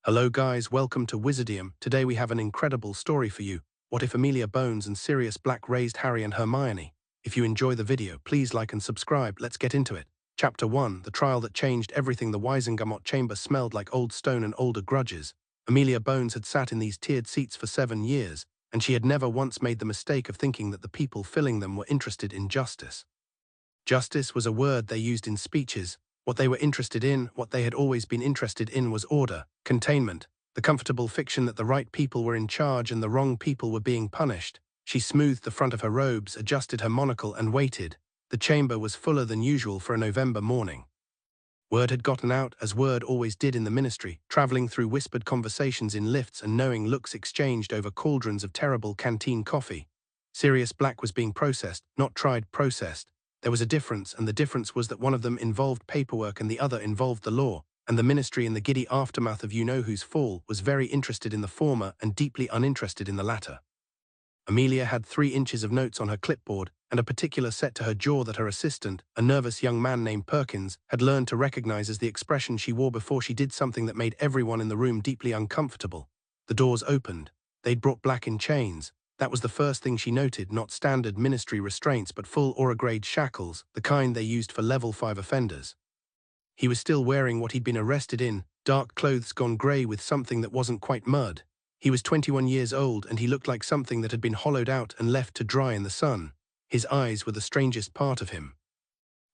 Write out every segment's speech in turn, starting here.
Hello guys, welcome to Wizardium. Today we have an incredible story for you. What if Amelia Bones and Sirius Black raised Harry and Hermione? If you enjoy the video, please like and subscribe. Let's get into it. Chapter 1, The Trial That Changed Everything. The Wizengamot chamber smelled like old stone and older grudges. Amelia Bones had sat in these tiered seats for 7 years, and she had never once made the mistake of thinking that the people filling them were interested in justice. Justice was a word they used in speeches. What they were interested in, what they had always been interested in, was order, containment, the comfortable fiction that the right people were in charge and the wrong people were being punished. She smoothed the front of her robes, adjusted her monocle, and waited. The chamber was fuller than usual for a November morning. Word had gotten out, as word always did in the ministry, traveling through whispered conversations in lifts and knowing looks exchanged over cauldrons of terrible canteen coffee. Sirius Black was being processed, not tried, processed. There was a difference, and the difference was that one of them involved paperwork and the other involved the law, and the ministry, in the giddy aftermath of you-know-who's fall, was very interested in the former and deeply uninterested in the latter. Amelia had 3 inches of notes on her clipboard, and a particular set to her jaw that her assistant, a nervous young man named Perkins, had learned to recognize as the expression she wore before she did something that made everyone in the room deeply uncomfortable. The doors opened. They'd brought Black in chains. That was the first thing she noted, not standard ministry restraints but full aura-grade shackles, the kind they used for level 5 offenders. He was still wearing what he'd been arrested in, dark clothes gone grey with something that wasn't quite mud. He was 21 years old, and he looked like something that had been hollowed out and left to dry in the sun. His eyes were the strangest part of him.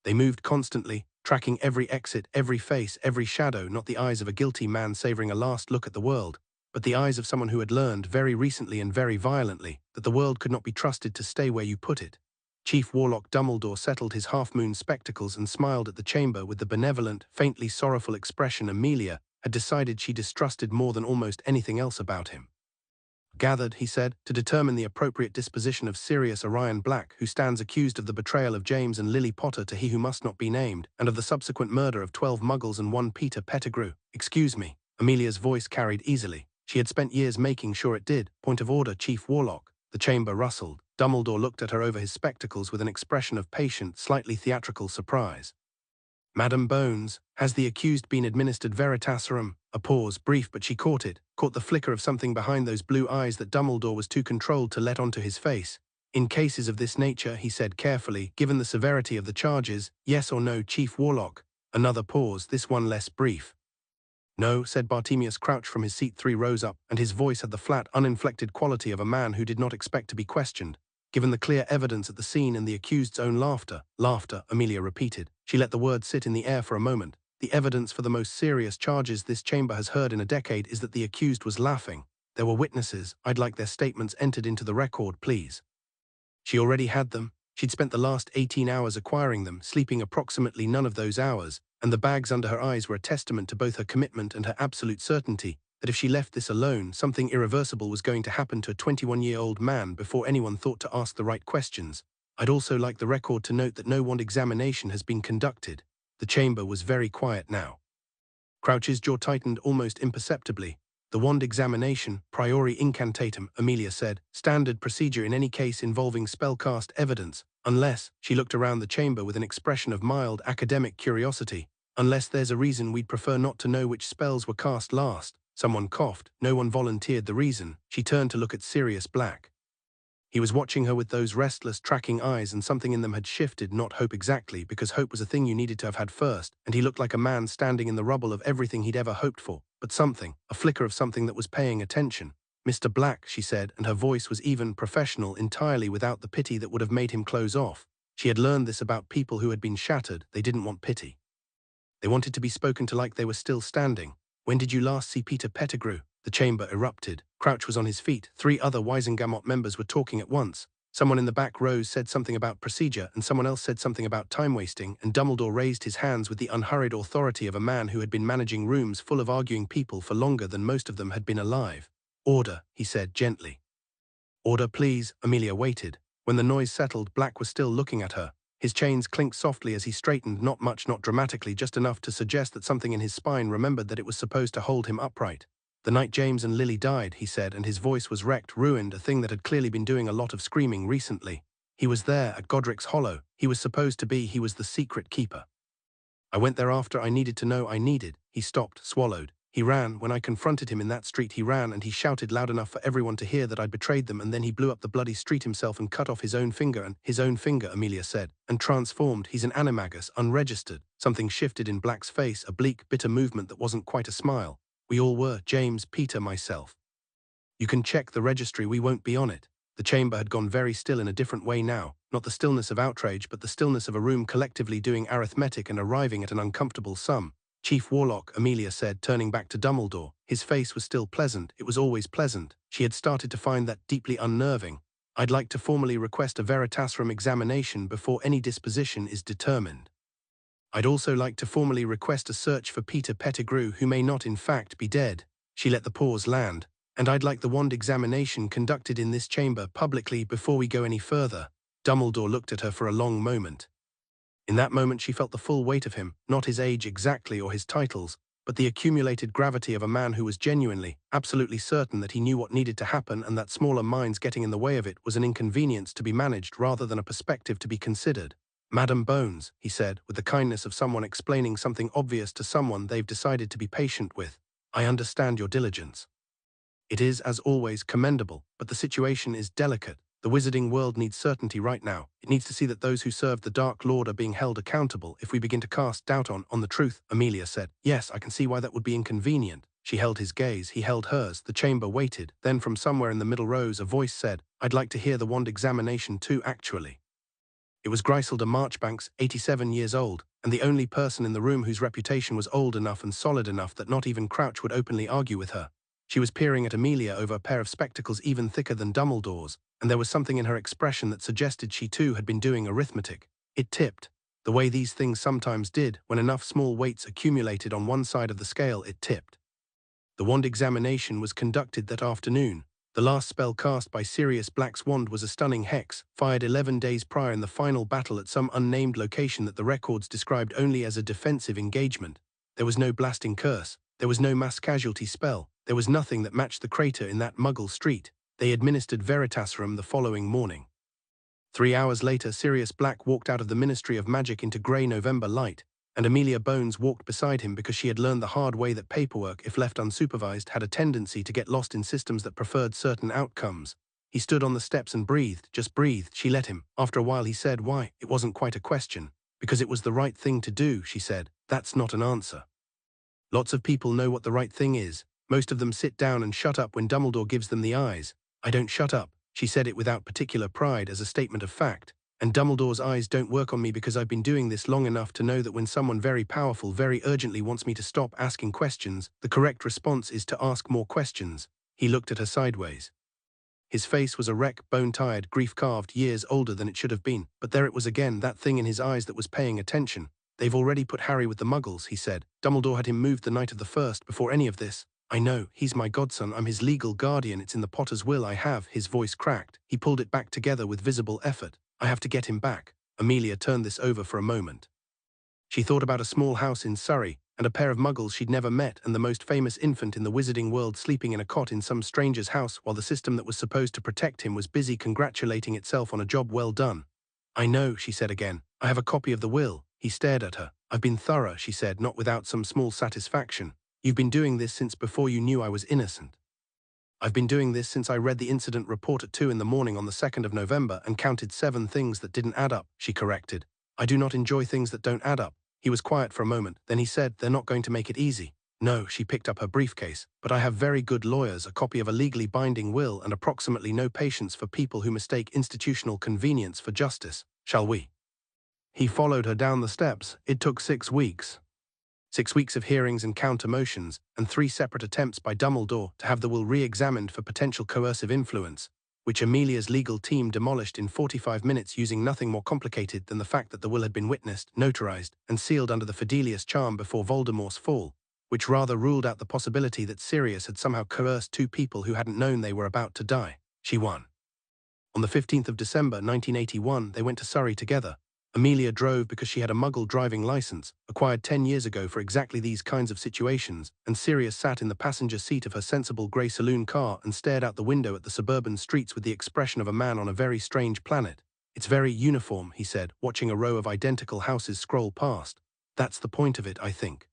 They moved constantly, tracking every exit, every face, every shadow, not the eyes of a guilty man savoring a last look at the world, but the eyes of someone who had learned, very recently and very violently, that the world could not be trusted to stay where you put it. Chief Warlock Dumbledore settled his half-moon spectacles and smiled at the chamber with the benevolent, faintly sorrowful expression Amelia had decided she distrusted more than almost anything else about him. "Gathered," he said, "to determine the appropriate disposition of Sirius Orion Black, who stands accused of the betrayal of James and Lily Potter to he who must not be named, and of the subsequent murder of 12 Muggles and 1 Peter Pettigrew." "Excuse me." Amelia's voice carried easily. She had spent years making sure it did. "Point of order, Chief Warlock." The chamber rustled. Dumbledore looked at her over his spectacles with an expression of patient, slightly theatrical surprise. "Madam Bones, has the accused been administered veritaserum?" A pause, brief, but she caught it, caught the flicker of something behind those blue eyes that Dumbledore was too controlled to let onto his face. "In cases of this nature," he said carefully, "given the severity of the charges, yes or no, Chief Warlock?" Another pause, this one less brief. "No," said Bartemius Crouch from his seat 3 rows up, and his voice had the flat, uninflected quality of a man who did not expect to be questioned. "Given the clear evidence at the scene and the accused's own laughter." "Laughter," Amelia repeated. She let the word sit in the air for a moment. "The evidence for the most serious charges this chamber has heard in a decade is that the accused was laughing. There were witnesses. I'd like their statements entered into the record, please." She already had them. She'd spent the last 18 hours acquiring them, sleeping approximately none of those hours, and the bags under her eyes were a testament to both her commitment and her absolute certainty that if she left this alone, something irreversible was going to happen to a 21-year-old man before anyone thought to ask the right questions. "I'd also like the record to note that no wand examination has been conducted." The chamber was very quiet now. Crouch's jaw tightened almost imperceptibly. "The wand examination, priori incantatem," Amelia said, "standard procedure in any case involving spellcast evidence, unless," she looked around the chamber with an expression of mild academic curiosity, "unless there's a reason we'd prefer not to know which spells were cast last." Someone coughed. No one volunteered the reason. She turned to look at Sirius Black. He was watching her with those restless, tracking eyes, and something in them had shifted, not hope exactly, because hope was a thing you needed to have had first, and he looked like a man standing in the rubble of everything he'd ever hoped for, but something, a flicker of something that was paying attention. "Mr. Black," she said, and her voice was even, professional, entirely without the pity that would have made him close off. She had learned this about people who had been shattered. They didn't want pity. They wanted to be spoken to like they were still standing. "When did you last see Peter Pettigrew?" The chamber erupted. Crouch was on his feet. 3 other Wizengamot members were talking at once. Someone in the back rows said something about procedure, and someone else said something about time-wasting, and Dumbledore raised his hands with the unhurried authority of a man who had been managing rooms full of arguing people for longer than most of them had been alive. "Order," he said gently. "Order, please." Amelia waited. When the noise settled, Black was still looking at her. His chains clinked softly as he straightened, not much, not dramatically, just enough to suggest that something in his spine remembered that it was supposed to hold him upright. "The night James and Lily died," he said, and his voice was wrecked, ruined, a thing that had clearly been doing a lot of screaming recently. "He was there, at Godric's Hollow. He was supposed to be, he was the secret keeper. I went there after I needed to know I needed." He stopped, swallowed. He ran. When I confronted him in that street, he ran, and he shouted loud enough for everyone to hear that I'd betrayed them, and then he blew up the bloody street himself and cut off his own finger, Amelia said, and transformed. He's an animagus, unregistered. Something shifted in Black's face, a bleak, bitter movement that wasn't quite a smile. We all were, James, Peter, myself. You can check the registry, we won't be on it. The chamber had gone very still in a different way now, not the stillness of outrage, but the stillness of a room collectively doing arithmetic and arriving at an uncomfortable sum. Chief Warlock, Amelia said, turning back to Dumbledore. His face was still pleasant. It was always pleasant. She had started to find that deeply unnerving. I'd like to formally request a Veritaserum examination before any disposition is determined. I'd also like to formally request a search for Peter Pettigrew, who may not in fact be dead. She let the pause land. And I'd like the wand examination conducted in this chamber publicly before we go any further. Dumbledore looked at her for a long moment. In that moment she felt the full weight of him, not his age exactly or his titles, but the accumulated gravity of a man who was genuinely, absolutely certain that he knew what needed to happen, and that smaller minds getting in the way of it was an inconvenience to be managed rather than a perspective to be considered. Madam Bones, he said, with the kindness of someone explaining something obvious to someone they've decided to be patient with, I understand your diligence. It is, as always, commendable, but the situation is delicate. The wizarding world needs certainty right now. It needs to see that those who served the Dark Lord are being held accountable if we begin to cast doubt on the truth, Amelia said. Yes, I can see why that would be inconvenient. She held his gaze, he held hers, the chamber waited. Then from somewhere in the middle rows a voice said, I'd like to hear the wand examination too, actually. It was Griselda Marchbanks, 87 years old, and the only person in the room whose reputation was old enough and solid enough that not even Crouch would openly argue with her. She was peering at Amelia over a pair of spectacles even thicker than Dumbledore's, and there was something in her expression that suggested she too had been doing arithmetic. It tipped. The way these things sometimes did, when enough small weights accumulated on one side of the scale, it tipped. The wand examination was conducted that afternoon. The last spell cast by Sirius Black's wand was a stunning hex, fired 11 days prior in the final battle at some unnamed location that the records described only as a defensive engagement. There was no blasting curse. There was no mass casualty spell. There was nothing that matched the crater in that Muggle street. They administered Veritaserum the following morning. 3 hours later, Sirius Black walked out of the Ministry of Magic into grey November light, and Amelia Bones walked beside him because she had learned the hard way that paperwork, if left unsupervised, had a tendency to get lost in systems that preferred certain outcomes. He stood on the steps and breathed, just breathed. She let him. After a while he said, why? It wasn't quite a question. Because it was the right thing to do, she said. That's not an answer. Lots of people know what the right thing is. Most of them sit down and shut up when Dumbledore gives them the eyes. I don't shut up. She said it without particular pride as a statement of fact. And Dumbledore's eyes don't work on me because I've been doing this long enough to know that when someone very powerful very urgently wants me to stop asking questions, the correct response is to ask more questions. He looked at her sideways. His face was a wreck, bone-tired, grief-carved, years older than it should have been. But there it was again, that thing in his eyes that was paying attention. They've already put Harry with the Muggles, he said. Dumbledore had him moved the night of the first, before any of this. I know, he's my godson, I'm his legal guardian, it's in the Potter's will I have. His voice cracked. He pulled it back together with visible effort. I have to get him back. Amelia turned this over for a moment. She thought about a small house in Surrey, and a pair of Muggles she'd never met, and the most famous infant in the wizarding world sleeping in a cot in some stranger's house while the system that was supposed to protect him was busy congratulating itself on a job well done. I know, she said again. I have a copy of the will. He stared at her. I've been thorough, she said, not without some small satisfaction. You've been doing this since before you knew I was innocent. I've been doing this since I read the incident report at 2 in the morning on the 2nd of November and counted 7 things that didn't add up, she corrected. I do not enjoy things that don't add up. He was quiet for a moment, then he said, they're not going to make it easy. No, she picked up her briefcase, but I have very good lawyers, a copy of a legally binding will, and approximately no patience for people who mistake institutional convenience for justice. Shall we? He followed her down the steps. It took 6 weeks. 6 weeks of hearings and counter motions, and 3 separate attempts by Dumbledore to have the will re-examined for potential coercive influence, which Amelia's legal team demolished in 45 minutes using nothing more complicated than the fact that the will had been witnessed, notarized, and sealed under the Fidelius charm before Voldemort's fall, which rather ruled out the possibility that Sirius had somehow coerced 2 people who hadn't known they were about to die. She won. On the 15th of December 1981, they went to Surrey together. Amelia drove because she had a Muggle driving license, acquired 10 years ago for exactly these kinds of situations, and Sirius sat in the passenger seat of her sensible grey saloon car and stared out the window at the suburban streets with the expression of a man on a very strange planet. It's very uniform, he said, watching a row of identical houses scroll past. That's the point of it, I think.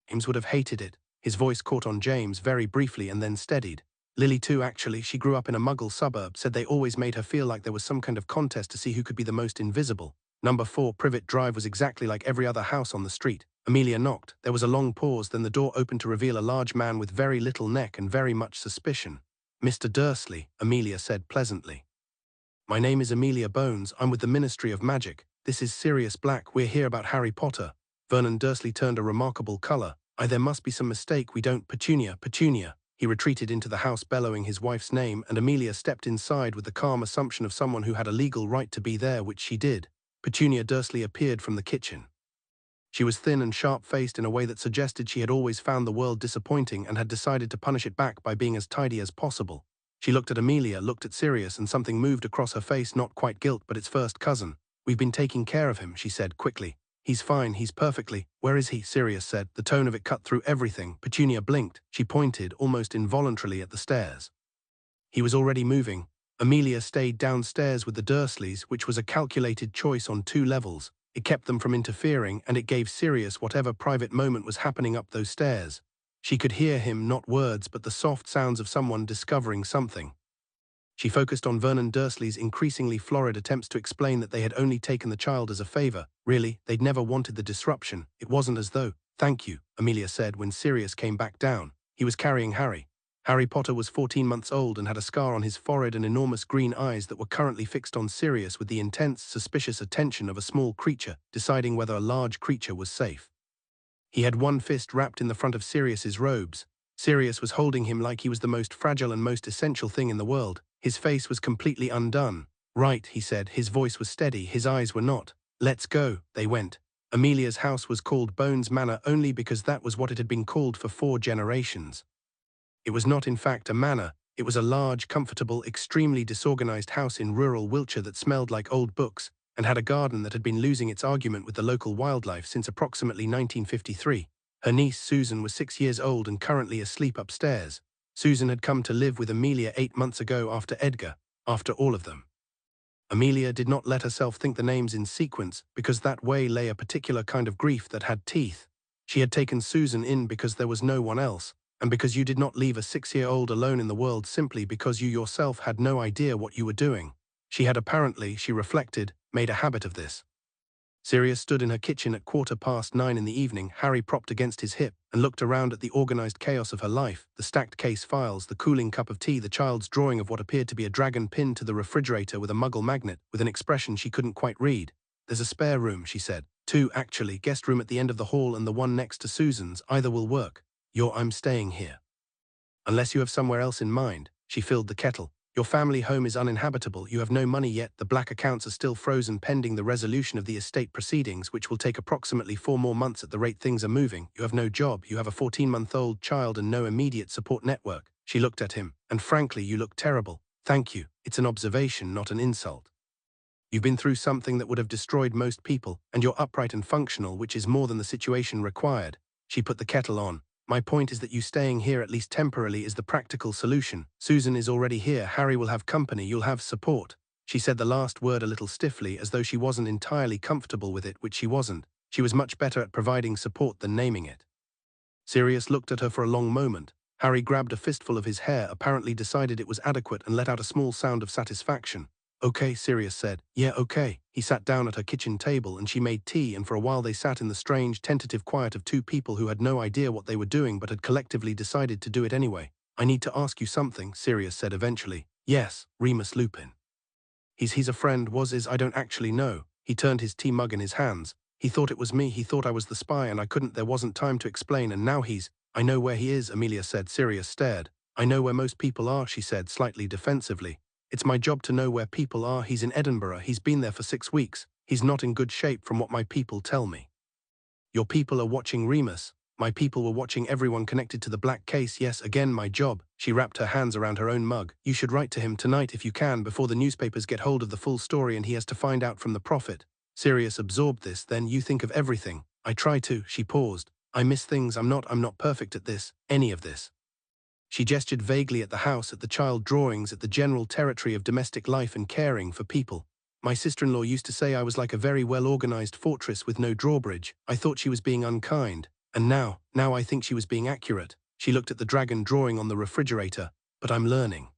James would have hated it. His voice caught on James very briefly and then steadied. Lily too, actually. She grew up in a muggle suburb, said they always made her feel like there was some kind of contest to see who could be the most invisible. Number 4 Privet Drive was exactly like every other house on the street. Amelia knocked. There was a long pause, then the door opened to reveal a large man with very little neck and very much suspicion. "Mr. Dursley," Amelia said pleasantly. "My name is Amelia Bones. I'm with the Ministry of Magic. This is Sirius Black. We're here about Harry Potter." Vernon Dursley turned a remarkable color. There must be some mistake. We don't—" Petunia." He retreated into the house bellowing his wife's name, and Amelia stepped inside with the calm assumption of someone who had a legal right to be there, which she did. Petunia Dursley appeared from the kitchen. She was thin and sharp-faced in a way that suggested she had always found the world disappointing and had decided to punish it back by being as tidy as possible. She looked at Amelia, looked at Sirius, and something moved across her face, not quite guilt, but its first cousin. "We've been taking care of him," she said quickly. "He's fine, he's perfectly—" "Where is he?" Sirius said. The tone of it cut through everything. Petunia blinked. She pointed, almost involuntarily, at the stairs. He was already moving. Amelia stayed downstairs with the Dursleys, which was a calculated choice on 2 levels. It kept them from interfering, and it gave Sirius whatever private moment was happening up those stairs. She could hear him, not words, but the soft sounds of someone discovering something. She focused on Vernon Dursley's increasingly florid attempts to explain that they had only taken the child as a favor. Really, they'd never wanted the disruption. It wasn't as though— "Thank you," Amelia said when Sirius came back down. He was carrying Harry. Harry Potter was 14 months old and had a scar on his forehead and enormous green eyes that were currently fixed on Sirius with the intense, suspicious attention of a small creature, deciding whether a large creature was safe. He had one fist wrapped in the front of Sirius's robes. Sirius was holding him like he was the most fragile and most essential thing in the world. His face was completely undone. "Right," he said. His voice was steady, his eyes were not. "Let's go." They went. Amelia's house was called Bones Manor only because that was what it had been called for 4 generations. It was not, in fact, a manor. It was a large, comfortable, extremely disorganized house in rural Wiltshire that smelled like old books and had a garden that had been losing its argument with the local wildlife since approximately 1953. Her niece, Susan, was 6 years old and currently asleep upstairs. Susan had come to live with Amelia 8 months ago after Edgar, after all of them. Amelia did not let herself think the names in sequence because that way lay a particular kind of grief that had teeth. She had taken Susan in because there was no one else, and because you did not leave a 6-year-old alone in the world simply because you yourself had no idea what you were doing. She had apparently, she reflected, made a habit of this. Sirius stood in her kitchen at 9:15 in the evening, Harry propped against his hip, and looked around at the organized chaos of her life, the stacked case files, the cooling cup of tea, the child's drawing of what appeared to be a dragon pinned to the refrigerator with a muggle magnet, with an expression she couldn't quite read. "There's a spare room," she said. 2, actually, guest room at the end of the hall and the one next to Susan's. Either will work. I'm staying here. Unless you have somewhere else in mind." She filled the kettle. "Your family home is uninhabitable. You have no money yet. The black accounts are still frozen pending the resolution of the estate proceedings, which will take approximately 4 more months at the rate things are moving. You have no job. You have a 14-month-old child and no immediate support network." She looked at him. "And frankly, you look terrible." "Thank you. It's an observation, not an insult. You've been through something that would have destroyed most people, and you're upright and functional, which is more than the situation required." She put the kettle on. "My point is that you staying here, at least temporarily, is the practical solution. Susan is already here. Harry will have company. You'll have support." She said the last word a little stiffly, as though she wasn't entirely comfortable with it, which she wasn't. She was much better at providing support than naming it. Sirius looked at her for a long moment. Harry grabbed a fistful of his hair, apparently decided it was adequate, and let out a small sound of satisfaction. "Okay," Sirius said. "Yeah, okay." He sat down at her kitchen table and she made tea, and for a while they sat in the strange, tentative quiet of 2 people who had no idea what they were doing but had collectively decided to do it anyway. "I need to ask you something," Sirius said eventually. "Yes, Remus Lupin. He's a friend, is, I don't actually know." He turned his tea mug in his hands. "He thought it was me. He thought I was the spy and I couldn't, there wasn't time to explain, and now he's—" "I know where he is," Amelia said. Sirius stared. "I know where most people are," she said, slightly defensively. "It's my job to know where people are. He's in Edinburgh. He's been there for 6 weeks. He's not in good shape from what my people tell me." "Your people are watching Remus." "My people were watching everyone connected to the Black case. Yes, again, my job." She wrapped her hands around her own mug. "You should write to him tonight if you can, before the newspapers get hold of the full story and he has to find out from the prophet." Sirius absorbed this. "Then you think of everything." "I try to." She paused. "I miss things. I'm not perfect at this. Any of this." She gestured vaguely at the house, at the child drawings, at the general territory of domestic life and caring for people. "My sister-in-law used to say I was like a very well-organized fortress with no drawbridge. I thought she was being unkind." And now I think she was being accurate. She looked at the dragon drawing on the refrigerator. But I'm learning.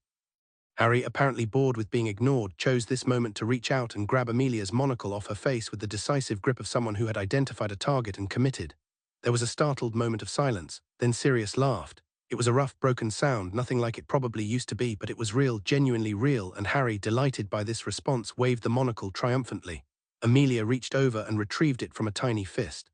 Harry, apparently bored with being ignored, chose this moment to reach out and grab Amelia's monocle off her face with the decisive grip of someone who had identified a target and committed. There was a startled moment of silence, then Sirius laughed. It was a rough, broken sound, nothing like it probably used to be, but it was real, genuinely real, and Harry, delighted by this response, waved the monocle triumphantly. Amelia reached over and retrieved it from a tiny fist.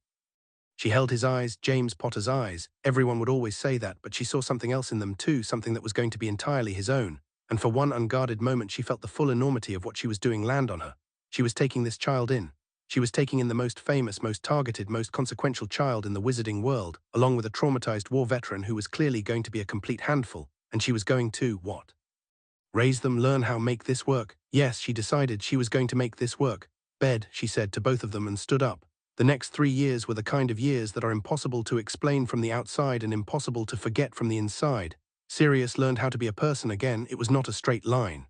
She held his eyes, James Potter's eyes. Everyone would always say that, but she saw something else in them too, something that was going to be entirely his own. And for one unguarded moment she felt the full enormity of what she was doing land on her. She was taking this child in. She was taking in the most famous, most targeted, most consequential child in the wizarding world, along with a traumatized war veteran who was clearly going to be a complete handful, and she was going to, what? Raise them, learn how make this work. Yes, she decided she was going to make this work. Bed, she said to both of them and stood up. The next 3 years were the kind of years that are impossible to explain from the outside and impossible to forget from the inside. Sirius learned how to be a person again. It was not a straight line.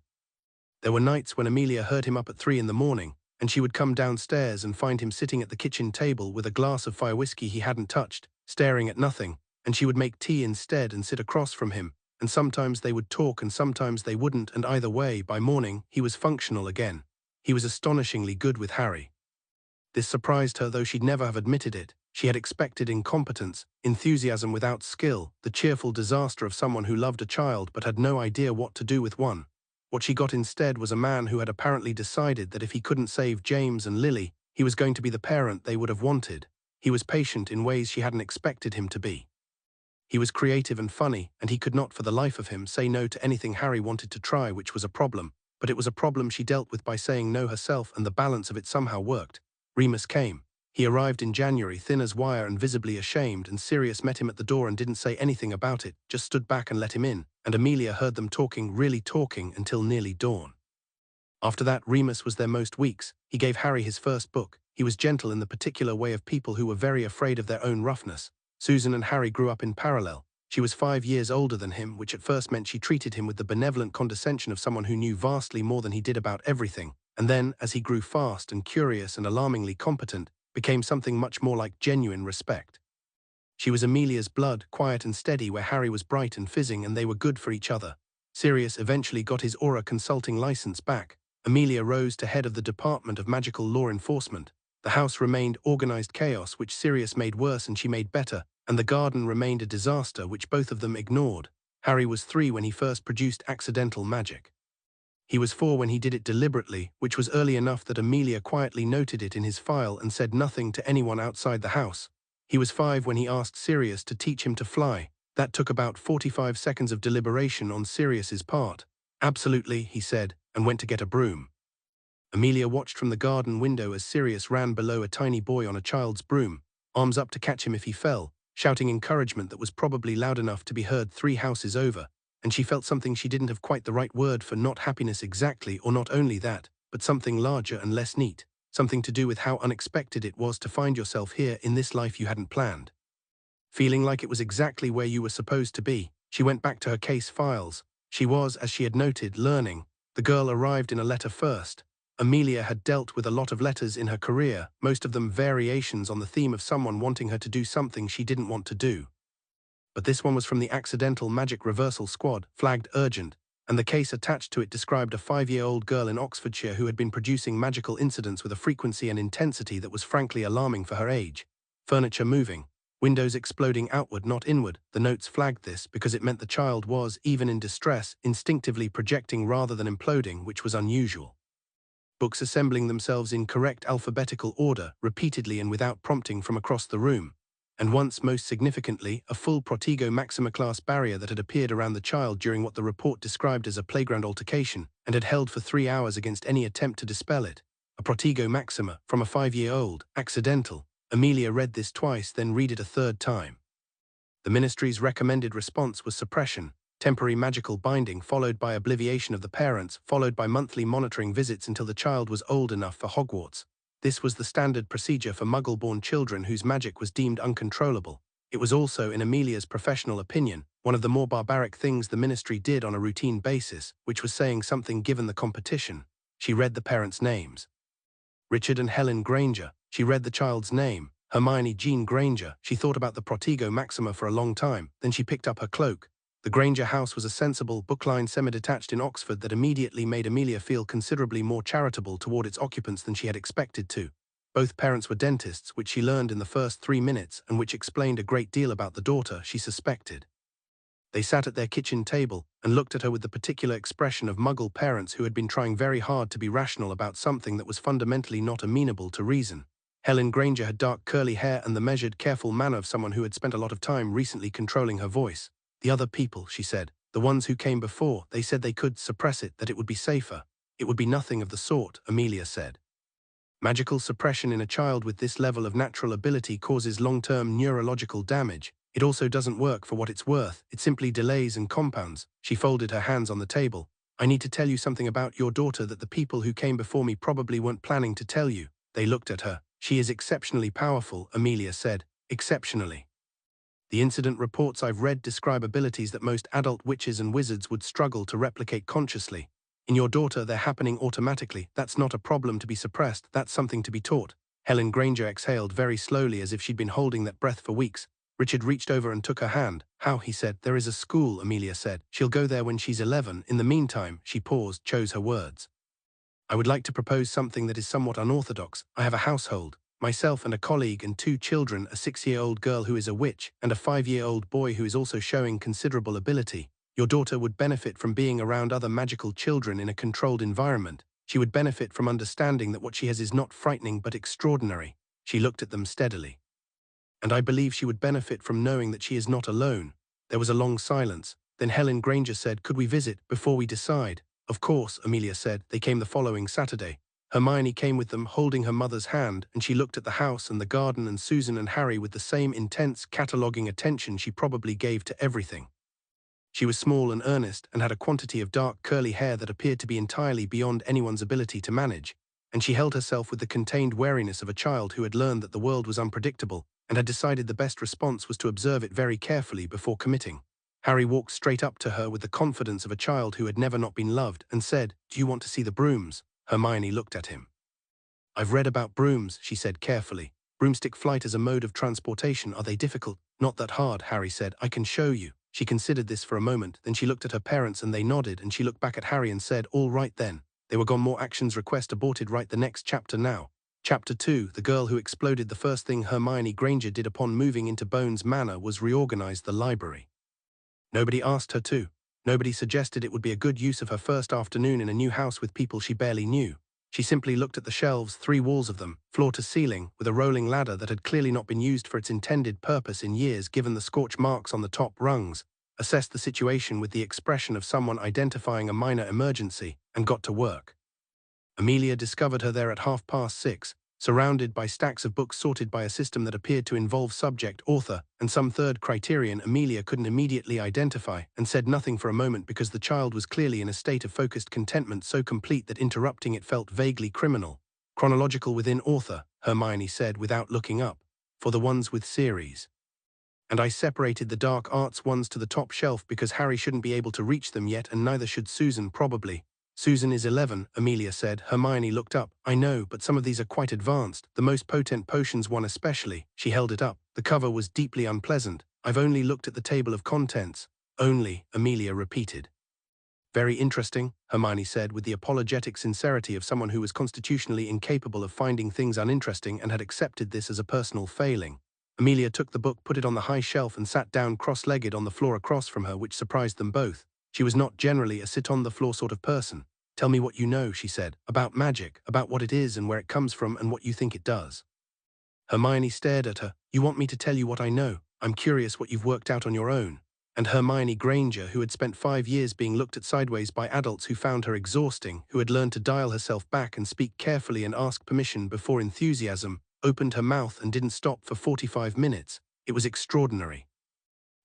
There were nights when Amelia heard him up at 3 in the morning, and she would come downstairs and find him sitting at the kitchen table with a glass of fire whiskey he hadn't touched, staring at nothing, and she would make tea instead and sit across from him, and sometimes they would talk and sometimes they wouldn't, and either way, by morning, he was functional again. He was astonishingly good with Harry. This surprised her, though she'd never have admitted it. She had expected incompetence, enthusiasm without skill, the cheerful disaster of someone who loved a child but had no idea what to do with one. What she got instead was a man who had apparently decided that if he couldn't save James and Lily, he was going to be the parent they would have wanted. He was patient in ways she hadn't expected him to be. He was creative and funny, and he could not for the life of him say no to anything Harry wanted to try, which was a problem. But it was a problem she dealt with by saying no herself, and the balance of it somehow worked. Remus came. He arrived in January, thin as wire and visibly ashamed, and Sirius met him at the door and didn't say anything about it, just stood back and let him in, and Amelia heard them talking, really talking, until nearly dawn. After that, Remus was there most weeks. He gave Harry his first book. He was gentle in the particular way of people who were very afraid of their own roughness. Susan and Harry grew up in parallel. She was 5 years older than him, which at first meant she treated him with the benevolent condescension of someone who knew vastly more than he did about everything, and then, as he grew fast and curious and alarmingly competent, became something much more like genuine respect. She was Amelia's blood, quiet and steady, where Harry was bright and fizzing, and they were good for each other. Sirius eventually got his aura consulting license back. Amelia rose to head of the Department of Magical Law Enforcement. The house remained organized chaos, which Sirius made worse and she made better, and the garden remained a disaster, which both of them ignored. Harry was 3 when he first produced accidental magic. He was 4 when he did it deliberately, which was early enough that Amelia quietly noted it in his file and said nothing to anyone outside the house. He was 5 when he asked Sirius to teach him to fly. That took about 45 seconds of deliberation on Sirius's part. Absolutely, he said, and went to get a broom. Amelia watched from the garden window as Sirius ran below a tiny boy on a child's broom, arms up to catch him if he fell, shouting encouragement that was probably loud enough to be heard 3 houses over. And she felt something she didn't have quite the right word for, not happiness exactly, or not only that, but something larger and less neat, something to do with how unexpected it was to find yourself here in this life you hadn't planned. Feeling like it was exactly where you were supposed to be, she went back to her case files. She was, as she had noted, learning. The girl arrived in a letter first. Amelia had dealt with a lot of letters in her career, most of them variations on the theme of someone wanting her to do something she didn't want to do. But this one was from the Accidental Magic Reversal Squad, flagged urgent, and the case attached to it described a 5-year-old girl in Oxfordshire who had been producing magical incidents with a frequency and intensity that was frankly alarming for her age. Furniture moving, windows exploding outward, not inward. The notes flagged this because it meant the child was, even in distress, instinctively projecting rather than imploding, which was unusual. Books assembling themselves in correct alphabetical order, repeatedly and without prompting from across the room. And once, most significantly, a full Protego Maxima class barrier that had appeared around the child during what the report described as a playground altercation, and had held for 3 hours against any attempt to dispel it. A Protego Maxima, from a 5-year-old, accidental. Amelia read this twice, then read it a 3rd time. The ministry's recommended response was suppression, temporary magical binding followed by obliviation of the parents, followed by monthly monitoring visits until the child was old enough for Hogwarts. This was the standard procedure for Muggle-born children whose magic was deemed uncontrollable. It was also, in Amelia's professional opinion, one of the more barbaric things the ministry did on a routine basis, which was saying something given the competition. She read the parents' names. Richard and Helen Granger. She read the child's name, Hermione Jean Granger. She thought about the Protego Maxima for a long time, then she picked up her cloak. The Granger house was a sensible, book-lined semi-detached in Oxford that immediately made Amelia feel considerably more charitable toward its occupants than she had expected to. Both parents were dentists, which she learned in the first 3 minutes and which explained a great deal about the daughter she suspected. They sat at their kitchen table and looked at her with the particular expression of Muggle parents who had been trying very hard to be rational about something that was fundamentally not amenable to reason. Helen Granger had dark curly hair and the measured, careful manner of someone who had spent a lot of time recently controlling her voice. The other people, she said, the ones who came before, they said they could suppress it, that it would be safer. It would be nothing of the sort, Amelia said. Magical suppression in a child with this level of natural ability causes long-term neurological damage. It also doesn't work for what it's worth. It simply delays and compounds. She folded her hands on the table. I need to tell you something about your daughter that the people who came before me probably weren't planning to tell you. They looked at her. She is exceptionally powerful, Amelia said. Exceptionally. The incident reports I've read describe abilities that most adult witches and wizards would struggle to replicate consciously. In your daughter, they're happening automatically. That's not a problem to be suppressed. That's something to be taught. Helen Granger exhaled very slowly as if she'd been holding that breath for weeks. Richard reached over and took her hand. How, he said. There is a school, Amelia said. She'll go there when she's 11. In the meantime, she paused, chose her words. I would like to propose something that is somewhat unorthodox. I have a household. Myself and a colleague and 2 children, a 6-year-old girl who is a witch, and a 5-year-old boy who is also showing considerable ability. Your daughter would benefit from being around other magical children in a controlled environment. She would benefit from understanding that what she has is not frightening but extraordinary. She looked at them steadily. And I believe she would benefit from knowing that she is not alone. There was a long silence. Then Helen Granger said, could we visit before we decide? Of course, Amelia said. They came the following Saturday. Hermione came with them, holding her mother's hand, and she looked at the house and the garden and Susan and Harry with the same intense, cataloguing attention she probably gave to everything. She was small and earnest and had a quantity of dark curly hair that appeared to be entirely beyond anyone's ability to manage, and she held herself with the contained wariness of a child who had learned that the world was unpredictable and had decided the best response was to observe it very carefully before committing. Harry walked straight up to her with the confidence of a child who had never not been loved and said, do you want to see the brooms? Hermione looked at him. I've read about brooms, she said carefully. Broomstick flight as a mode of transportation, are they difficult? Not that hard, Harry said. I can show you. She considered this for a moment, then she looked at her parents and they nodded, and she looked back at Harry and said, all right then. They were gone. More actions request aborted. Write the next chapter now. Chapter 2, The Girl Who Exploded. The first thing Hermione Granger did upon moving into Bones Manor was reorganize the library. Nobody asked her to. Nobody suggested it would be a good use of her first afternoon in a new house with people she barely knew. She simply looked at the shelves, 3 walls of them, floor to ceiling, with a rolling ladder that had clearly not been used for its intended purpose in years given the scorch marks on the top rungs, assessed the situation with the expression of someone identifying a minor emergency, and got to work. Amelia discovered her there at 6:30, surrounded by stacks of books sorted by a system that appeared to involve subject, author, and some third criterion Amelia couldn't immediately identify, and said nothing for a moment because the child was clearly in a state of focused contentment so complete that interrupting it felt vaguely criminal. Chronological within author, Hermione said without looking up, for the ones with series. And I separated the dark arts ones to the top shelf because Harry shouldn't be able to reach them yet, and neither should Susan probably. Susan is 11, Amelia said. Hermione looked up. I know, but some of these are quite advanced, the most potent potions one especially. She held it up. The cover was deeply unpleasant. I've only looked at the table of contents. Only, Amelia repeated. Very interesting, Hermione said with the apologetic sincerity of someone who was constitutionally incapable of finding things uninteresting and had accepted this as a personal failing. Amelia took the book, put it on the high shelf, and sat down cross-legged on the floor across from her, which surprised them both. She was not generally a sit-on-the-floor sort of person. Tell me what you know, she said, about magic, about what it is and where it comes from and what you think it does. Hermione stared at her. You want me to tell you what I know? I'm curious what you've worked out on your own. And Hermione Granger, who had spent 5 years being looked at sideways by adults who found her exhausting, who had learned to dial herself back and speak carefully and ask permission before enthusiasm, opened her mouth and didn't stop for 45 minutes. It was extraordinary.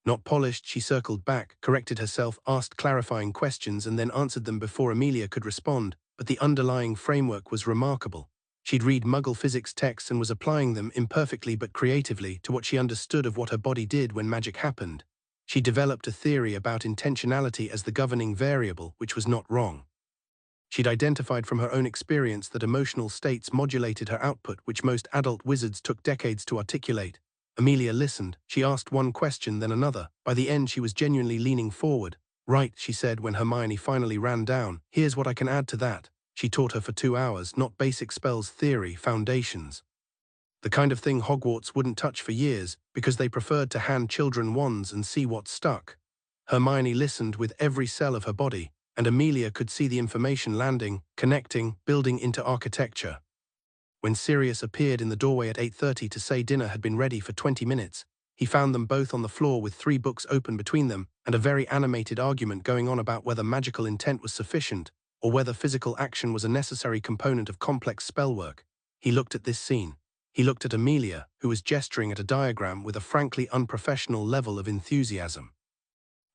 Not polished, she circled back, corrected herself, asked clarifying questions and then answered them before Amelia could respond, but the underlying framework was remarkable. She'd read Muggle physics texts and was applying them, imperfectly but creatively, to what she understood of what her body did when magic happened. She developed a theory about intentionality as the governing variable, which was not wrong. She'd identified from her own experience that emotional states modulated her output, which most adult wizards took decades to articulate. Amelia listened. She asked one question, then another. By the end, she was genuinely leaning forward. "Right," she said when Hermione finally ran down. "Here's what I can add to that." She taught her for 2 hours, not basic spells theory, foundations. The kind of thing Hogwarts wouldn't touch for years, because they preferred to hand children wands and see what stuck. Hermione listened with every cell of her body, and Amelia could see the information landing, connecting, building into architecture. When Sirius appeared in the doorway at 8:30 to say dinner had been ready for 20 minutes, he found them both on the floor with 3 books open between them and a very animated argument going on about whether magical intent was sufficient or whether physical action was a necessary component of complex spellwork. He looked at this scene. He looked at Amelia, who was gesturing at a diagram with a frankly unprofessional level of enthusiasm.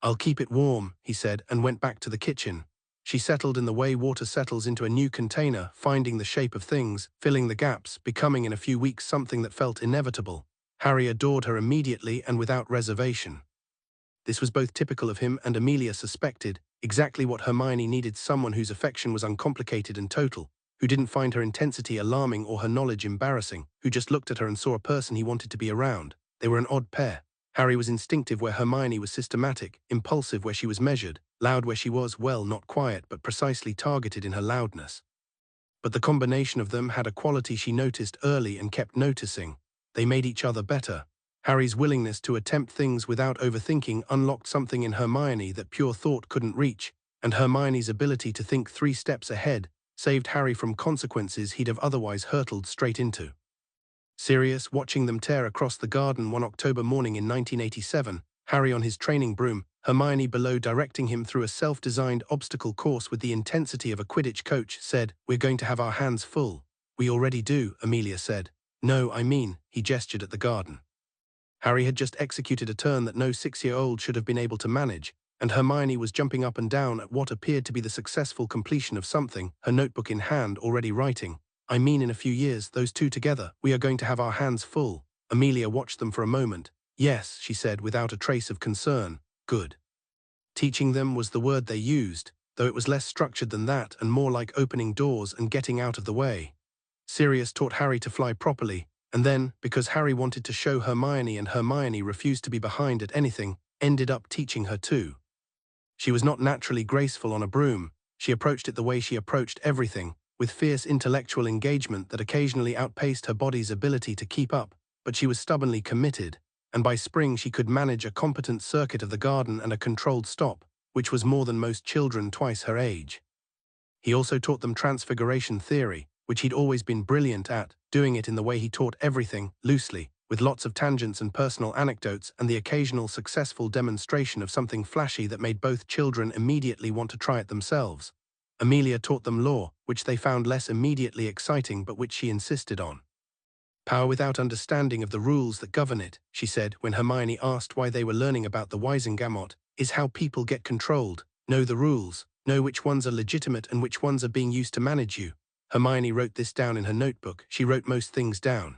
"I'll keep it warm," he said, and went back to the kitchen. She settled in the way water settles into a new container, finding the shape of things, filling the gaps, becoming in a few weeks something that felt inevitable. Harry adored her immediately and without reservation. This was both typical of him and, Amelia suspected, exactly what Hermione needed: someone whose affection was uncomplicated and total, who didn't find her intensity alarming or her knowledge embarrassing, who just looked at her and saw a person he wanted to be around. They were an odd pair. Harry was instinctive where Hermione was systematic, impulsive where she was measured, loud where she was, well, not quiet, but precisely targeted in her loudness. But the combination of them had a quality she noticed early and kept noticing. They made each other better. Harry's willingness to attempt things without overthinking unlocked something in Hermione that pure thought couldn't reach, and Hermione's ability to think 3 steps ahead saved Harry from consequences he'd have otherwise hurtled straight into. Sirius, watching them tear across the garden one October morning in 1987, Harry on his training broom, Hermione below directing him through a self-designed obstacle course with the intensity of a Quidditch coach, said, "We're going to have our hands full." "We already do," Amelia said. "No, I mean," he gestured at the garden. Harry had just executed a turn that no 6-year-old should have been able to manage, and Hermione was jumping up and down at what appeared to be the successful completion of something, her notebook in hand, already writing. "I mean, in a few years, those two together, we are going to have our hands full." Amelia watched them for a moment. "Yes," she said without a trace of concern. "Good." Teaching them was the word they used, though it was less structured than that and more like opening doors and getting out of the way. Sirius taught Harry to fly properly, and then, because Harry wanted to show Hermione and Hermione refused to be behind at anything, ended up teaching her too. She was not naturally graceful on a broom. She approached it the way she approached everything, with fierce intellectual engagement that occasionally outpaced her body's ability to keep up, but she was stubbornly committed, and by spring she could manage a competent circuit of the garden and a controlled stop, which was more than most children twice her age. He also taught them transfiguration theory, which he'd always been brilliant at, doing it in the way he taught everything, loosely, with lots of tangents and personal anecdotes and the occasional successful demonstration of something flashy that made both children immediately want to try it themselves. Amelia taught them law, which they found less immediately exciting but which she insisted on. "Power without understanding of the rules that govern it," she said when Hermione asked why they were learning about the Wisengamot, "is how people get controlled. Know the rules, know which ones are legitimate and which ones are being used to manage you." Hermione wrote this down in her notebook. She wrote most things down.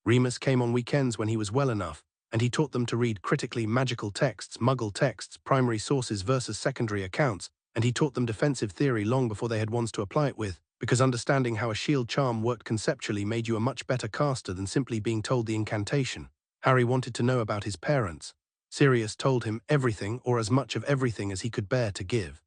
Remus came on weekends when he was well enough, and he taught them to read critically magical texts, muggle texts, primary sources versus secondary accounts, and he taught them defensive theory long before they had wands to apply it with, because understanding how a shield charm worked conceptually made you a much better caster than simply being told the incantation. Harry wanted to know about his parents. Sirius told him everything, or as much of everything as he could bear to give.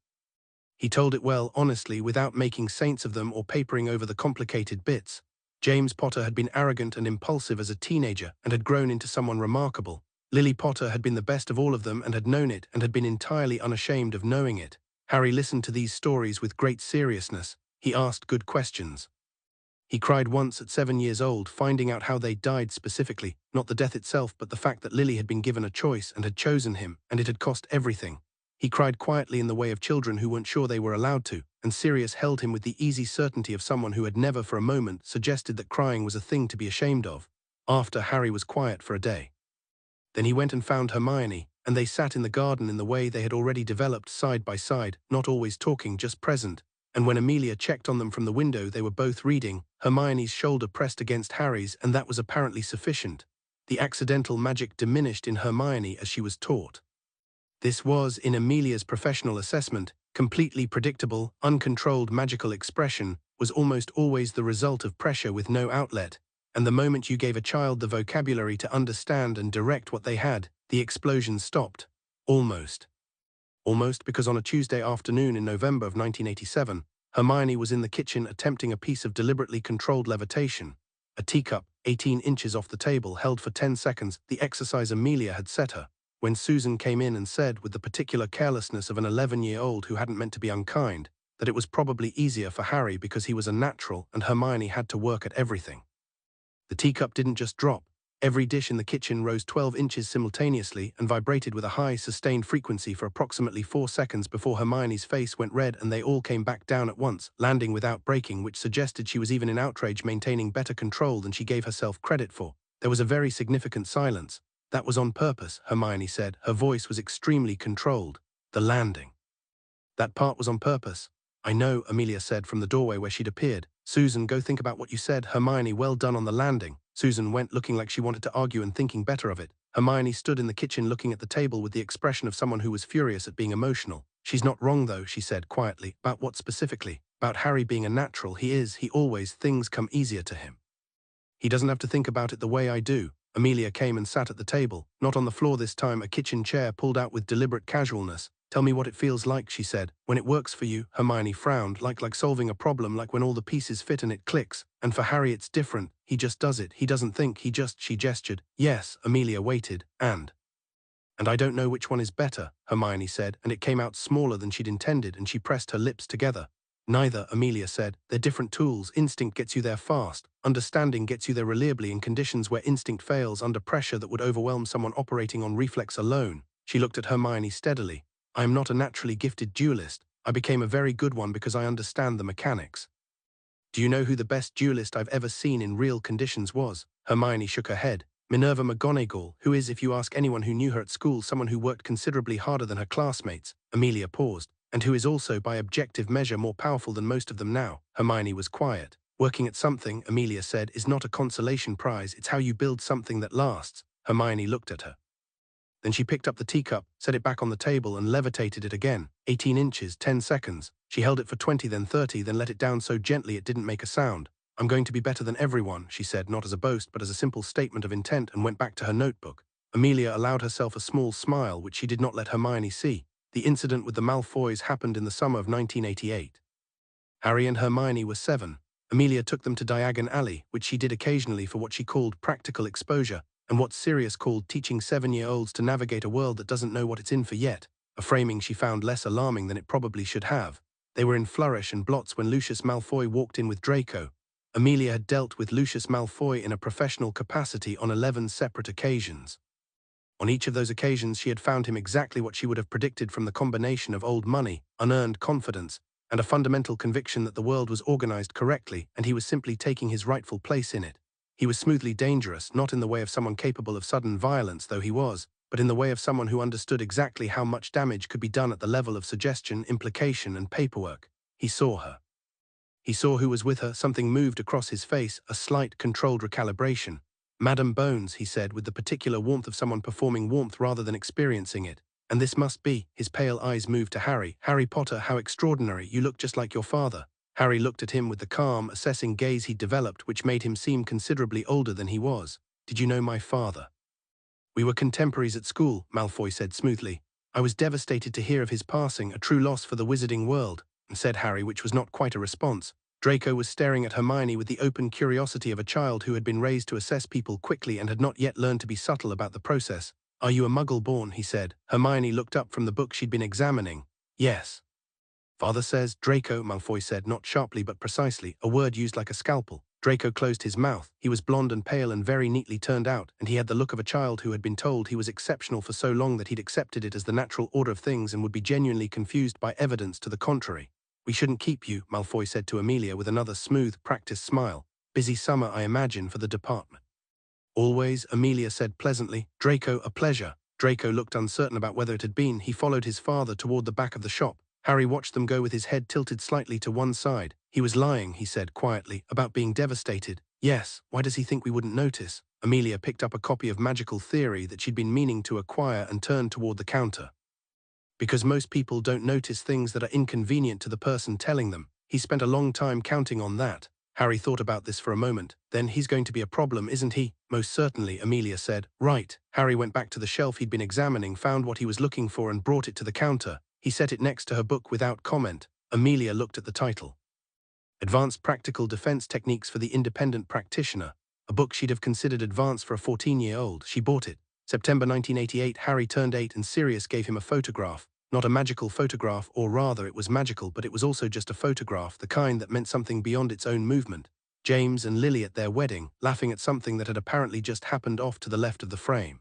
He told it well, honestly, without making saints of them or papering over the complicated bits. James Potter had been arrogant and impulsive as a teenager and had grown into someone remarkable. Lily Potter had been the best of all of them and had known it and had been entirely unashamed of knowing it. Harry listened to these stories with great seriousness. He asked good questions. He cried once at 7 years old, finding out how they died specifically, not the death itself but the fact that Lily had been given a choice and had chosen him, and it had cost everything. He cried quietly in the way of children who weren't sure they were allowed to, and Sirius held him with the easy certainty of someone who had never for a moment suggested that crying was a thing to be ashamed of. After, Harry was quiet for a day. Then he went and found Hermione, and they sat in the garden in the way they had already developed, side by side, not always talking, just present. And when Amelia checked on them from the window, they were both reading, Hermione's shoulder pressed against Harry's, and that was apparently sufficient. The accidental magic diminished in Hermione as she was taught. This was, in Amelia's professional assessment, completely predictable, uncontrolled magical expression was almost always the result of pressure with no outlet, and the moment you gave a child the vocabulary to understand and direct what they had, the explosion stopped. Almost. Almost because on a Tuesday afternoon in November of 1987, Hermione was in the kitchen attempting a piece of deliberately controlled levitation. A teacup, 18 inches off the table, held for 10 seconds the exercise Amelia had set her, when Susan came in and said, with the particular carelessness of an 11-year-old who hadn't meant to be unkind, that it was probably easier for Harry because he was a natural and Hermione had to work at everything. The teacup didn't just drop. Every dish in the kitchen rose 12 inches simultaneously and vibrated with a high, sustained frequency for approximately 4 seconds before Hermione's face went red and they all came back down at once, landing without breaking, which suggested she was even in outrage maintaining better control than she gave herself credit for. There was a very significant silence. That was on purpose, Hermione said. Her voice was extremely controlled. The landing. That part was on purpose. I know, Amelia said from the doorway where she'd appeared. Susan, go think about what you said. Hermione, well done on the landing. Susan went, looking like she wanted to argue and thinking better of it. Hermione stood in the kitchen looking at the table with the expression of someone who was furious at being emotional. She's not wrong though, she said quietly. About what specifically? About Harry being a natural. He always, things come easier to him. He doesn't have to think about it the way I do. Amelia came and sat at the table, not on the floor this time, a kitchen chair pulled out with deliberate casualness. Tell me what it feels like, she said. When it works for you, Hermione frowned, like solving a problem, like when all the pieces fit and it clicks. And for Harry it's different. He just does it. He doesn't think, she gestured. Yes, Amelia waited, and I don't know which one is better, Hermione said, and it came out smaller than she'd intended and she pressed her lips together. Neither, Amelia said. They're different tools. Instinct gets you there fast. Understanding gets you there reliably in conditions where instinct fails under pressure that would overwhelm someone operating on reflex alone. She looked at Hermione steadily. I am not a naturally gifted duelist. I became a very good one because I understand the mechanics. Do you know who the best duelist I've ever seen in real conditions was? Hermione shook her head. Minerva McGonagall, who is, if you ask anyone who knew her at school, someone who worked considerably harder than her classmates. Amelia paused. And who is also, by objective measure, more powerful than most of them now. Hermione was quiet. Working at something, Amelia said, is not a consolation prize. It's how you build something that lasts. Hermione looked at her. Then she picked up the teacup, set it back on the table and levitated it again. 18 inches, 10 seconds. She held it for 20, then 30, then let it down so gently it didn't make a sound. I'm going to be better than everyone, she said, not as a boast but as a simple statement of intent, and went back to her notebook. Amelia allowed herself a small smile which she did not let Hermione see. The incident with the Malfoys happened in the summer of 1988. Harry and Hermione were 7. Amelia took them to Diagon Alley, which she did occasionally for what she called practical exposure, and what Sirius called teaching 7-year-olds to navigate a world that doesn't know what it's in for yet, a framing she found less alarming than it probably should have. They were in flourish and blots when Lucius Malfoy walked in with Draco. Amelia had dealt with Lucius Malfoy in a professional capacity on 11 separate occasions. On each of those occasions she had found him exactly what she would have predicted from the combination of old money, unearned confidence, and a fundamental conviction that the world was organized correctly and he was simply taking his rightful place in it. He was smoothly dangerous, not in the way of someone capable of sudden violence, though he was, but in the way of someone who understood exactly how much damage could be done at the level of suggestion, implication, and paperwork. He saw her. He saw who was with her. Something moved across his face, a slight, controlled recalibration. Madam Bones, he said, with the particular warmth of someone performing warmth rather than experiencing it. And this must be. His pale eyes moved to Harry. Harry Potter, how extraordinary. You look just like your father. Harry looked at him with the calm, assessing gaze he'd developed, which made him seem considerably older than he was. Did you know my father? We were contemporaries at school, Malfoy said smoothly. I was devastated to hear of his passing, a true loss for the wizarding world, said Harry, which was not quite a response. Draco was staring at Hermione with the open curiosity of a child who had been raised to assess people quickly and had not yet learned to be subtle about the process. Are you a Muggle born? He said. Hermione looked up from the book she'd been examining. Yes. Father says, Draco, Malfoy said, not sharply but precisely, a word used like a scalpel. Draco closed his mouth. He was blond and pale and very neatly turned out, and he had the look of a child who had been told he was exceptional for so long that he'd accepted it as the natural order of things and would be genuinely confused by evidence to the contrary. We shouldn't keep you, Malfoy said to Amelia with another smooth, practiced smile. Busy summer, I imagine, for the department. Always, Amelia said pleasantly. Draco, a pleasure. Draco looked uncertain about whether it had been. He followed his father toward the back of the shop. Harry watched them go with his head tilted slightly to one side. He was lying, he said quietly, about being devastated. Yes, why does he think we wouldn't notice? Amelia picked up a copy of Magical Theory that she'd been meaning to acquire and turned toward the counter. Because most people don't notice things that are inconvenient to the person telling them. He spent a long time counting on that. Harry thought about this for a moment. Then he's going to be a problem, isn't he? Most certainly, Amelia said. Right. Harry went back to the shelf he'd been examining, found what he was looking for and brought it to the counter. He set it next to her book without comment. Amelia looked at the title. Advanced Practical Defense Techniques for the Independent Practitioner. A book she'd have considered advanced for a 14-year-old. She bought it. September 1988, Harry turned 8 and Sirius gave him a photograph. Not a magical photograph, or rather it was magical, but it was also just a photograph, the kind that meant something beyond its own movement. James and Lily at their wedding, laughing at something that had apparently just happened off to the left of the frame.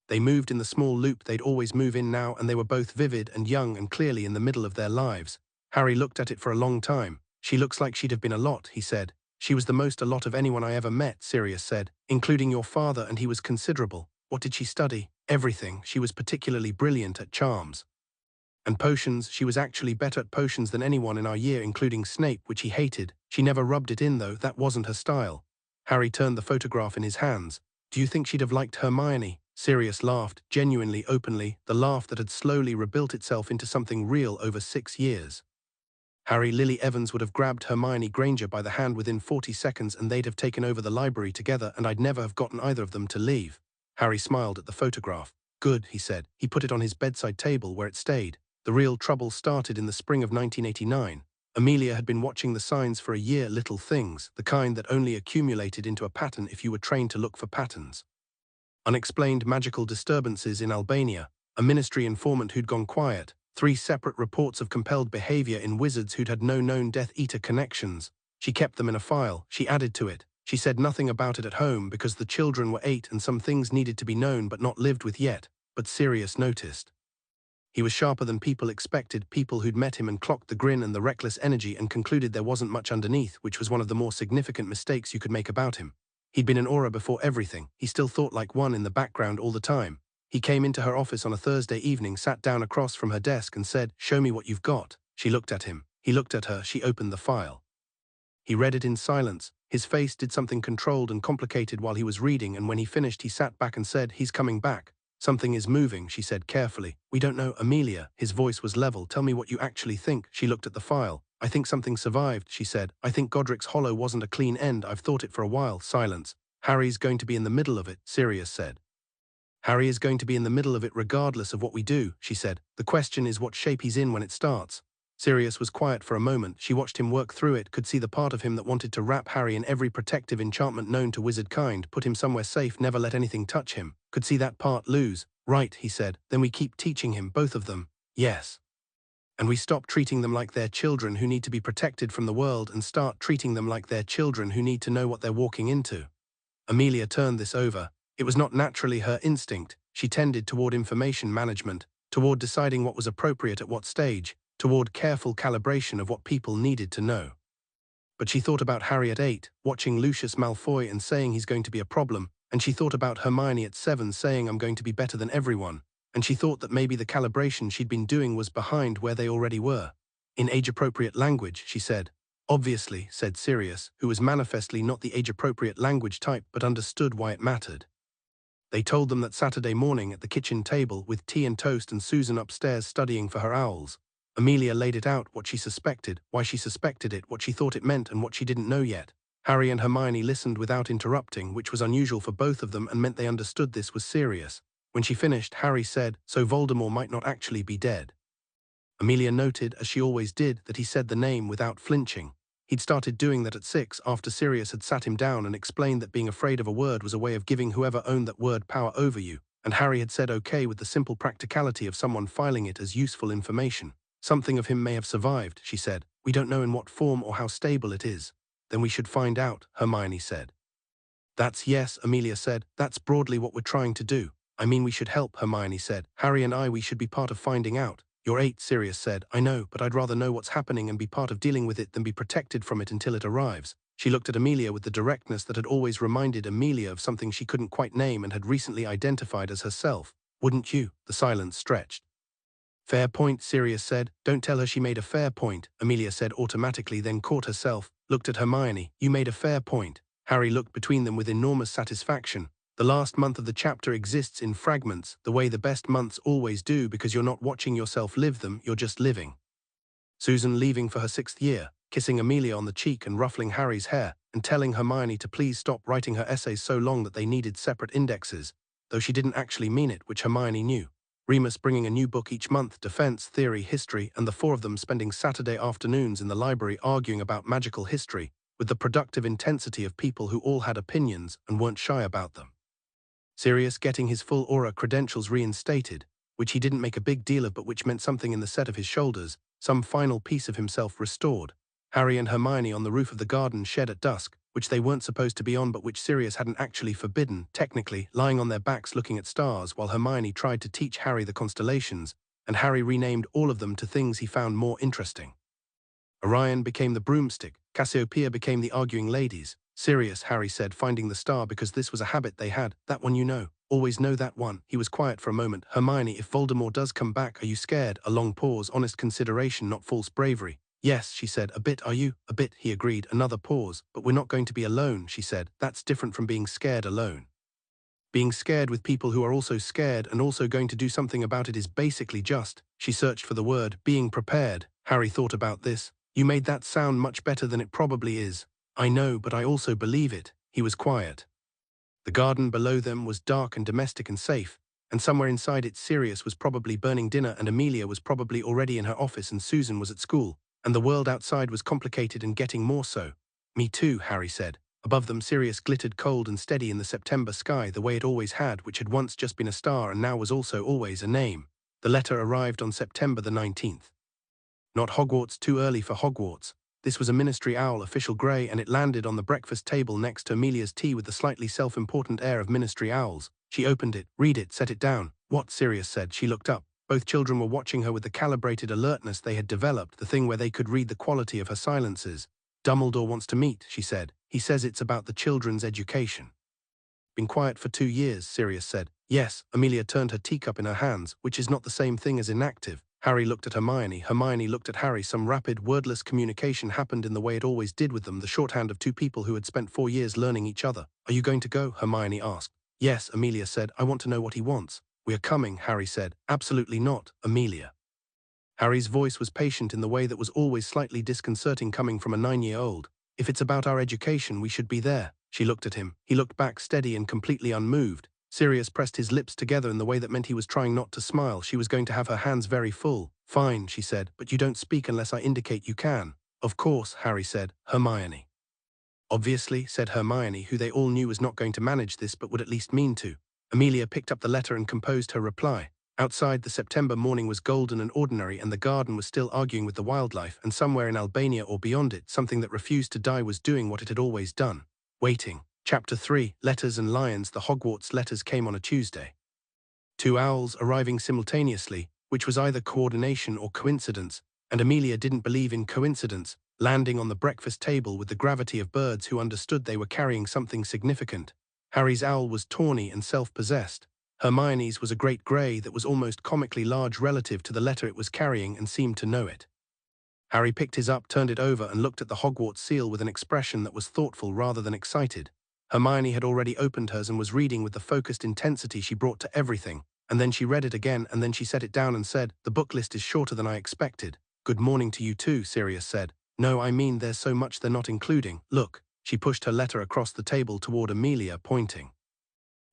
They moved in the small loop they'd always move in now, and they were both vivid and young and clearly in the middle of their lives. Harry looked at it for a long time. She looks like she'd have been a lot, he said. She was the most a lot of anyone I ever met, Sirius said, including your father, and he was considerable. What did she study? Everything. She was particularly brilliant at charms. And potions, she was actually better at potions than anyone in our year, including Snape, which he hated. She never rubbed it in, though. That wasn't her style. Harry turned the photograph in his hands. Do you think she'd have liked Hermione? Sirius laughed, genuinely, openly, the laugh that had slowly rebuilt itself into something real over 6 years. Harry, Lily Evans would have grabbed Hermione Granger by the hand within 40 seconds and they'd have taken over the library together, and I'd never have gotten either of them to leave. Harry smiled at the photograph. Good, he said. He put it on his bedside table where it stayed. The real trouble started in the spring of 1989. Amelia had been watching the signs for a year, little things, the kind that only accumulated into a pattern if you were trained to look for patterns. Unexplained magical disturbances in Albania, a ministry informant who'd gone quiet, 3 separate reports of compelled behavior in wizards who'd had no known Death Eater connections. She kept them in a file. She added to it. She said nothing about it at home because the children were 8 and some things needed to be known but not lived with yet, but Sirius noticed. He was sharper than people expected, people who'd met him and clocked the grin and the reckless energy and concluded there wasn't much underneath, which was one of the more significant mistakes you could make about him. He'd been an aura before everything. He still thought like one in the background all the time. He came into her office on a Thursday evening, sat down across from her desk and said, "Show me what you've got." She looked at him. He looked at her. She opened the file. He read it in silence. His face did something controlled and complicated while he was reading, and when he finished he sat back and said, "He's coming back." "Something is moving," she said carefully. "We don't know, Amelia." His voice was level. "Tell me what you actually think." She looked at the file. "I think something survived," she said. "I think Godric's Hollow wasn't a clean end. I've thought it for a while." Silence. "Harry's going to be in the middle of it," Sirius said. "Harry is going to be in the middle of it regardless of what we do," she said. "The question is what shape he's in when it starts." Sirius was quiet for a moment. She watched him work through it, could see the part of him that wanted to wrap Harry in every protective enchantment known to wizard kind, put him somewhere safe, never let anything touch him. Could see that part lose. "Right," he said. "Then we keep teaching him, both of them." "Yes. And we stop treating them like they're children who need to be protected from the world and start treating them like they're children who need to know what they're walking into." Amelia turned this over. It was not naturally her instinct. She tended toward information management, toward deciding what was appropriate at what stage, toward careful calibration of what people needed to know. But she thought about Harry at 8, watching Lucius Malfoy and saying he's going to be a problem, and she thought about Hermione at 7 saying I'm going to be better than everyone, and she thought that maybe the calibration she'd been doing was behind where they already were. "In age-appropriate language," she said. "Obviously," said Sirius, who was manifestly not the age-appropriate language type but understood why it mattered. They told them that Saturday morning at the kitchen table with tea and toast and Susan upstairs studying for her owls. Amelia laid it out, what she suspected, why she suspected it, what she thought it meant and what she didn't know yet. Harry and Hermione listened without interrupting, which was unusual for both of them and meant they understood this was serious. When she finished, Harry said, "So Voldemort might not actually be dead." Amelia noted, as she always did, that he said the name without flinching. He'd started doing that at 6 after Sirius had sat him down and explained that being afraid of a word was a way of giving whoever owned that word power over you, and Harry had said okay with the simple practicality of someone filing it as useful information. "Something of him may have survived," she said. "We don't know in what form or how stable it is." "Then we should find out," Hermione said. "That's yes," Amelia said. "That's broadly what we're trying to do. I mean, we should help," Hermione said. "Harry and we should be part of finding out." "You're 8, Sirius said. "I know, but I'd rather know what's happening and be part of dealing with it than be protected from it until it arrives." She looked at Amelia with the directness that had always reminded Amelia of something she couldn't quite name and had recently identified as herself. "Wouldn't you?" The silence stretched. "Fair point," Sirius said. "Don't tell her she made a fair point," Amelia said automatically, then caught herself, looked at Hermione. "You made a fair point." Harry looked between them with enormous satisfaction. The last month of the chapter exists in fragments, the way the best months always do because you're not watching yourself live them, you're just living. Susan leaving for her 6th year, kissing Amelia on the cheek and ruffling Harry's hair, and telling Hermione to please stop writing her essays so long that they needed separate indexes, though she didn't actually mean it, which Hermione knew. Remus bringing a new book each month, defense, theory, history, and the four of them spending Saturday afternoons in the library arguing about magical history, with the productive intensity of people who all had opinions and weren't shy about them. Sirius getting his full aura credentials reinstated, which he didn't make a big deal of but which meant something in the set of his shoulders, some final piece of himself restored. Harry and Hermione on the roof of the garden shed at dusk, which they weren't supposed to be on but which Sirius hadn't actually forbidden, technically, lying on their backs looking at stars while Hermione tried to teach Harry the constellations, and Harry renamed all of them to things he found more interesting. Orion became the broomstick, Cassiopeia became the arguing ladies. Sirius, Harry said, finding the star because this was a habit they had. That one you know. Always know that one. He was quiet for a moment. Hermione, if Voldemort does come back, are you scared? A long pause, honest consideration, not false bravery. Yes, she said. A bit, are you? A bit, he agreed. Another pause. But we're not going to be alone, she said. That's different from being scared alone. Being scared with people who are also scared and also going to do something about it is basically just, she searched for the word, being prepared. Harry thought about this. You made that sound much better than it probably is. I know, but I also believe it. He was quiet. The garden below them was dark and domestic and safe, and somewhere inside it Sirius was probably burning dinner and Amelia was probably already in her office and Susan was at school, and the world outside was complicated and getting more so. Me too, Harry said. Above them Sirius glittered cold and steady in the September sky the way it always had, which had once just been a star and now was also always a name. The letter arrived on September the 19th. Not Hogwarts, too early for Hogwarts. This was a Ministry Owl, official grey, and it landed on the breakfast table next to Amelia's tea with the slightly self-important air of Ministry Owls. She opened it, read it, set it down. What? Sirius said. She looked up. Both children were watching her with the calibrated alertness they had developed, the thing where they could read the quality of her silences. Dumbledore wants to meet, she said. He says it's about the children's education. Been quiet for 2 years, Sirius said. Yes, Amelia turned her teacup in her hands, which is not the same thing as inactive. Harry looked at Hermione. Hermione looked at Harry. Some rapid, wordless communication happened in the way it always did with them, the shorthand of two people who had spent 4 years learning each other. Are you going to go? Hermione asked. Yes, Amelia said. I want to know what he wants. We are coming, Harry said. Absolutely not, Amelia. Harry's voice was patient in the way that was always slightly disconcerting coming from a 9-year-old. If it's about our education, we should be there. She looked at him. He looked back steady and completely unmoved. Sirius pressed his lips together in the way that meant he was trying not to smile. She was going to have her hands very full. Fine, she said, but you don't speak unless I indicate you can. Of course, Harry said. Hermione. Obviously, said Hermione, who they all knew was not going to manage this but would at least mean to. Amelia picked up the letter and composed her reply. Outside, the September morning was golden and ordinary and the garden was still arguing with the wildlife, and somewhere in Albania or beyond it, something that refused to die was doing what it had always done. Waiting. Chapter 3, Letters and Lions. The Hogwarts letters came on a Tuesday. 2 owls arriving simultaneously, which was either coordination or coincidence, and Amelia didn't believe in coincidence, landing on the breakfast table with the gravity of birds who understood they were carrying something significant. Harry's owl was tawny and self-possessed. Hermione's was a great grey that was almost comically large relative to the letter it was carrying and seemed to know it. Harry picked his up, turned it over, and looked at the Hogwarts seal with an expression that was thoughtful rather than excited. Hermione had already opened hers and was reading with the focused intensity she brought to everything, and then she read it again, and then she set it down and said, "The book list is shorter than I expected." "Good morning to you too," Sirius said. "No, I mean there's so much they're not including. Look." She pushed her letter across the table toward Amelia, pointing.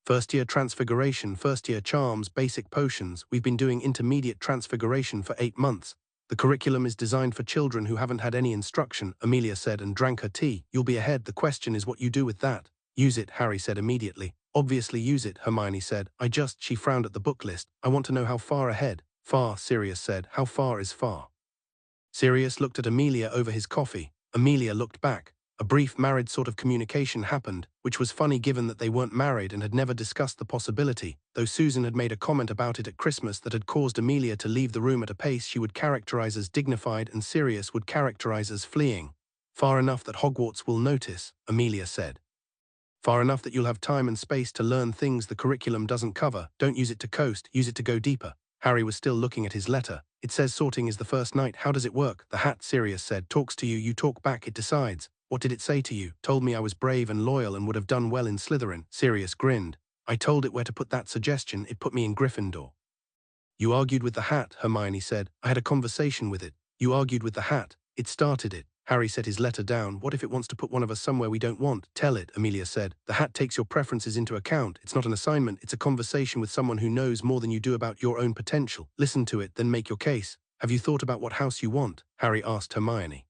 First-year transfiguration, first-year charms, basic potions. We've been doing intermediate transfiguration for 8 months. The curriculum is designed for children who haven't had any instruction, Amelia said and drank her tea. You'll be ahead. The question is what you do with that. Use it, Harry said immediately. Obviously use it, Hermione said. She frowned at the book list. I want to know how far ahead. Far, Sirius said. How far is far? Sirius looked at Amelia over his coffee. Amelia looked back. A brief married sort of communication happened, which was funny given that they weren't married and had never discussed the possibility, though Susan had made a comment about it at Christmas that had caused Amelia to leave the room at a pace she would characterize as dignified and Sirius would characterize as fleeing. Far enough that Hogwarts will notice, Amelia said. Far enough that you'll have time and space to learn things the curriculum doesn't cover. Don't use it to coast, use it to go deeper. Harry was still looking at his letter. It says sorting is the first night. How does it work? The hat, Sirius said, talks to you, you talk back, it decides. What did it say to you? Told me I was brave and loyal and would have done well in Slytherin. Sirius grinned. I told it where to put that suggestion, it put me in Gryffindor. You argued with the hat, Hermione said. I had a conversation with it. You argued with the hat. It started it. Harry set his letter down. What if it wants to put one of us somewhere we don't want? Tell it, Amelia said. The hat takes your preferences into account. It's not an assignment, it's a conversation with someone who knows more than you do about your own potential. Listen to it, then make your case. Have you thought about what house you want? Harry asked Hermione.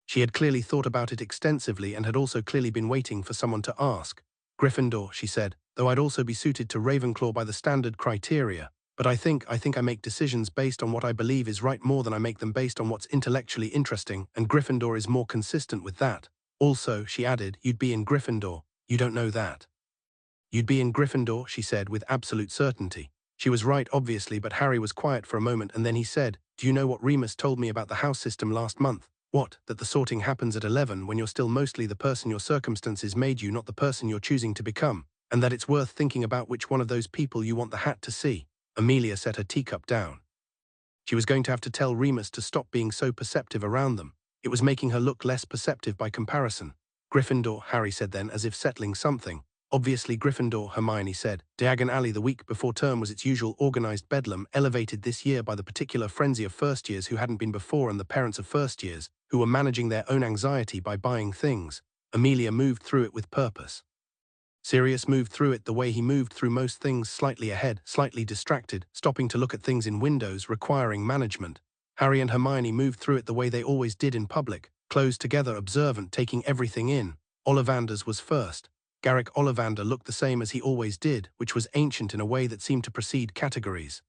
She had clearly thought about it extensively and had also clearly been waiting for someone to ask. Gryffindor, she said, though I'd also be suited to Ravenclaw by the standard criteria. But I think I make decisions based on what I believe is right more than I make them based on what's intellectually interesting, and Gryffindor is more consistent with that. Also, she added, you'd be in Gryffindor. You don't know that. You'd be in Gryffindor, she said with absolute certainty. She was right, obviously, but Harry was quiet for a moment and then he said, do you know what Remus told me about the house system last month? What, that the sorting happens at 11 when you're still mostly the person your circumstances made you, not the person you're choosing to become, and that it's worth thinking about which one of those people you want the hat to see. Amelia set her teacup down. She was going to have to tell Remus to stop being so perceptive around them. It was making her look less perceptive by comparison. Gryffindor, Harry said then, as if settling something. Obviously Gryffindor, Hermione said. Diagon Alley the week before term was its usual organized bedlam, elevated this year by the particular frenzy of first years who hadn't been before and the parents of first years, who were managing their own anxiety by buying things. Amelia moved through it with purpose. Sirius moved through it the way he moved through most things, slightly ahead, slightly distracted, stopping to look at things in windows, requiring management. Harry and Hermione moved through it the way they always did in public, closed together, observant, taking everything in. Ollivander's was first. Garrick Ollivander looked the same as he always did, which was ancient in a way that seemed to precede categories.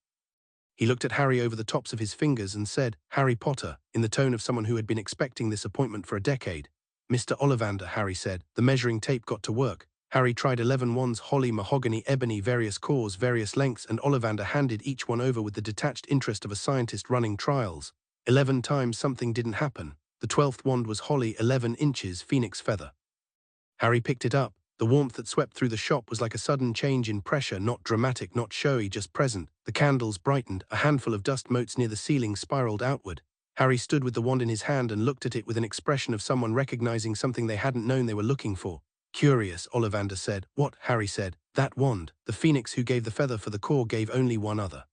He looked at Harry over the tops of his fingers and said, Harry Potter, in the tone of someone who had been expecting this appointment for a decade. Mr. Ollivander, Harry said. The measuring tape got to work. Harry tried 11 wands, holly, mahogany, ebony, various cores, various lengths, and Ollivander handed each one over with the detached interest of a scientist running trials. 11 times something didn't happen. The 12th wand was holly, 11 inches, phoenix feather. Harry picked it up. The warmth that swept through the shop was like a sudden change in pressure, not dramatic, not showy, just present. The candles brightened, a handful of dust motes near the ceiling spiraled outward. Harry stood with the wand in his hand and looked at it with an expression of someone recognizing something they hadn't known they were looking for. Curious, Ollivander said. What? Harry said. That wand. The phoenix who gave the feather for the core gave only one other.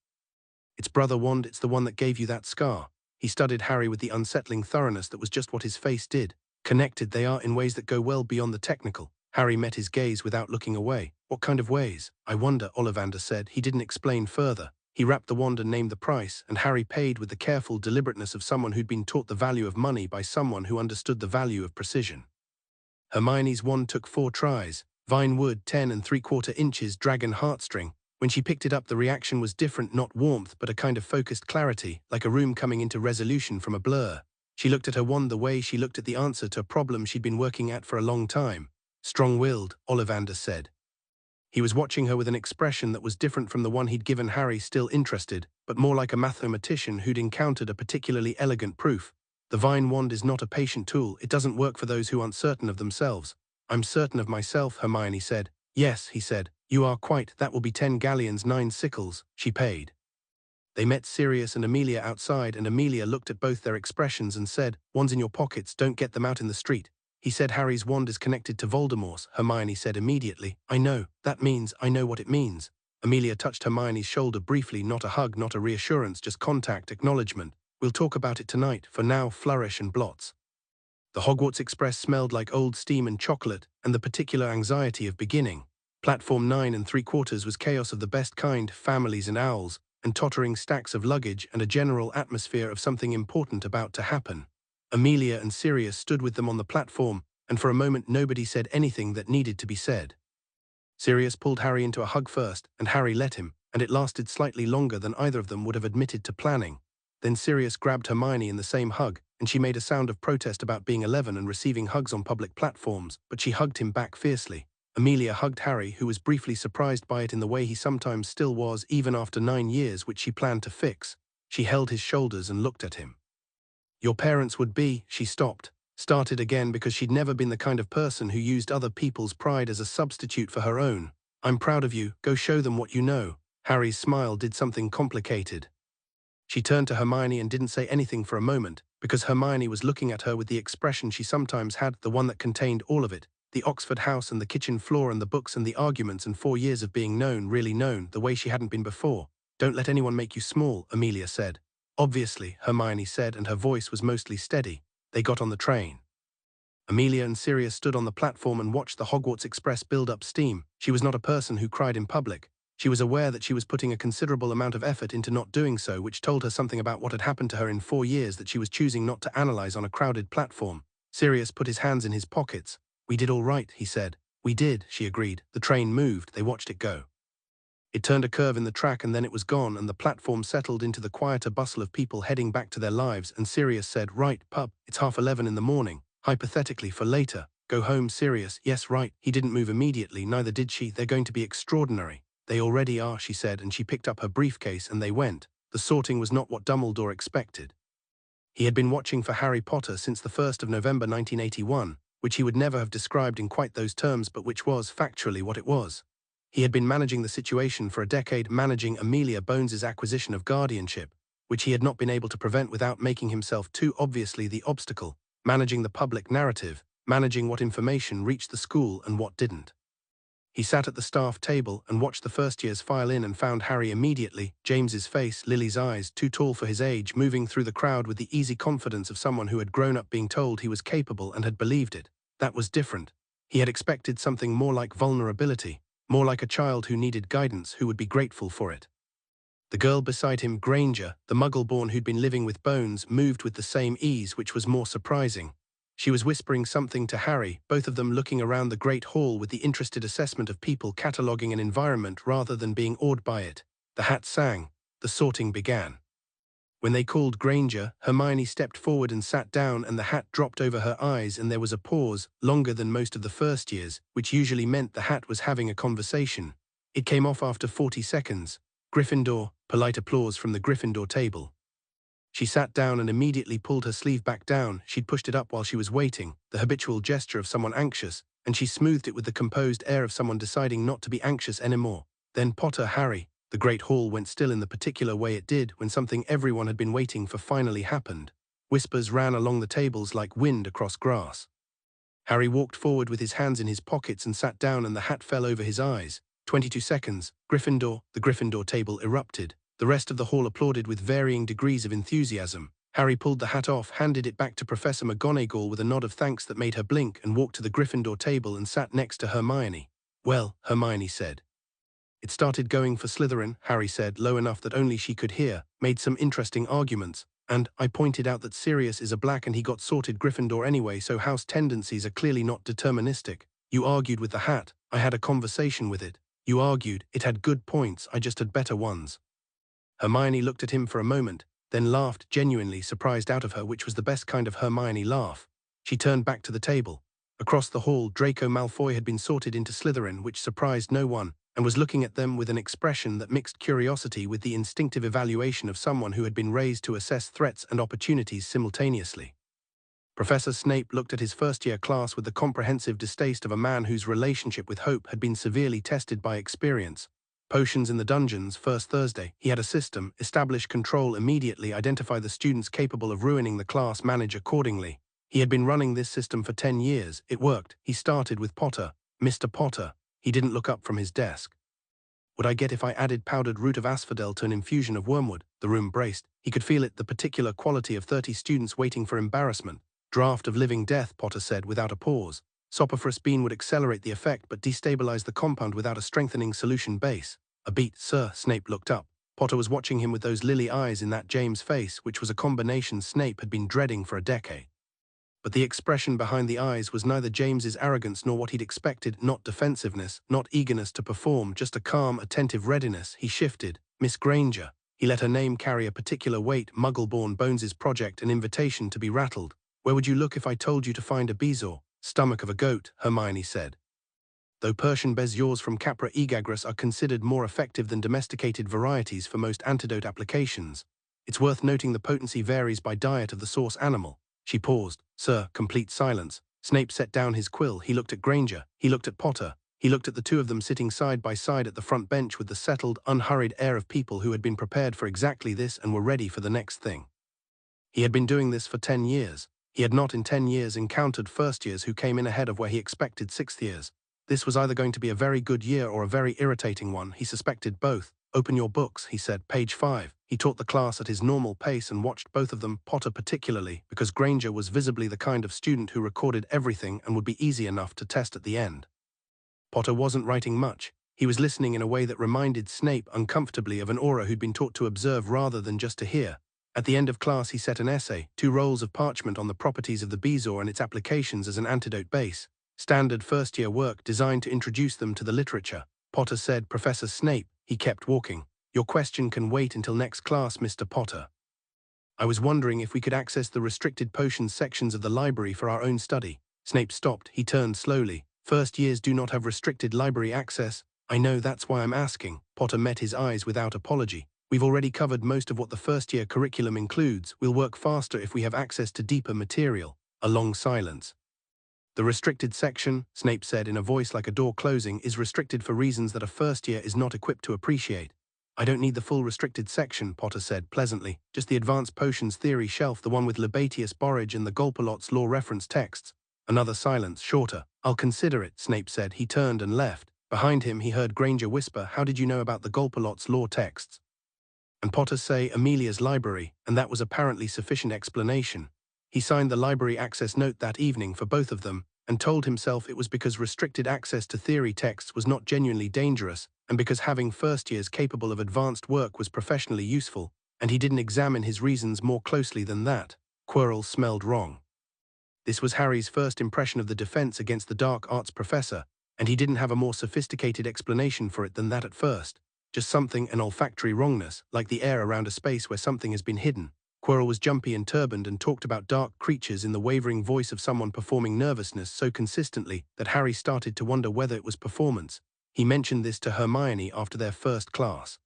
It's brother wand, it's the one that gave you that scar. He studied Harry with the unsettling thoroughness that was just what his face did. Connected they are in ways that go well beyond the technical. Harry met his gaze without looking away. What kind of ways? I wonder, Ollivander said. He didn't explain further. He wrapped the wand and named the price, and Harry paid with the careful deliberateness of someone who'd been taught the value of money by someone who understood the value of precision. Hermione's wand took 4 tries. Vine wood, 10 3/4 inches, dragon heartstring. When she picked it up, the reaction was different, not warmth, but a kind of focused clarity, like a room coming into resolution from a blur. She looked at her wand the way she looked at the answer to a problem she'd been working at for a long time. Strong-willed, Ollivander said. He was watching her with an expression that was different from the one he'd given Harry, still interested, but more like a mathematician who'd encountered a particularly elegant proof. The vine wand is not a patient tool, it doesn't work for those who aren't certain of themselves. I'm certain of myself, Hermione said. Yes, he said. You are quite, that will be 10 galleons, 9 sickles. She paid. They met Sirius and Amelia outside, and Amelia looked at both their expressions and said, Wands in your pockets, don't get them out in the street. He said Harry's wand is connected to Voldemort's, Hermione said immediately. I know, that means, I know what it means. Amelia touched Hermione's shoulder briefly, not a hug, not a reassurance, just contact, acknowledgement. We'll talk about it tonight, for now, flourish and blots. The Hogwarts Express smelled like old steam and chocolate, and the particular anxiety of beginning. Platform 9 3/4 was chaos of the best kind, families and owls, and tottering stacks of luggage and a general atmosphere of something important about to happen. Amelia and Sirius stood with them on the platform, and for a moment nobody said anything that needed to be said. Sirius pulled Harry into a hug first, and Harry let him, and it lasted slightly longer than either of them would have admitted to planning. Then Sirius grabbed Hermione in the same hug, and she made a sound of protest about being 11 and receiving hugs on public platforms, but she hugged him back fiercely. Amelia hugged Harry, who was briefly surprised by it in the way he sometimes still was, even after 9 years, which she planned to fix. She held his shoulders and looked at him. Your parents would be, she started again because she'd never been the kind of person who used other people's pride as a substitute for her own. I'm proud of you, go show them what you know. Harry's smile did something complicated. She turned to Hermione and didn't say anything for a moment, because Hermione was looking at her with the expression she sometimes had, the one that contained all of it. The Oxford house and the kitchen floor and the books and the arguments and 4 years of being known, really known, the way she hadn't been before. Don't let anyone make you small, Amelia said. Obviously, Hermione said, and her voice was mostly steady. They got on the train. Amelia and Sirius stood on the platform and watched the Hogwarts Express build up steam. She was not a person who cried in public. She was aware that she was putting a considerable amount of effort into not doing so, which told her something about what had happened to her in 4 years that she was choosing not to analyze on a crowded platform. Sirius put his hands in his pockets. "We did all right," he said. "We did," she agreed. The train moved. They watched it go. It turned a curve in the track and then it was gone, and the platform settled into the quieter bustle of people heading back to their lives, and Sirius said, "Right, pup, it's 11:30 in the morning. Hypothetically, for later. Go home, Sirius." "Yes, right." He didn't move immediately, neither did she. "They're going to be extraordinary." "They already are," she said, and she picked up her briefcase and they went. The sorting was not what Dumbledore expected. He had been watching for Harry Potter since the 1st of November 1981, which he would never have described in quite those terms, but which was factually what it was. He had been managing the situation for a decade, managing Amelia Bones's acquisition of guardianship, which he had not been able to prevent without making himself too obviously the obstacle, managing the public narrative, managing what information reached the school and what didn't. He sat at the staff table and watched the first years file in and found Harry immediately, James's face, Lily's eyes, too tall for his age, moving through the crowd with the easy confidence of someone who had grown up being told he was capable and had believed it. That was different. He had expected something more like vulnerability, more like a child who needed guidance, who would be grateful for it. The girl beside him, Granger, the muggle-born who'd been living with Bones, moved with the same ease, which was more surprising. She was whispering something to Harry, both of them looking around the great hall with the interested assessment of people cataloguing an environment rather than being awed by it. The hat sang. The sorting began. When they called Granger, Hermione stepped forward and sat down, and the hat dropped over her eyes, and there was a pause, longer than most of the first years, which usually meant the hat was having a conversation. It came off after 40 seconds. "Gryffindor," polite applause from the Gryffindor table. She sat down and immediately pulled her sleeve back down. She'd pushed it up while she was waiting, the habitual gesture of someone anxious, and she smoothed it with the composed air of someone deciding not to be anxious anymore. Then Potter, Harry. The great hall went still in the particular way it did when something everyone had been waiting for finally happened. Whispers ran along the tables like wind across grass. Harry walked forward with his hands in his pockets and sat down, and the hat fell over his eyes. 22 seconds. "Gryffindor." The Gryffindor table erupted. The rest of the hall applauded with varying degrees of enthusiasm. Harry pulled the hat off, handed it back to Professor McGonagall with a nod of thanks that made her blink, and walked to the Gryffindor table and sat next to Hermione. "Well," Hermione said. "It started going for Slytherin," Harry said, low enough that only she could hear, "made some interesting arguments, and I pointed out that Sirius is a black and he got sorted Gryffindor anyway, so house tendencies are clearly not deterministic. You argued with the hat. I had a conversation with it. You argued. It had good points. I just had better ones." Hermione looked at him for a moment, then laughed, genuinely surprised out of her, which was the best kind of Hermione laugh. She turned back to the table. Across the hall, Draco Malfoy had been sorted into Slytherin, which surprised no one, and was looking at them with an expression that mixed curiosity with the instinctive evaluation of someone who had been raised to assess threats and opportunities simultaneously. Professor Snape looked at his first-year class with the comprehensive distaste of a man whose relationship with hope had been severely tested by experience. Potions in the dungeons, first Thursday. He had a system, establish control immediately, identify the students capable of ruining the class, manage accordingly. He had been running this system for 10 years. It worked. He started with Potter. Mr. Potter. He didn't look up from his desk. "Would I get if I added powdered root of asphodel to an infusion of wormwood?" The room braced. He could feel it, the particular quality of 30 students waiting for embarrassment. "Draught of living death," Potter said without a pause. "Soporiferous bean would accelerate the effect but destabilize the compound without a strengthening solution base." "A beat, sir." Snape looked up. Potter was watching him with those lily eyes in that James face, which was a combination Snape had been dreading for a decade. But the expression behind the eyes was neither James's arrogance nor what he'd expected, not defensiveness, not eagerness to perform, just a calm, attentive readiness. He shifted. "Miss Granger." He let her name carry a particular weight. Muggle-born Bones's project, an invitation to be rattled. "Where would you look if I told you to find a bezoar?" "Stomach of a goat," Hermione said. "Though Persian bezoars from Capra aegagrus are considered more effective than domesticated varieties for most antidote applications, it's worth noting the potency varies by diet of the source animal." She paused. "Sir." Complete silence. Snape set down his quill. He looked at Granger. He looked at Potter. He looked at the two of them sitting side by side at the front bench with the settled, unhurried air of people who had been prepared for exactly this and were ready for the next thing. He had been doing this for 10 years. He had not in 10 years encountered first years who came in ahead of where he expected sixth years. This was either going to be a very good year or a very irritating one. He suspected both. "Open your books," he said, "page 5. He taught the class at his normal pace and watched both of them, Potter particularly, because Granger was visibly the kind of student who recorded everything and would be easy enough to test at the end. Potter wasn't writing much. He was listening in a way that reminded Snape uncomfortably of an aura who'd been taught to observe rather than just to hear. At the end of class he set an essay, 2 rolls of parchment on the properties of the bezoar and its applications as an antidote base. Standard first-year work designed to introduce them to the literature. Potter said, "Professor Snape," he kept walking. "Your question can wait until next class, Mr. Potter. I was wondering if we could access the restricted potions sections of the library for our own study." Snape stopped. He turned slowly. "First years do not have restricted library access." "I know, that's why I'm asking." Potter met his eyes without apology. "We've already covered most of what the first-year curriculum includes. We'll work faster if we have access to deeper material." A long silence. "The restricted section," Snape said in a voice like a door closing, "is restricted for reasons that a first year is not equipped to appreciate." "I don't need the full restricted section," Potter said pleasantly. "Just the advanced potions theory shelf, the one with Libatius Borage and the Golpalot's law reference texts." Another silence, shorter. "I'll consider it," Snape said. He turned and left. Behind him he heard Granger whisper, "How did you know about the Golpalot's law texts?" And Potter say, "Amelia's library," and that was apparently sufficient explanation. He signed the library access note that evening for both of them, and told himself it was because restricted access to theory texts was not genuinely dangerous, and because having first years capable of advanced work was professionally useful, and he didn't examine his reasons more closely than that. Quirrell smelled wrong. This was Harry's first impression of the defense against the dark arts professor, and he didn't have a more sophisticated explanation for it than that at first. Just something, an olfactory wrongness, like the air around a space where something has been hidden. Quirrell was jumpy and turbaned and talked about dark creatures in the wavering voice of someone performing nervousness so consistently that Harry started to wonder whether it was performance. He mentioned this to Hermione after their first class.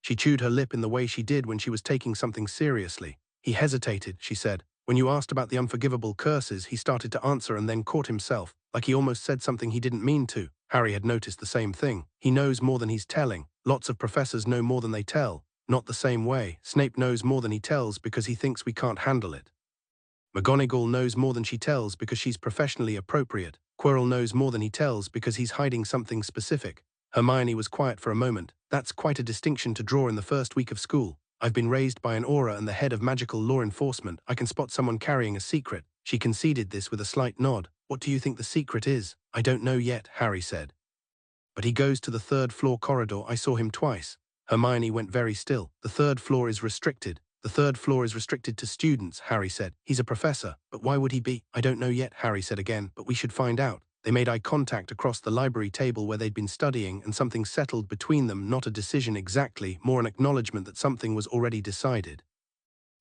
She chewed her lip in the way she did when she was taking something seriously. "He hesitated," she said. "When you asked about the unforgivable curses, he started to answer and then caught himself, like he almost said something he didn't mean to." Harry had noticed the same thing. "He knows more than he's telling. Lots of professors know more than they tell. Not the same way. Snape knows more than he tells because he thinks we can't handle it. McGonagall knows more than she tells because she's professionally appropriate. Quirrell knows more than he tells because he's hiding something specific." Hermione was quiet for a moment. "That's quite a distinction to draw in the first week of school. I've been raised by an aura and the head of magical law enforcement. I can spot someone carrying a secret." She conceded this with a slight nod. "What do you think the secret is?" "I don't know yet," Harry said. "But he goes to the third-floor corridor. I saw him twice." Hermione went very still. "The third floor is restricted." "The third floor is restricted to students," Harry said. "He's a professor, but why would he be?" "I don't know yet," Harry said again, "but we should find out." They made eye contact across the library table where they'd been studying, and something settled between them, not a decision exactly, more an acknowledgement that something was already decided.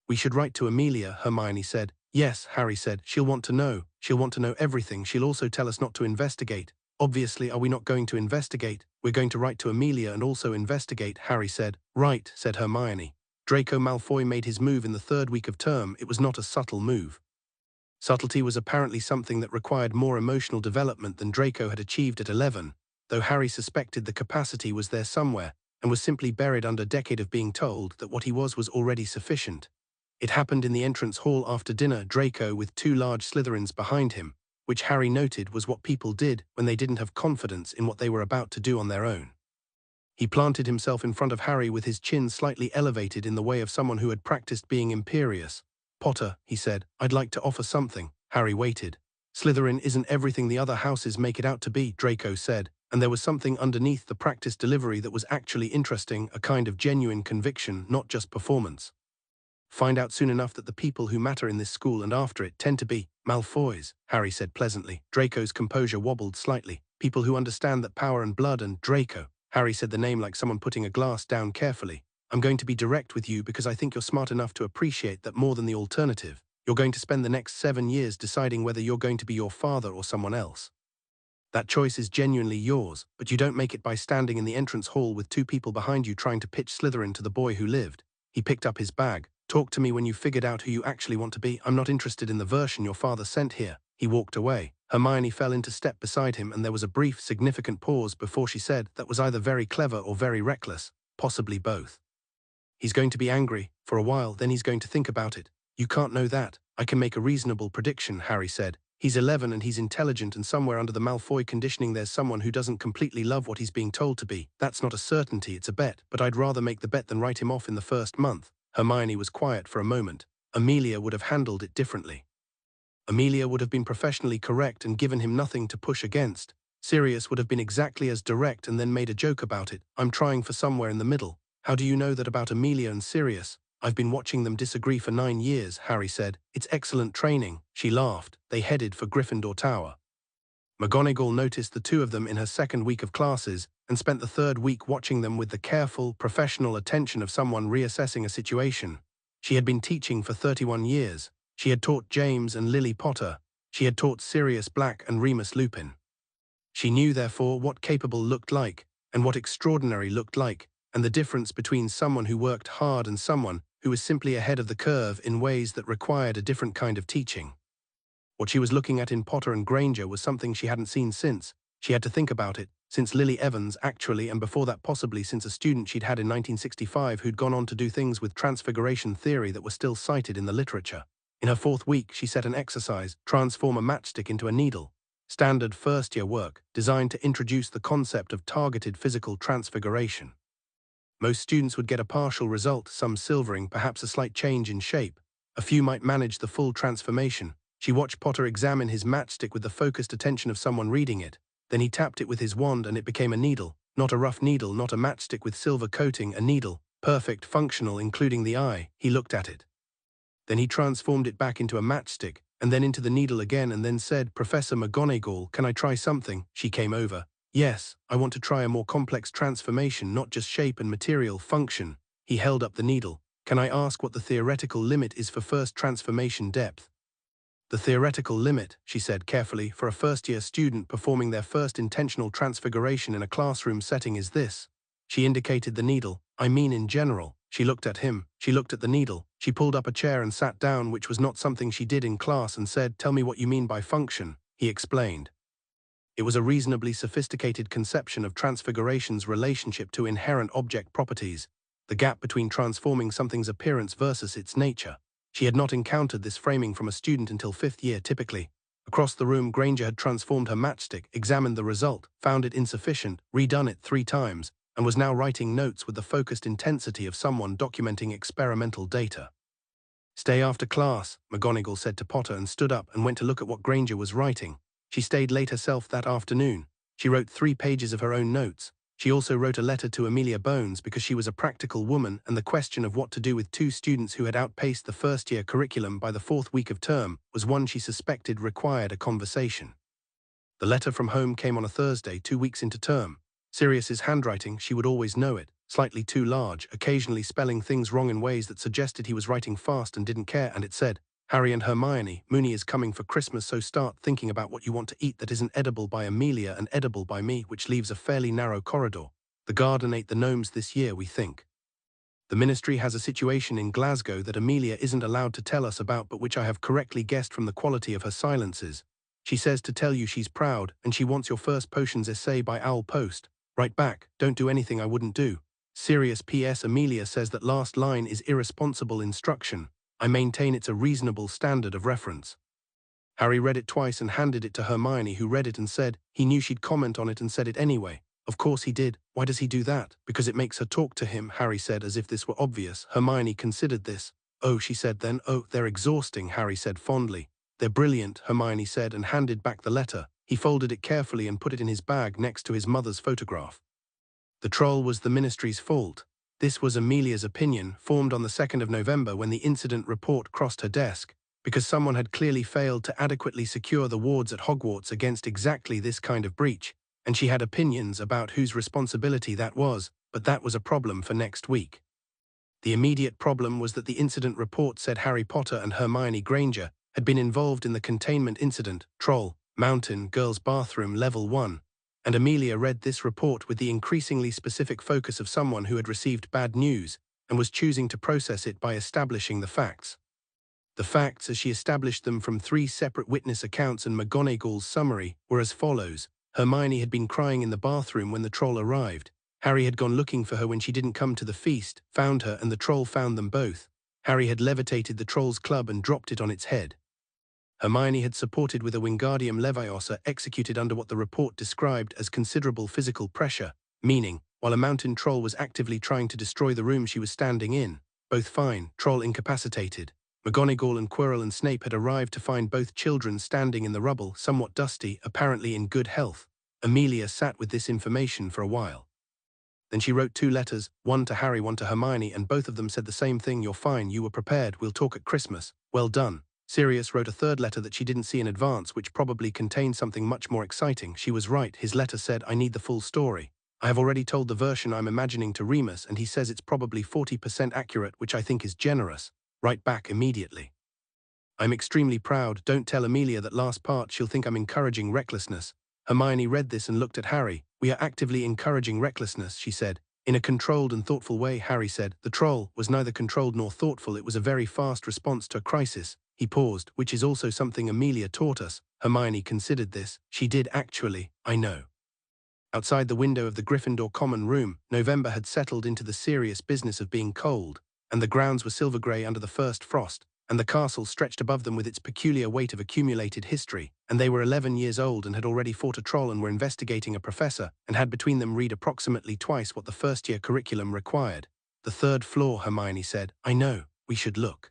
"We should write to Amelia," Hermione said. "Yes," Harry said. "She'll want to know. She'll want to know everything. She'll also tell us not to investigate." "Obviously, are we not going to investigate?" "We're going to write to Amelia and also investigate," Harry said. "Right," said Hermione. Draco Malfoy made his move in the third week of term. It was not a subtle move. Subtlety was apparently something that required more emotional development than Draco had achieved at 11, though Harry suspected the capacity was there somewhere, and was simply buried under a decade of being told that what he was already sufficient. It happened in the entrance hall after dinner, Draco with 2 large Slytherins behind him, which Harry noted was what people did when they didn't have confidence in what they were about to do on their own. He planted himself in front of Harry with his chin slightly elevated in the way of someone who had practiced being imperious. "Potter," he said, "I'd like to offer something." Harry waited. "Slytherin isn't everything the other houses make it out to be," Draco said, and there was something underneath the practiced delivery that was actually interesting, a kind of genuine conviction, not just performance. "Find out soon enough that the people who matter in this school and after it tend to be Malfoys," Harry said pleasantly. Draco's composure wobbled slightly. "People who understand that power and blood and—" "Draco." Harry said the name like someone putting a glass down carefully. "I'm going to be direct with you because I think you're smart enough to appreciate that more than the alternative. You're going to spend the next 7 years deciding whether you're going to be your father or someone else. That choice is genuinely yours, but you don't make it by standing in the entrance hall with 2 people behind you trying to pitch Slytherin to the boy who lived." He picked up his bag. "Talk to me when you've figured out who you actually want to be. I'm not interested in the version your father sent here." He walked away. Hermione fell into step beside him, and there was a brief, significant pause before she said, "That was either very clever or very reckless, possibly both. He's going to be angry for a while, then he's going to think about it." "You can't know that." I can make a reasonable prediction, Harry said. He's 11 and he's intelligent, and somewhere under the Malfoy conditioning there's someone who doesn't completely love what he's being told to be. That's not a certainty, it's a bet, but I'd rather make the bet than write him off in the first month. Hermione was quiet for a moment. Amelia would have handled it differently. Amelia would have been professionally correct and given him nothing to push against. Sirius would have been exactly as direct and then made a joke about it. I'm trying for somewhere in the middle. How do you know that about Amelia and Sirius? I've been watching them disagree for 9 years, Harry said. It's excellent training. She laughed. They headed for Gryffindor Tower. McGonagall noticed the two of them in her second week of classes and spent the third week watching them with the careful, professional attention of someone reassessing a situation. She had been teaching for 31 years. She had taught James and Lily Potter. She had taught Sirius Black and Remus Lupin. She knew, therefore, what capable looked like, and what extraordinary looked like, and the difference between someone who worked hard and someone who was simply ahead of the curve in ways that required a different kind of teaching. What she was looking at in Potter and Granger was something she hadn't seen since. She had to think about it, since Lily Evans, actually, and before that possibly since a student she'd had in 1965 who'd gone on to do things with transfiguration theory that were still cited in the literature. In her fourth week, she set an exercise, transform a matchstick into a needle. Standard first-year work, designed to introduce the concept of targeted physical transfiguration. Most students would get a partial result, some silvering, perhaps a slight change in shape. A few might manage the full transformation. She watched Potter examine his matchstick with the focused attention of someone reading it. Then he tapped it with his wand and it became a needle. Not a rough needle, not a matchstick with silver coating, a needle. Perfect, functional, including the eye. He looked at it. Then he transformed it back into a matchstick, and then into the needle again, and then said, "Professor McGonagall, can I try something?" She came over. "Yes, I want to try a more complex transformation, not just shape and material, function." He held up the needle. "Can I ask what the theoretical limit is for first transformation depth?" "The theoretical limit," she said carefully, "for a first-year student performing their first intentional transfiguration in a classroom setting is this." She indicated the needle. "I mean in general." She looked at him. She looked at the needle. She pulled up a chair and sat down, which was not something she did in class, and said, "Tell me what you mean by function." He explained. It was a reasonably sophisticated conception of transfiguration's relationship to inherent object properties, the gap between transforming something's appearance versus its nature. She had not encountered this framing from a student until 5th year typically. Across the room, Granger had transformed her matchstick, examined the result, found it insufficient, redone it 3 times, and was now writing notes with the focused intensity of someone documenting experimental data. "Stay after class," McGonagall said to Potter, and stood up and went to look at what Granger was writing. She stayed late herself that afternoon. She wrote 3 pages of her own notes. She also wrote a letter to Amelia Bones because she was a practical woman, and the question of what to do with 2 students who had outpaced the first-year curriculum by the 4th week of term was one she suspected required a conversation. The letter from home came on a Thursday, 2 weeks into term. Sirius's handwriting, she would always know it, slightly too large, occasionally spelling things wrong in ways that suggested he was writing fast and didn't care, and it said, "Harry and Hermione, Moony is coming for Christmas, so start thinking about what you want to eat that isn't edible by Amelia and edible by me," which leaves a fairly narrow corridor. "The garden ate the gnomes this year, we think. The ministry has a situation in Glasgow that Amelia isn't allowed to tell us about, but which I have correctly guessed from the quality of her silences. She says to tell you she's proud, and she wants your first potions essay by owl post. Write back, don't do anything I wouldn't do. Serious PS. Amelia says that last line is irresponsible instruction. I maintain it's a reasonable standard of reference." Harry read it twice and handed it to Hermione, who read it and said he knew she'd comment on it and said it anyway. "Of course he did. Why does he do that?" "Because it makes her talk to him," Harry said, as if this were obvious. Hermione considered this. "Oh," she said then. "Oh, they're exhausting," Harry said fondly. "They're brilliant," Hermione said, and handed back the letter. He folded it carefully and put it in his bag next to his mother's photograph. The troll was the ministry's fault. This was Amelia's opinion, formed on the 2nd of November when the incident report crossed her desk, because someone had clearly failed to adequately secure the wards at Hogwarts against exactly this kind of breach, and she had opinions about whose responsibility that was, but that was a problem for next week. The immediate problem was that the incident report said Harry Potter and Hermione Granger had been involved in the containment incident, Troll, Mountain, Girls' Bathroom, Level 1, and Amelia read this report with the increasingly specific focus of someone who had received bad news and was choosing to process it by establishing the facts. The facts, as she established them from 3 separate witness accounts and McGonagall's summary, were as follows. Hermione had been crying in the bathroom when the troll arrived. Harry had gone looking for her when she didn't come to the feast, found her, and the troll found them both. Harry had levitated the troll's club and dropped it on its head. Hermione had supported with a Wingardium Leviosa executed under what the report described as considerable physical pressure, meaning, while a mountain troll was actively trying to destroy the room she was standing in, both fine, troll incapacitated. McGonagall and Quirrell and Snape had arrived to find both children standing in the rubble, somewhat dusty, apparently in good health. Amelia sat with this information for a while. Then she wrote 2 letters, one to Harry, one to Hermione, and both of them said the same thing: "You're fine, you were prepared, we'll talk at Christmas. Well done." Sirius wrote a 3rd letter that she didn't see in advance, which probably contained something much more exciting. She was right. His letter said, "I need the full story. I have already told the version I'm imagining to Remus, and he says it's probably 40% accurate, which I think is generous." Write back immediately. "I'm extremely proud. Don't tell Amelia that last part, she'll think I'm encouraging recklessness." Hermione read this and looked at Harry. "We are actively encouraging recklessness," she said. "In a controlled and thoughtful way," Harry said. "The troll was neither controlled nor thoughtful. It was a very fast response to a crisis." He paused, "which is also something Amelia taught us." Hermione considered this. "She did actually, I know." Outside the window of the Gryffindor common room, November had settled into the serious business of being cold, and the grounds were silver grey under the first frost, and the castle stretched above them with its peculiar weight of accumulated history, and they were 11 years old and had already fought a troll and were investigating a professor, and had between them read approximately twice what the first-year curriculum required. "The 3rd floor," Hermione said. "I know, we should look."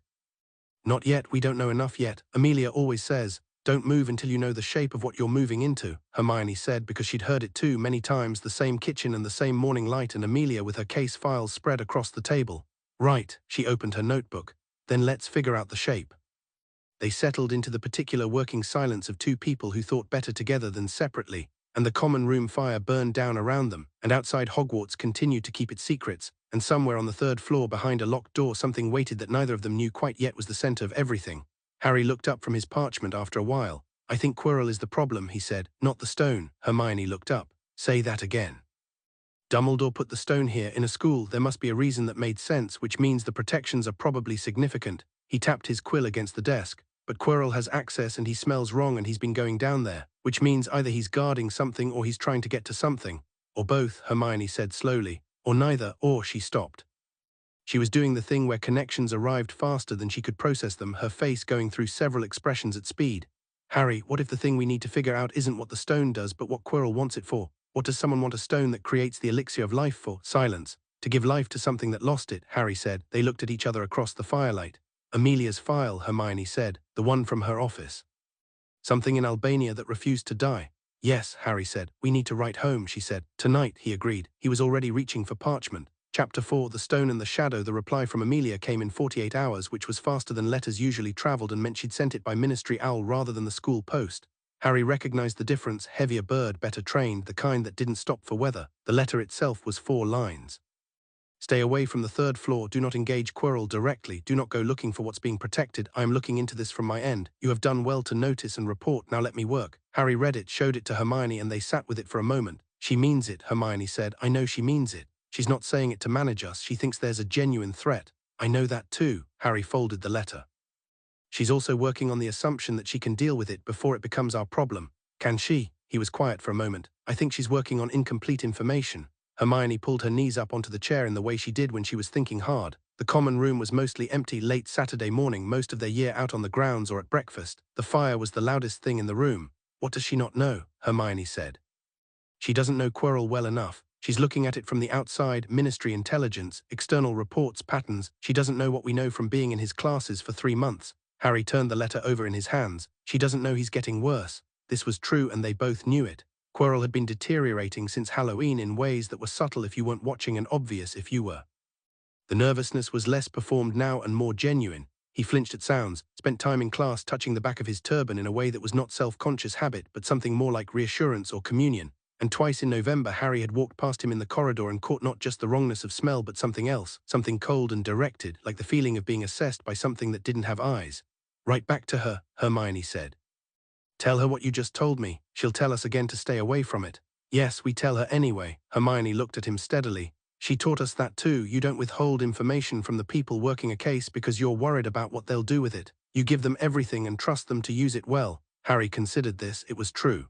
"Not yet, we don't know enough yet. Amelia always says, 'Don't move until you know the shape of what you're moving into,'" Hermione said, because she'd heard it too many times, the same kitchen and the same morning light, and Amelia with her case files spread across the table. "Right," she opened her notebook. "Then let's figure out the shape." They settled into the particular working silence of 2 people who thought better together than separately, and the common room fire burned down around them, and outside Hogwarts continued to keep its secrets, and somewhere on the 3rd floor behind a locked door something waited that neither of them knew quite yet was the center of everything. Harry looked up from his parchment after a while. "I think Quirrell is the problem," he said. "Not the stone." Hermione looked up. "Say that again." "Dumbledore put the stone here in a school. There must be a reason that made sense, which means the protections are probably significant." He tapped his quill against the desk. "But Quirrell has access and he smells wrong and he's been going down there, which means either he's guarding something or he's trying to get to something. Or both," Hermione said slowly. "Or neither," or she stopped. She was doing the thing where connections arrived faster than she could process them, her face going through several expressions at speed. "Harry, what if the thing we need to figure out isn't what the stone does but what Quirrell wants it for? What does someone want a stone that creates the elixir of life for?" "Silence. To give life to something that lost it," Harry said. They looked at each other across the firelight. "Amelia's file," Hermione said. "The one from her office. Something in Albania that refused to die." "Yes," Harry said. "We need to write home," she said. "Tonight," he agreed. He was already reaching for parchment. Chapter 4, The Stone and the Shadow. The reply from Amelia came in 48 hours, which was faster than letters usually traveled and meant she'd sent it by Ministry Owl rather than the school post. Harry recognized the difference: heavier bird, better trained, the kind that didn't stop for weather. The letter itself was 4 lines. "Stay away from the 3rd floor. Do not engage Quirrell directly. Do not go looking for what's being protected. I am looking into this from my end. You have done well to notice and report. Now let me work." Harry read it, showed it to Hermione, and they sat with it for a moment. "She means it," Hermione said. "I know she means it. She's not saying it to manage us. She thinks there's a genuine threat." "I know that too." Harry folded the letter. "She's also working on the assumption that she can deal with it before it becomes our problem." "Can she?" He was quiet for a moment. "I think she's working on incomplete information." Hermione pulled her knees up onto the chair in the way she did when she was thinking hard. The common room was mostly empty late Saturday morning, most of their year out on the grounds or at breakfast. The fire was the loudest thing in the room. "What does she not know?" Hermione said. "She doesn't know Quirrell well enough. She's looking at it from the outside, ministry intelligence, external reports, patterns. She doesn't know what we know from being in his classes for 3 months. Harry turned the letter over in his hands. "She doesn't know he's getting worse." This was true, and they both knew it. Quirrell had been deteriorating since Halloween in ways that were subtle if you weren't watching and obvious if you were. The nervousness was less performed now and more genuine. He flinched at sounds, spent time in class touching the back of his turban in a way that was not self-conscious habit but something more like reassurance or communion. And twice in November Harry had walked past him in the corridor and caught not just the wrongness of smell but something else, something cold and directed, like the feeling of being assessed by something that didn't have eyes. "Write back to her," Hermione said. "Tell her what you just told me. She'll tell us again to stay away from it." "Yes, we tell her anyway." Hermione looked at him steadily. "She taught us that too. You don't withhold information from the people working a case because you're worried about what they'll do with it. You give them everything and trust them to use it well." Harry considered this. It was true.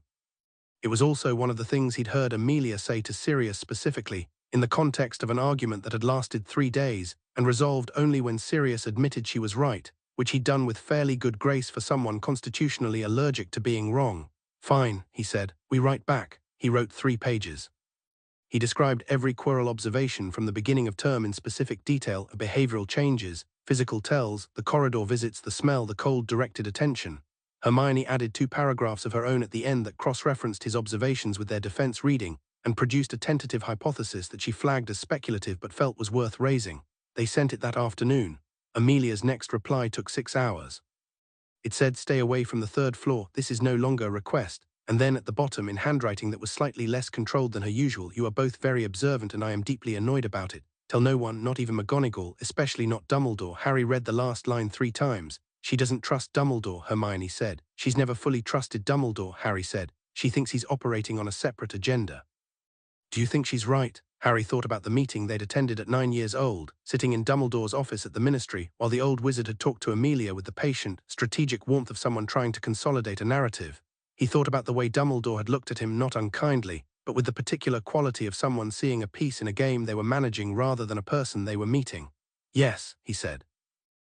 It was also one of the things he'd heard Amelia say to Sirius specifically, in the context of an argument that had lasted 3 days. and resolved only when Sirius admitted she was right, which he'd done with fairly good grace for someone constitutionally allergic to being wrong. "Fine," he said. "We write back." He wrote 3 pages. He described every Quirrell observation from the beginning of term in specific detail: behavioral changes, physical tells, the corridor visits, the smell, the cold directed attention. Hermione added 2 paragraphs of her own at the end that cross-referenced his observations with their defense reading, and produced a tentative hypothesis that she flagged as speculative but felt was worth raising. They sent it that afternoon. Amelia's next reply took 6 hours. It said, "Stay away from the 3rd floor, this is no longer a request." And then at the bottom, in handwriting that was slightly less controlled than her usual, "You are both very observant and I am deeply annoyed about it. Tell no one, not even McGonagall, especially not Dumbledore." Harry read the last line 3 times. "She doesn't trust Dumbledore," Hermione said. "She's never fully trusted Dumbledore," Harry said. "She thinks he's operating on a separate agenda." "Do you think she's right?" Harry thought about the meeting they'd attended at 9 years old, sitting in Dumbledore's office at the Ministry, while the old wizard had talked to Amelia with the patient, strategic warmth of someone trying to consolidate a narrative. He thought about the way Dumbledore had looked at him, not unkindly, but with the particular quality of someone seeing a piece in a game they were managing rather than a person they were meeting. "Yes," he said.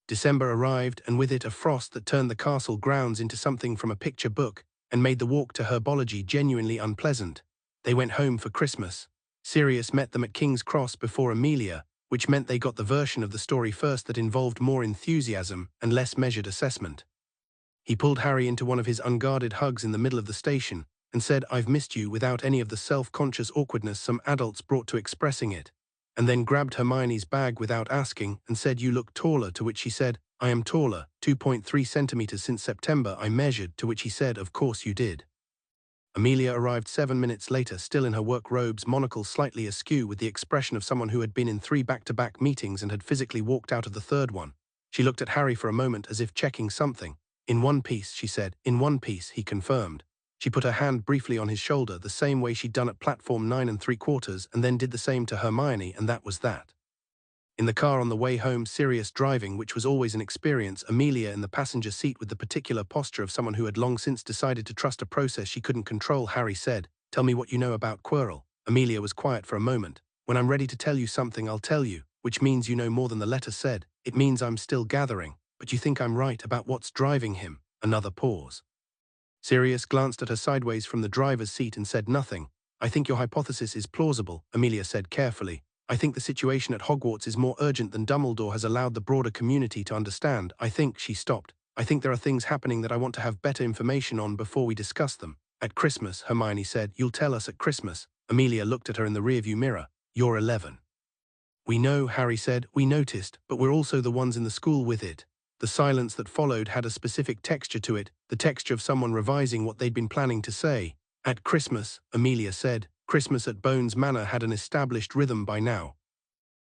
December arrived, and with it a frost that turned the castle grounds into something from a picture book, and made the walk to herbology genuinely unpleasant. They went home for Christmas. Sirius met them at King's Cross before Amelia, which meant they got the version of the story first that involved more enthusiasm and less measured assessment. He pulled Harry into one of his unguarded hugs in the middle of the station, and said, "I've missed you," without any of the self-conscious awkwardness some adults brought to expressing it, and then grabbed Hermione's bag without asking, and said, "You look taller," to which she said, "I am taller, 2.3 centimeters since September I measured," to which he said, "Of course you did." Amelia arrived 7 minutes later, still in her work robes, monocle slightly askew, with the expression of someone who had been in 3 back-to-back meetings and had physically walked out of the 3rd one. She looked at Harry for a moment as if checking something. "In one piece," she said. "In one piece," he confirmed. She put her hand briefly on his shoulder, the same way she'd done at platform 9 3/4, and then did the same to Hermione, and that was that. In the car on the way home, Sirius driving, which was always an experience, Amelia in the passenger seat with the particular posture of someone who had long since decided to trust a process she couldn't control, Harry said, "Tell me what you know about Quirrell." Amelia was quiet for a moment. "When I'm ready to tell you something, I'll tell you," which means you know more than the letter said. "It means I'm still gathering. But you think I'm right about what's driving him?" Another pause. Sirius glanced at her sideways from the driver's seat and said nothing. "I think your hypothesis is plausible," Amelia said carefully. "I think the situation at Hogwarts is more urgent than Dumbledore has allowed the broader community to understand. I think," she stopped, "I think there are things happening that I want to have better information on before we discuss them." "At Christmas," Hermione said. "You'll tell us at Christmas." Amelia looked at her in the rearview mirror. "You're 11. "We know," Harry said. "We noticed, but we're also the ones in the school with it." The silence that followed had a specific texture to it, the texture of someone revising what they'd been planning to say. "At Christmas," Amelia said. Christmas at Bones Manor had an established rhythm by now.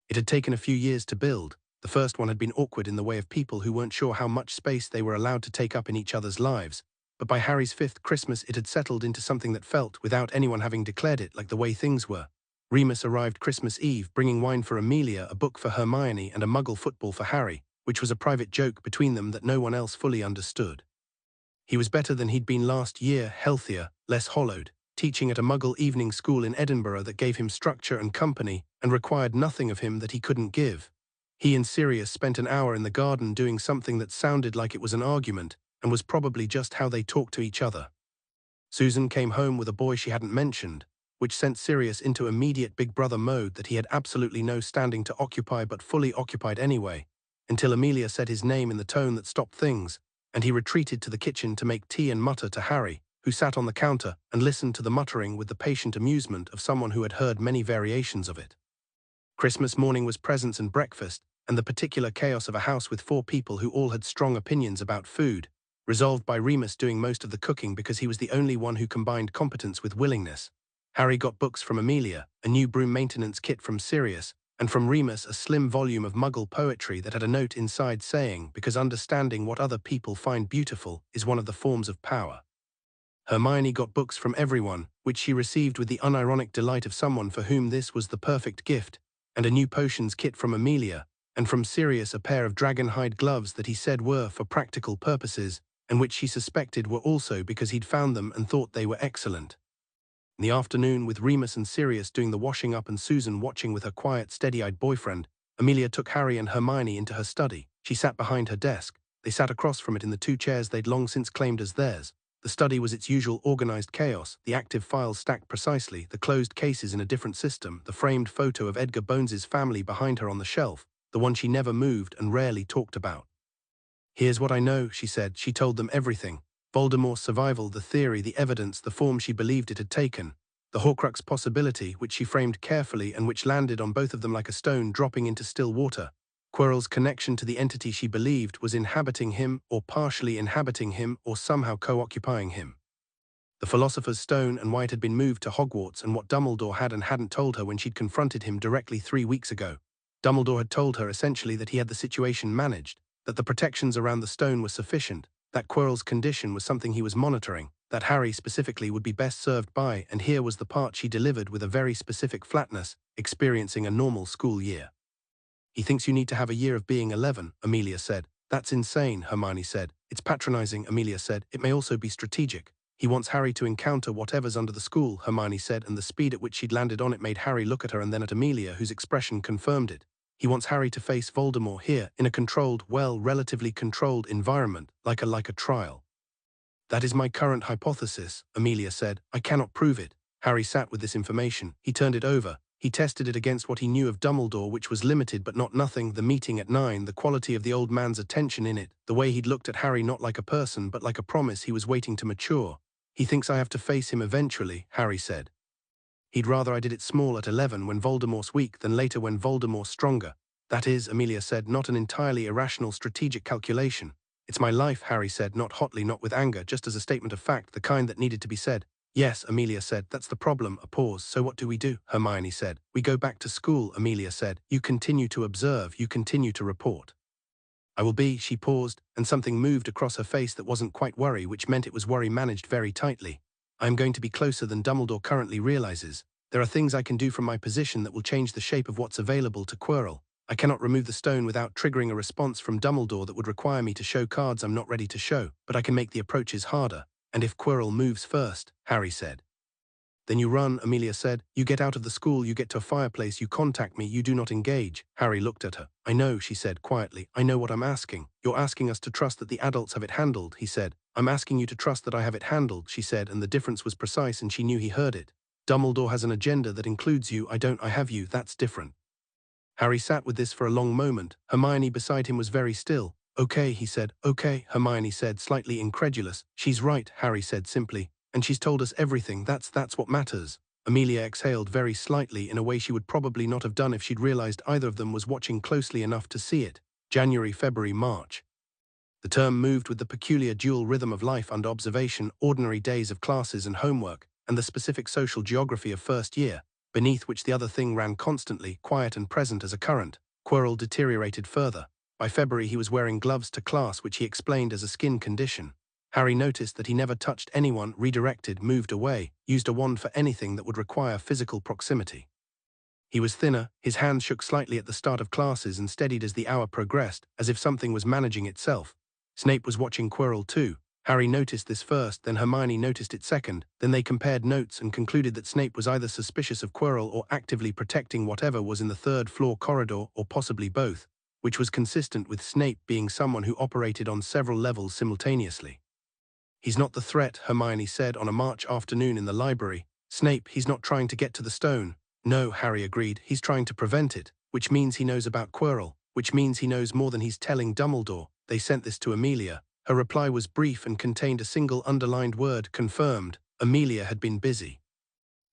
It had taken a few years to build. The first one had been awkward in the way of people who weren't sure how much space they were allowed to take up in each other's lives. But by Harry's 5th Christmas it had settled into something that felt, without anyone having declared it, like the way things were. Remus arrived Christmas Eve, bringing wine for Amelia, a book for Hermione, and a Muggle football for Harry, which was a private joke between them that no one else fully understood. He was better than he'd been last year, healthier, less hollowed, teaching at a Muggle evening school in Edinburgh that gave him structure and company, and required nothing of him that he couldn't give. He and Sirius spent an hour in the garden doing something that sounded like it was an argument, and was probably just how they talked to each other. Susan came home with a boy she hadn't mentioned, which sent Sirius into immediate Big Brother mode that he had absolutely no standing to occupy but fully occupied anyway, until Amelia said his name in the tone that stopped things, and he retreated to the kitchen to make tea and mutter to Harry, who sat on the counter and listened to the muttering with the patient amusement of someone who had heard many variations of it. Christmas morning was presents and breakfast, and the particular chaos of a house with 4 people who all had strong opinions about food, resolved by Remus doing most of the cooking because he was the only one who combined competence with willingness. Harry got books from Amelia, a new broom maintenance kit from Sirius, and from Remus a slim volume of Muggle poetry that had a note inside saying, "Because understanding what other people find beautiful is one of the forms of power." Hermione got books from everyone, which she received with the unironic delight of someone for whom this was the perfect gift, and a new potions kit from Amelia, and from Sirius a pair of dragon-hide gloves that he said were for practical purposes, and which she suspected were also because he'd found them and thought they were excellent. In the afternoon, with Remus and Sirius doing the washing up and Susan watching with her quiet, steady-eyed boyfriend, Amelia took Harry and Hermione into her study. She sat behind her desk. They sat across from it in the two chairs they'd long since claimed as theirs. The study was its usual organized chaos, the active files stacked precisely, the closed cases in a different system, the framed photo of Edgar Bones's family behind her on the shelf, the one she never moved and rarely talked about. "Here's what I know," she said. She told them everything. Voldemort's survival, the theory, the evidence, the form she believed it had taken. The Horcrux possibility, which she framed carefully and which landed on both of them like a stone dropping into still water. Quirrell's connection to the entity she believed was inhabiting him, or partially inhabiting him, or somehow co-occupying him. The Philosopher's Stone and why it had been moved to Hogwarts and what Dumbledore had and hadn't told her when she'd confronted him directly 3 weeks ago. Dumbledore had told her essentially that he had the situation managed, that the protections around the stone were sufficient, that Quirrell's condition was something he was monitoring, that Harry specifically would be best served by, and here was the part she delivered with a very specific flatness, experiencing a normal school year. "He thinks you need to have a year of being 11, Amelia said. "That's insane," Hermione said. "It's patronizing," Amelia said. "It may also be strategic." "He wants Harry to encounter whatever's under the school," Hermione said, and the speed at which she'd landed on it made Harry look at her and then at Amelia, whose expression confirmed it. "He wants Harry to face Voldemort here, in a controlled, well, relatively controlled environment, like a trial." "That is my current hypothesis," Amelia said. "I cannot prove it." Harry sat with this information. He turned it over. He tested it against what he knew of Dumbledore, which was limited but not nothing, the meeting at 9, the quality of the old man's attention in it, the way he'd looked at Harry not like a person but like a promise he was waiting to mature. "He thinks I have to face him eventually," Harry said. "He'd rather I did it small at 11 when Voldemort's weak than later when Voldemort's stronger." "That is," Amelia said, "not an entirely irrational strategic calculation." "It's my life," Harry said, not hotly, not with anger, just as a statement of fact, the kind that needed to be said. "Yes," Amelia said, "that's the problem." A pause. "So what do we do?" Hermione said. "We go back to school," Amelia said. "You continue to observe, you continue to report." "I will be," she paused, and something moved across her face that wasn't quite worry, which meant it was worry managed very tightly. "I am going to be closer than Dumbledore currently realizes. There are things I can do from my position that will change the shape of what's available to Quirrell. I cannot remove the stone without triggering a response from Dumbledore that would require me to show cards I'm not ready to show, but I can make the approaches harder. And if Quirrell moves first," Harry said. "Then you run," Amelia said. "You get out of the school, you get to a fireplace, you contact me, you do not engage." Harry looked at her. "I know," she said quietly. "I know what I'm asking." "You're asking us to trust that the adults have it handled," he said. "I'm asking you to trust that I have it handled," she said, and the difference was precise and she knew he heard it. "Dumbledore has an agenda that includes you. I don't. I have you. That's different." Harry sat with this for a long moment. Hermione beside him was very still. "Okay," he said. "Okay," Hermione said, slightly incredulous. "She's right," Harry said simply. "And she's told us everything. That's what matters." Amelia exhaled very slightly in a way she would probably not have done if she'd realized either of them was watching closely enough to see it. January, February, March. The term moved with the peculiar dual rhythm of life under observation, ordinary days of classes and homework, and the specific social geography of first year, beneath which the other thing ran constantly, quiet and present as a current. Quirrell deteriorated further. By February he was wearing gloves to class, which he explained as a skin condition. Harry noticed that he never touched anyone, redirected, moved away, used a wand for anything that would require physical proximity. He was thinner, his hands shook slightly at the start of classes and steadied as the hour progressed, as if something was managing itself. Snape was watching Quirrell too. Harry noticed this first, then Hermione noticed it second, then they compared notes and concluded that Snape was either suspicious of Quirrell or actively protecting whatever was in the third-floor corridor, or possibly both, which was consistent with Snape being someone who operated on several levels simultaneously. "He's not the threat," Hermione said on a March afternoon in the library. "Snape, he's not trying to get to the stone." "No," Harry agreed, "he's trying to prevent it, which means he knows about Quirrell, which means he knows more than he's telling Dumbledore." They sent this to Amelia. Her reply was brief and contained a single underlined word: confirmed. Amelia had been busy.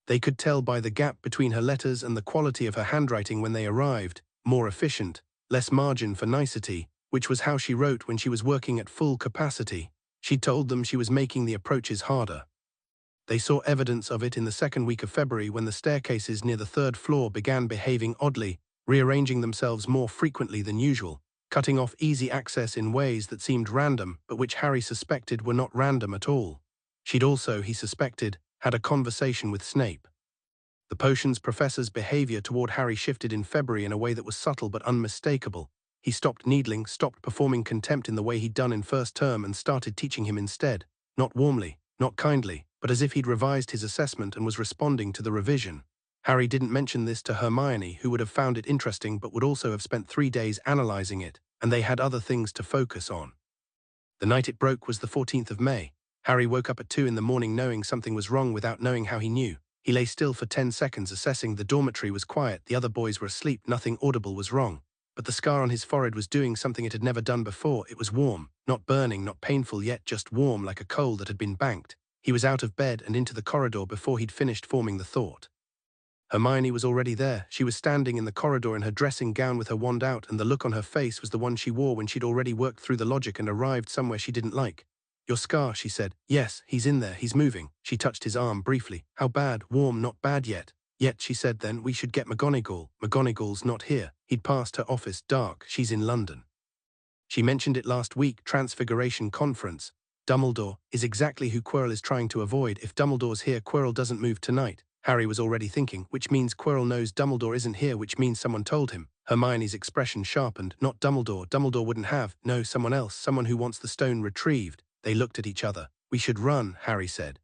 They could tell by the gap between her letters and the quality of her handwriting when they arrived, more efficient, less margin for nicety, which was how she wrote when she was working at full capacity. She told them she was making the approaches harder. They saw evidence of it in the second week of February when the staircases near the third floor began behaving oddly, rearranging themselves more frequently than usual, cutting off easy access in ways that seemed random but which Harry suspected were not random at all. She'd also, he suspected, had a conversation with Snape. The potions professor's behavior toward Harry shifted in February in a way that was subtle but unmistakable. He stopped needling, stopped performing contempt in the way he'd done in first term and started teaching him instead. Not warmly, not kindly, but as if he'd revised his assessment and was responding to the revision. Harry didn't mention this to Hermione, who would have found it interesting but would also have spent 3 days analyzing it, and they had other things to focus on. The night it broke was the 14th of May. Harry woke up at 2 in the morning knowing something was wrong without knowing how he knew. He lay still for 10 seconds assessing. The dormitory was quiet, the other boys were asleep, nothing audible was wrong. But the scar on his forehead was doing something it had never done before. It was warm, not burning, not painful yet, just warm like a coal that had been banked. He was out of bed and into the corridor before he'd finished forming the thought. Hermione was already there. She was standing in the corridor in her dressing gown with her wand out, and the look on her face was the one she wore when she'd already worked through the logic and arrived somewhere she didn't like. "Your scar," she said. "Yes, he's in there, he's moving." She touched his arm briefly. "How bad?" "Warm, not bad yet." "Yet," she said then, "we should get McGonagall." "McGonagall's not here." He'd passed her office. "Dark, she's in London." She mentioned it last week, Transfiguration Conference. Dumbledore is exactly who Quirrell is trying to avoid. If Dumbledore's here, Quirrell doesn't move tonight. Harry was already thinking, which means Quirrell knows Dumbledore isn't here, which means someone told him. Hermione's expression sharpened. Not Dumbledore. Dumbledore wouldn't have. No, someone else, someone who wants the stone retrieved. They looked at each other. "We should run," Harry said.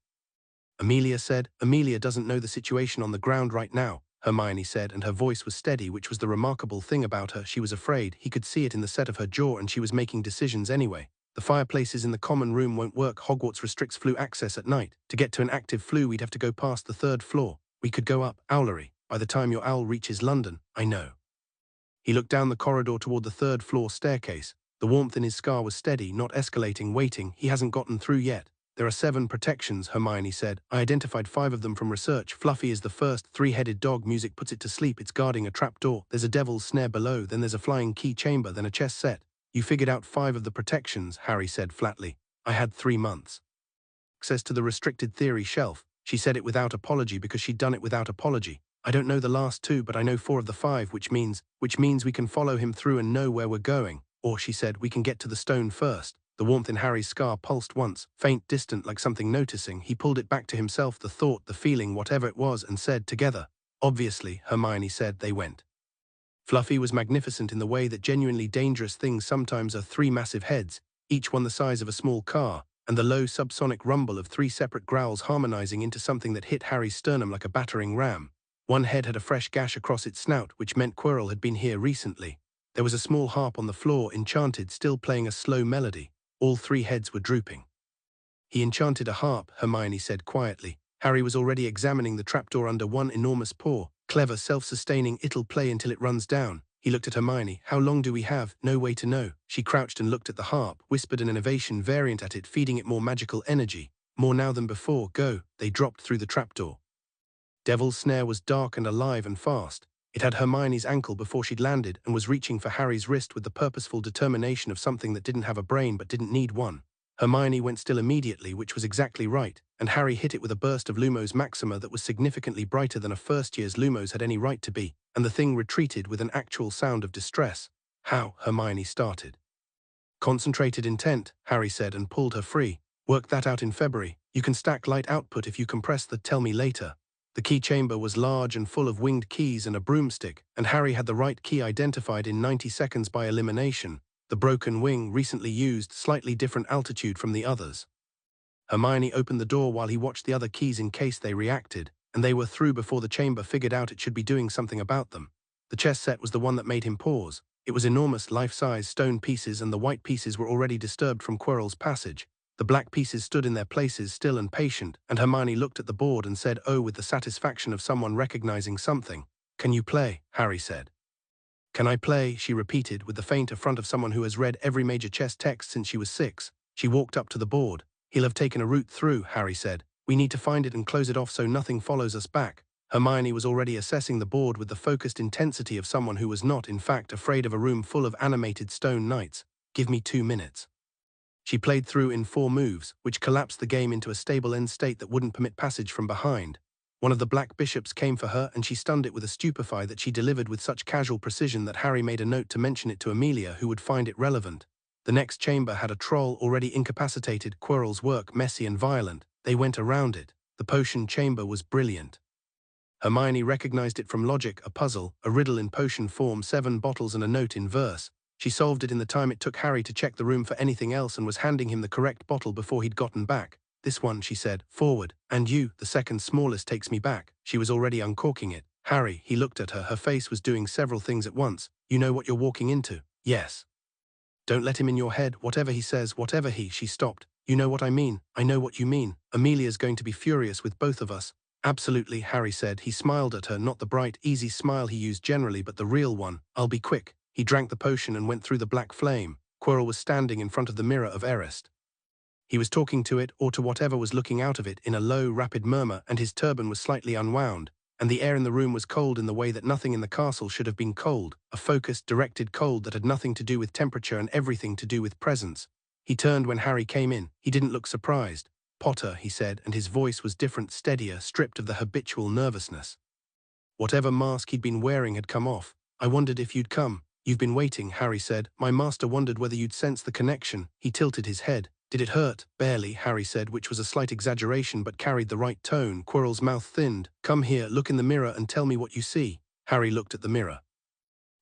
Amelia said. "Amelia doesn't know the situation on the ground right now," Hermione said, and her voice was steady, which was the remarkable thing about her. She was afraid. He could see it in the set of her jaw, and she was making decisions anyway. "The fireplaces in the common room won't work. Hogwarts restricts flue access at night. To get to an active flue, we'd have to go past the 3rd floor. We could go up Owlery. By the time your owl reaches London." "I know." He looked down the corridor toward the 3rd floor staircase. The warmth in his scar was steady, not escalating, waiting. He hasn't gotten through yet. "There are 7 protections," Hermione said. "I identified 5 of them from research. Fluffy is the first, 3-headed dog. Music puts it to sleep. It's guarding a trapdoor. There's a devil's snare below. Then there's a flying key chamber, then a chess set." "You figured out 5 of the protections," Harry said flatly. "I had 3 months. Access to the restricted theory shelf." She said it without apology because she'd done it without apology. "I don't know the last 2, but I know 4 of the 5, which means we can follow him through and know where we're going. Or," she said, "we can get to the stone first." The warmth in Harry's scar pulsed once, faint, distant, like something noticing. He pulled it back to himself, the thought, the feeling, whatever it was, and said, "Together." "Obviously," Hermione said. They went. Fluffy was magnificent in the way that genuinely dangerous things sometimes are. 3 massive heads, each one the size of a small car, and the low subsonic rumble of 3 separate growls harmonizing into something that hit Harry's sternum like a battering ram. One head had a fresh gash across its snout, which meant Quirrell had been here recently. There was a small harp on the floor, enchanted, still playing a slow melody. All 3 heads were drooping. "He enchanted a harp," Hermione said quietly. Harry was already examining the trapdoor under one enormous paw. "Clever, self-sustaining, it'll play until it runs down." He looked at Hermione. "How long do we have?" "No way to know." She crouched and looked at the harp, whispered an innovation variant at it, feeding it more magical energy. "More now than before. Go." They dropped through the trapdoor. Devil's snare was dark and alive and fast. It had Hermione's ankle before she'd landed and was reaching for Harry's wrist with the purposeful determination of something that didn't have a brain but didn't need one. Hermione went still immediately, which was exactly right, and Harry hit it with a burst of Lumos Maxima that was significantly brighter than a first-year's Lumos had any right to be, and the thing retreated with an actual sound of distress. "How?" Hermione started. "Concentrated intent," Harry said and pulled her free. "Work that out in February. You can stack light output if you compress the tell me later." The key chamber was large and full of winged keys and a broomstick, and Harry had the right key identified in 90 seconds by elimination. The broken wing, recently used, slightly different altitude from the others. Hermione opened the door while he watched the other keys in case they reacted, and they were through before the chamber figured out it should be doing something about them. The chess set was the one that made him pause. It was enormous, life-size stone pieces, and the white pieces were already disturbed from Quirrell's passage. The black pieces stood in their places, still and patient, and Hermione looked at the board and said, "Oh," with the satisfaction of someone recognizing something. "Can you play?" Harry said. "Can I play?" she repeated, with the faint affront of someone who has read every major chess text since she was 6. She walked up to the board. "He'll have taken a route through," Harry said. "We need to find it and close it off so nothing follows us back." Hermione was already assessing the board with the focused intensity of someone who was not, in fact, afraid of a room full of animated stone knights. "Give me 2 minutes." She played through in 4 moves, which collapsed the game into a stable end state that wouldn't permit passage from behind. One of the black bishops came for her, and she stunned it with a stupefy that she delivered with such casual precision that Harry made a note to mention it to Amelia, who would find it relevant. The next chamber had a troll already incapacitated. Quirrell's work, messy and violent. They went around it. The potion chamber was brilliant. Hermione recognized it from logic, a puzzle, a riddle in potion form, 7 bottles and a note in verse. She solved it in the time it took Harry to check the room for anything else and was handing him the correct bottle before he'd gotten back. "This one," she said. "Forward. And you." The second smallest takes me back. She was already uncorking it. Harry, he looked at her. Her face was doing several things at once. You know what you're walking into? Yes. Don't let him in your head, whatever he says, whatever she stopped. You know what I mean. I know what you mean. Amelia's going to be furious with both of us. Absolutely, Harry said. He smiled at her, not the bright, easy smile he used generally, but the real one. I'll be quick. He drank the potion and went through the black flame. Quirrell was standing in front of the mirror of Erist. He was talking to it, or to whatever was looking out of it, in a low, rapid murmur, and his turban was slightly unwound, and the air in the room was cold in the way that nothing in the castle should have been cold, a focused, directed cold that had nothing to do with temperature and everything to do with presence. He turned when Harry came in. He didn't look surprised. Potter, he said, and his voice was different, steadier, stripped of the habitual nervousness. Whatever mask he'd been wearing had come off. I wondered if you'd come. You've been waiting, Harry said. My master wondered whether you'd sense the connection. He tilted his head. Did it hurt? Barely, Harry said, which was a slight exaggeration but carried the right tone. Quirrell's mouth thinned. Come here, look in the mirror and tell me what you see. Harry looked at the mirror.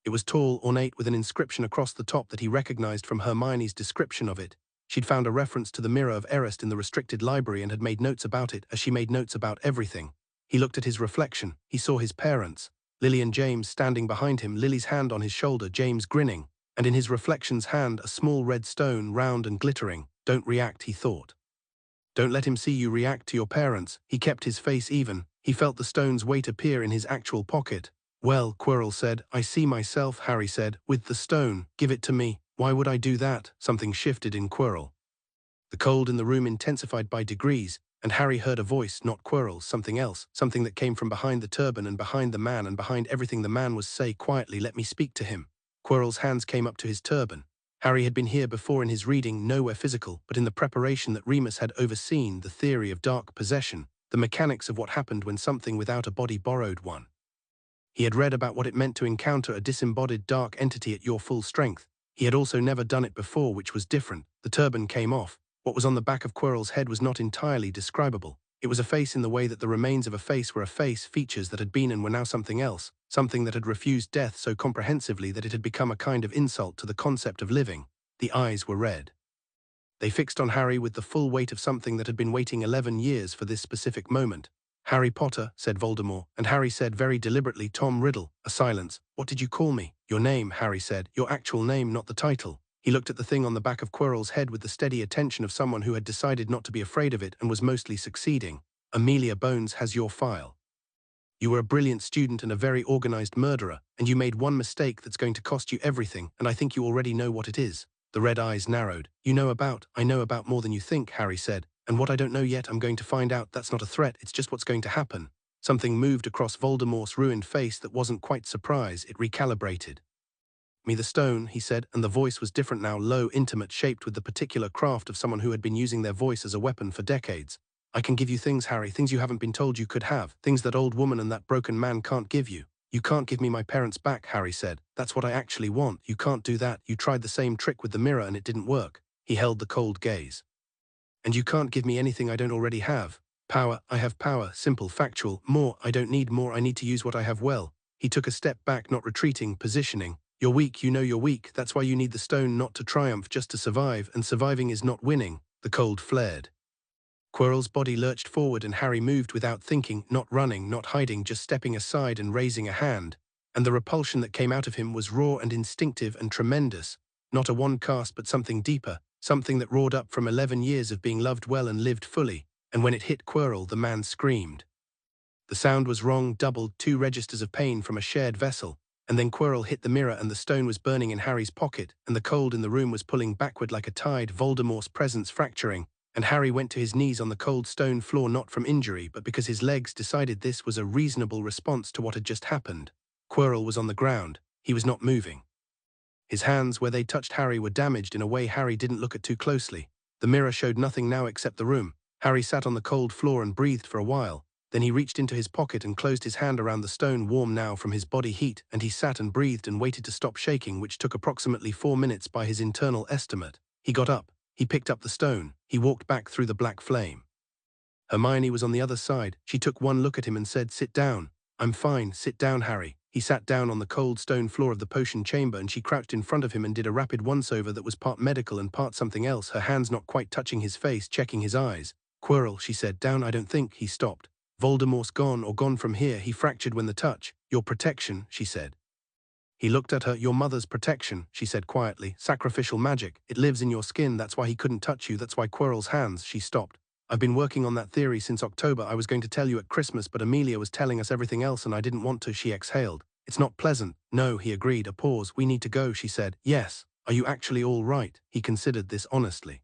It was tall, ornate, with an inscription across the top that he recognized from Hermione's description of it. She'd found a reference to the mirror of Erist in the restricted library and had made notes about it, as she made notes about everything. He looked at his reflection. He saw his parents, Lily and James, standing behind him, Lily's hand on his shoulder, James grinning, and in his reflection's hand a small red stone, round and glittering. Don't react, he thought. Don't let him see you react to your parents. He kept his face even. He felt the stone's weight appear in his actual pocket. Well, Quirrell said. I see myself, Harry said, with the stone. Give it to me. Why would I do that? Something shifted in Quirrell. The cold in the room intensified by degrees, and Harry heard a voice, not Quirrell's, something else, something that came from behind the turban and behind the man and behind everything the man was. Say quietly, let me speak to him. Quirrell's hands came up to his turban. Harry had been here before in his reading, nowhere physical, but in the preparation that Remus had overseen, the theory of dark possession, the mechanics of what happened when something without a body borrowed one. He had read about what it meant to encounter a disembodied dark entity at your full strength. He had also never done it before, which was different. The turban came off. What was on the back of Quirrell's head was not entirely describable. It was a face in the way that the remains of a face were a face, features that had been and were now something else, something that had refused death so comprehensively that it had become a kind of insult to the concept of living. The eyes were red. They fixed on Harry with the full weight of something that had been waiting 11 years for this specific moment. Harry Potter, said Voldemort, and Harry said very deliberately, Tom Riddle. A silence. What did you call me? Your name, Harry said. Your actual name, not the title. He looked at the thing on the back of Quirrell's head with the steady attention of someone who had decided not to be afraid of it and was mostly succeeding. Amelia Bones has your file. You were a brilliant student and a very organized murderer, and you made one mistake that's going to cost you everything, and I think you already know what it is. The red eyes narrowed. I know about more than you think, Harry said, and what I don't know yet I'm going to find out. That's not a threat, it's just what's going to happen. Something moved across Voldemort's ruined face that wasn't quite surprise, it recalibrated. Me the stone, he said, and the voice was different now, low, intimate, shaped with the particular craft of someone who had been using their voice as a weapon for decades. I can give you things, Harry, things you haven't been told you could have, things that old woman and that broken man can't give you. You can't give me my parents back, Harry said. That's what I actually want. You can't do that. You tried the same trick with the mirror and it didn't work. He held the cold gaze. And you can't give me anything I don't already have. Power, I have power, simple, factual. More, I don't need more, I need to use what I have well. He took a step back, not retreating, positioning. You're weak, you know you're weak, that's why you need the stone, not to triumph, just to survive, and surviving is not winning. The cold flared. Quirrell's body lurched forward and Harry moved without thinking, not running, not hiding, just stepping aside and raising a hand. And the repulsion that came out of him was raw and instinctive and tremendous. Not a one cast but something deeper, something that roared up from 11 years of being loved well and lived fully. And when it hit Quirrell, the man screamed. The sound was wrong, doubled, 2 registers of pain from a shared vessel. And then Quirrell hit the mirror and the stone was burning in Harry's pocket, and the cold in the room was pulling backward like a tide, Voldemort's presence fracturing, and Harry went to his knees on the cold stone floor not from injury but because his legs decided this was a reasonable response to what had just happened. Quirrell was on the ground. He was not moving. His hands, where they touched Harry, were damaged in a way Harry didn't look at too closely. The mirror showed nothing now except the room. Harry sat on the cold floor and breathed for a while. Then he reached into his pocket and closed his hand around the stone, warm now from his body heat, and he sat and breathed and waited to stop shaking, which took approximately 4 minutes by his internal estimate. He got up. He picked up the stone. He walked back through the black flame. Hermione was on the other side. She took one look at him and said, "Sit down." "I'm fine. Sit down, Harry." He sat down on the cold stone floor of the potion chamber and she crouched in front of him and did a rapid once-over that was part medical and part something else, her hands not quite touching his face, checking his eyes. "Quirrell," she said, "down I don't think." He stopped. Voldemort's gone or gone from here, he fractured when the touch. Your protection, she said. He looked at her. Your mother's protection, she said quietly. Sacrificial magic. It lives in your skin, that's why he couldn't touch you, that's why Quirrell's hands, she stopped. I've been working on that theory since October. I was going to tell you at Christmas, but Amelia was telling us everything else and I didn't want to, she exhaled. It's not pleasant. No, he agreed. A pause. We need to go, she said. Yes. Are you actually all right? He considered this honestly.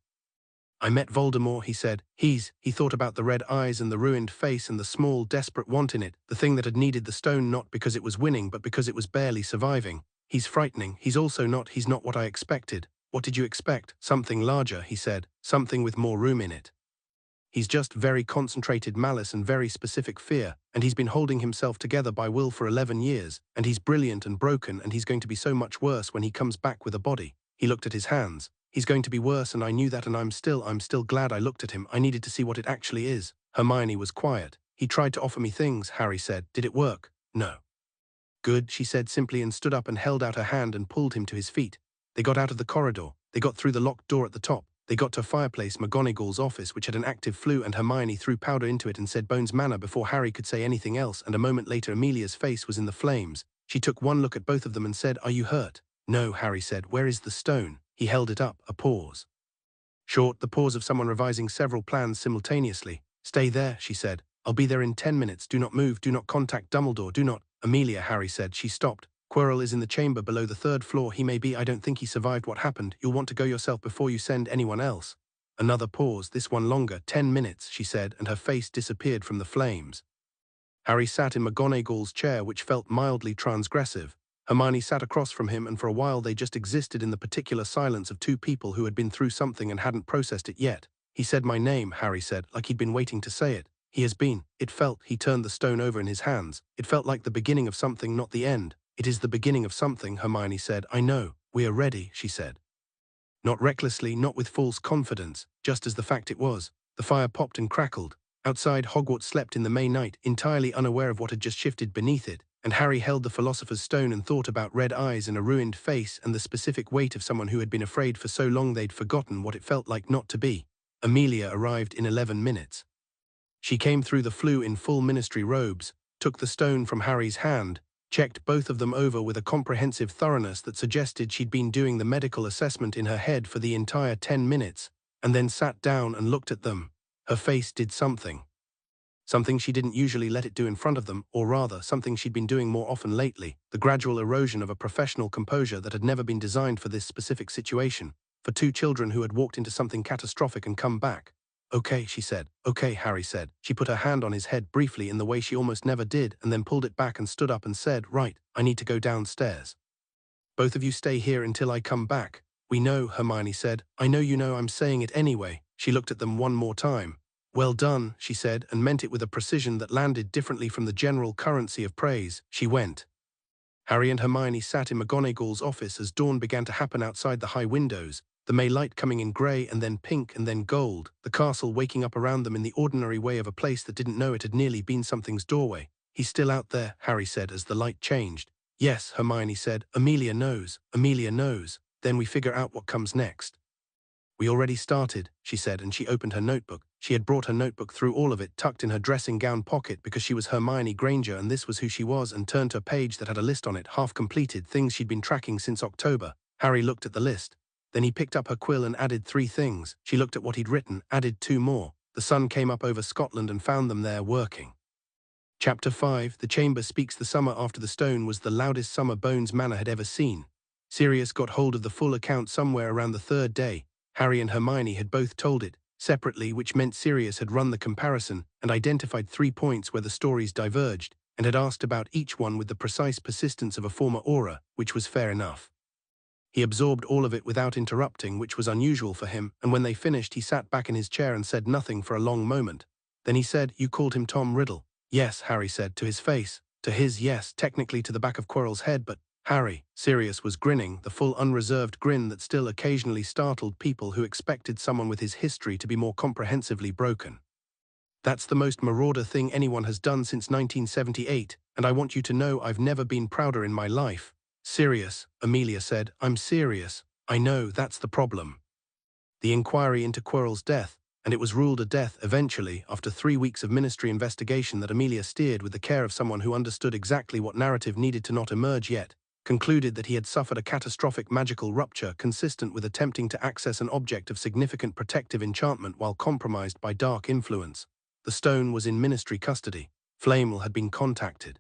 I met Voldemort, he said. He thought about the red eyes and the ruined face and the small, desperate want in it, the thing that had needed the stone not because it was winning but because it was barely surviving. He's frightening. He's not what I expected. What did you expect? Something larger, he said. Something with more room in it. He's just very concentrated malice and very specific fear, and he's been holding himself together by will for 11 years, and he's brilliant and broken, and he's going to be so much worse when he comes back with a body. He looked at his hands. He's going to be worse, and I knew that, and I'm still glad I looked at him. I needed to see what it actually is. Hermione was quiet. He tried to offer me things, Harry said. Did it work? No. Good, she said simply, and stood up and held out her hand and pulled him to his feet. They got out of the corridor. They got through the locked door at the top. They got to fireplace McGonagall's office, which had an active flue, and Hermione threw powder into it and said Bones Manor before Harry could say anything else, and a moment later Amelia's face was in the flames. She took one look at both of them and said, Are you hurt? No, Harry said. Where is the stone? He held it up. A pause. Short, the pause of someone revising several plans simultaneously. Stay there, she said. I'll be there in 10 minutes. Do not move. Do not contact Dumbledore. Do not. Amelia, Harry said. She stopped. Quirrell is in the chamber below the 3rd floor. He may be. I don't think he survived what happened. You'll want to go yourself before you send anyone else. Another pause, this one longer. 10 minutes, she said, and her face disappeared from the flames. Harry sat in McGonagall's chair, which felt mildly transgressive. Hermione sat across from him, and for a while they just existed in the particular silence of two people who had been through something and hadn't processed it yet. He said my name, Harry said, like he'd been waiting to say it. He has been. It felt, he turned the stone over in his hands. It felt like the beginning of something, not the end. It is the beginning of something, Hermione said. I know. We are ready, she said. Not recklessly, not with false confidence, just as the fact it was. The fire popped and crackled. Outside, Hogwarts slept in the May night, entirely unaware of what had just shifted beneath it, and Harry held the Philosopher's Stone and thought about red eyes and a ruined face and the specific weight of someone who had been afraid for so long they'd forgotten what it felt like not to be. Amelia arrived in 11 minutes. She came through the flue in full ministry robes, took the stone from Harry's hand, checked both of them over with a comprehensive thoroughness that suggested she'd been doing the medical assessment in her head for the entire 10 minutes, and then sat down and looked at them. Her face did something. Something she didn't usually let it do in front of them, or rather, something she'd been doing more often lately, the gradual erosion of a professional composure that had never been designed for this specific situation, for two children who had walked into something catastrophic and come back. Okay, she said. Okay, Harry said. She put her hand on his head briefly in the way she almost never did, and then pulled it back and stood up and said, Right, I need to go downstairs. Both of you stay here until I come back. We know, Hermione said. I know you know, I'm saying it anyway. She looked at them one more time. Well done, she said, and meant it with a precision that landed differently from the general currency of praise. She went. Harry and Hermione sat in McGonagall's office as dawn began to happen outside the high windows, the May light coming in grey and then pink and then gold, the castle waking up around them in the ordinary way of a place that didn't know it had nearly been something's doorway. He's still out there, Harry said as the light changed. Yes, Hermione said. Amelia knows. Amelia knows. Then we figure out what comes next. We already started, she said, and she opened her notebook. She had brought her notebook through all of it, tucked in her dressing gown pocket because she was Hermione Granger and this was who she was, and turned to a page that had a list on it, half completed, things she'd been tracking since October. Harry looked at the list. Then he picked up her quill and added 3 things. She looked at what he'd written, added 2 more. The sun came up over Scotland and found them there working. Chapter 5, The Chamber Speaks. The summer after the stone was the loudest summer Bones Manor had ever seen. Sirius got hold of the full account somewhere around the 3rd day. Harry and Hermione had both told it, separately, which meant Sirius had run the comparison and identified 3 points where the stories diverged, and had asked about each one with the precise persistence of a former aura, which was fair enough. He absorbed all of it without interrupting, which was unusual for him, and when they finished he sat back in his chair and said nothing for a long moment. Then he said, You called him Tom Riddle. Yes, Harry said, to his face. To his, yes, technically to the back of Quirrell's head, but Harry, Sirius was grinning, the full unreserved grin that still occasionally startled people who expected someone with his history to be more comprehensively broken. That's the most marauder thing anyone has done since 1978, and I want you to know I've never been prouder in my life. Sirius, Amelia said, I'm serious. I know, that's the problem. The inquiry into Quirrell's death, and it was ruled a death eventually after 3 weeks of ministry investigation that Amelia steered with the care of someone who understood exactly what narrative needed to not emerge yet, concluded that he had suffered a catastrophic magical rupture consistent with attempting to access an object of significant protective enchantment while compromised by dark influence. The stone was in ministry custody. Flamel had been contacted.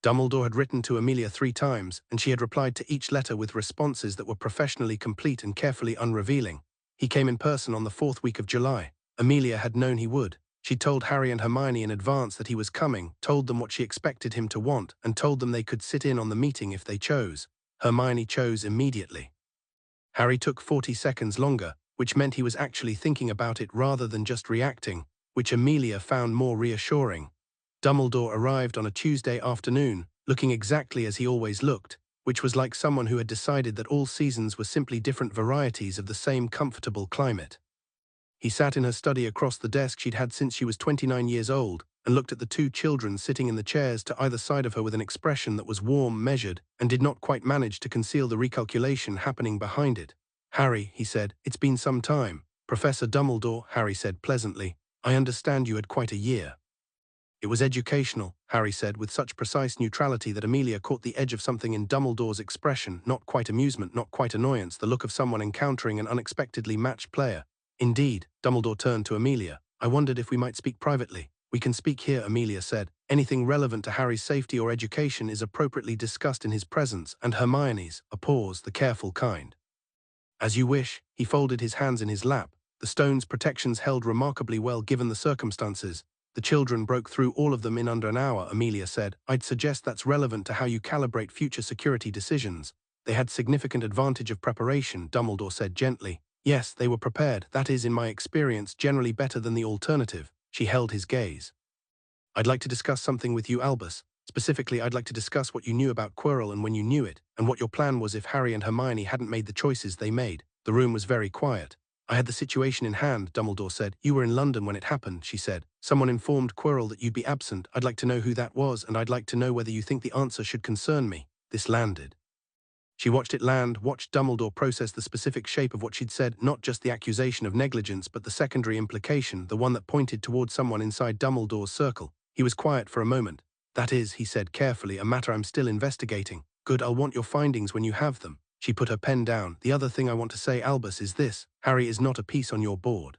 Dumbledore had written to Amelia 3 times, and she had replied to each letter with responses that were professionally complete and carefully unrevealing. He came in person on the 4th week of July. Amelia had known he would. She told Harry and Hermione in advance that he was coming, told them what she expected him to want, and told them they could sit in on the meeting if they chose. Hermione chose immediately. Harry took 40 seconds longer, which meant he was actually thinking about it rather than just reacting, which Amelia found more reassuring. Dumbledore arrived on a Tuesday afternoon, looking exactly as he always looked, which was like someone who had decided that all seasons were simply different varieties of the same comfortable climate. He sat in her study across the desk she'd had since she was 29 years old, and looked at the 2 children sitting in the chairs to either side of her with an expression that was warm, measured, and did not quite manage to conceal the recalculation happening behind it. "Harry," he said, "it's been some time." "Professor Dumbledore," Harry said pleasantly, "I understand you had quite a year." "It was educational," Harry said with such precise neutrality that Amelia caught the edge of something in Dumbledore's expression, not quite amusement, not quite annoyance, the look of someone encountering an unexpectedly matched player. "Indeed," Dumbledore turned to Amelia. "I wondered if we might speak privately." "We can speak here," Amelia said. "Anything relevant to Harry's safety or education is appropriately discussed in his presence, and Hermione's," a pause, "the careful kind." "As you wish." He folded his hands in his lap. The stone's protections held remarkably well given the circumstances. "The children broke through all of them in under an hour," Amelia said. "I'd suggest that's relevant to how you calibrate future security decisions." "They had significant advantage of preparation," Dumbledore said gently. "Yes, they were prepared. That is, in my experience, generally better than the alternative." She held his gaze. "I'd like to discuss something with you, Albus. Specifically, I'd like to discuss what you knew about Quirrell and when you knew it, and what your plan was if Harry and Hermione hadn't made the choices they made." The room was very quiet. "I had the situation in hand," Dumbledore said. "You were in London when it happened," she said. "Someone informed Quirrell that you'd be absent. I'd like to know who that was, and I'd like to know whether you think the answer should concern me." This landed. She watched it land, watched Dumbledore process the specific shape of what she'd said, not just the accusation of negligence but the secondary implication, the one that pointed towards someone inside Dumbledore's circle. He was quiet for a moment. "That is," he said carefully, "a matter I'm still investigating." "Good, I'll want your findings when you have them." She put her pen down. "The other thing I want to say, Albus, is this. Harry is not a piece on your board.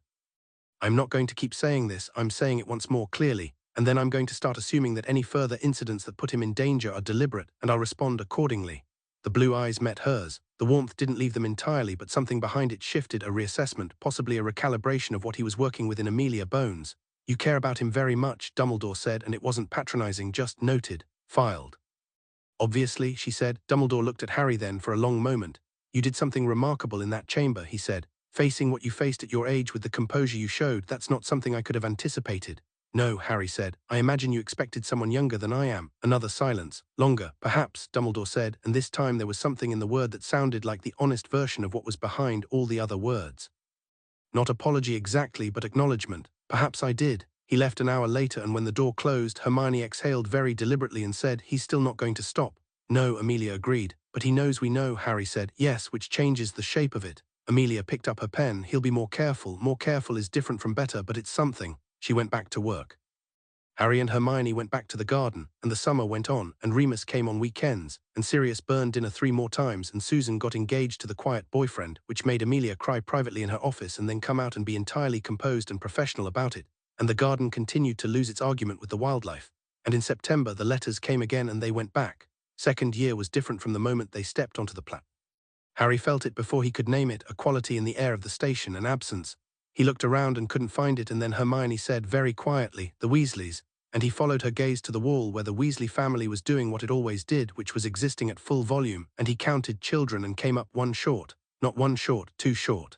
I'm not going to keep saying this, I'm saying it once more clearly, and then I'm going to start assuming that any further incidents that put him in danger are deliberate, and I'll respond accordingly." The blue eyes met hers. The warmth didn't leave them entirely, but something behind it shifted, a reassessment, possibly a recalibration of what he was working with in Amelia Bones. "You care about him very much," Dumbledore said, and it wasn't patronizing, just noted, filed. "Obviously," she said. Dumbledore looked at Harry then for a long moment. "You did something remarkable in that chamber," he said. "Facing what you faced at your age with the composure you showed, that's not something I could have anticipated." "No," Harry said. "I imagine you expected someone younger than I am." Another silence. "Longer, perhaps," Dumbledore said, and this time there was something in the word that sounded like the honest version of what was behind all the other words. "Not apology exactly, but acknowledgement. Perhaps I did." He left an hour later, and when the door closed, Hermione exhaled very deliberately and said, "He's still not going to stop." "No," Amelia agreed. "But he knows we know," Harry said. "Yes, which changes the shape of it." Amelia picked up her pen. "He'll be more careful. More careful is different from better, but it's something." She went back to work. Harry and Hermione went back to the garden, and the summer went on, and Remus came on weekends, and Sirius burned dinner 3 more times, and Susan got engaged to the quiet boyfriend, which made Amelia cry privately in her office and then come out and be entirely composed and professional about it, and the garden continued to lose its argument with the wildlife. And in September the letters came again and they went back. Second year was different from the moment they stepped onto the platform. Harry felt it before he could name it, a quality in the air of the station, an absence. He looked around and couldn't find it, and then Hermione said very quietly, "The Weasleys," and he followed her gaze to the wall where the Weasley family was doing what it always did, which was existing at full volume, and he counted children and came up 1 short. Not 1 short, 2 short.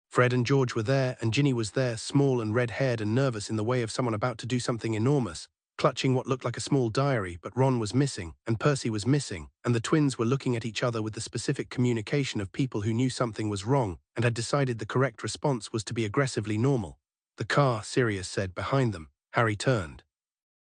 Fred and George were there, and Ginny was there, small and red-haired and nervous in the way of someone about to do something enormous, clutching what looked like a small diary, but Ron was missing, and Percy was missing, and the twins were looking at each other with the specific communication of people who knew something was wrong and had decided the correct response was to be aggressively normal. "The car," Sirius said behind them. Harry turned.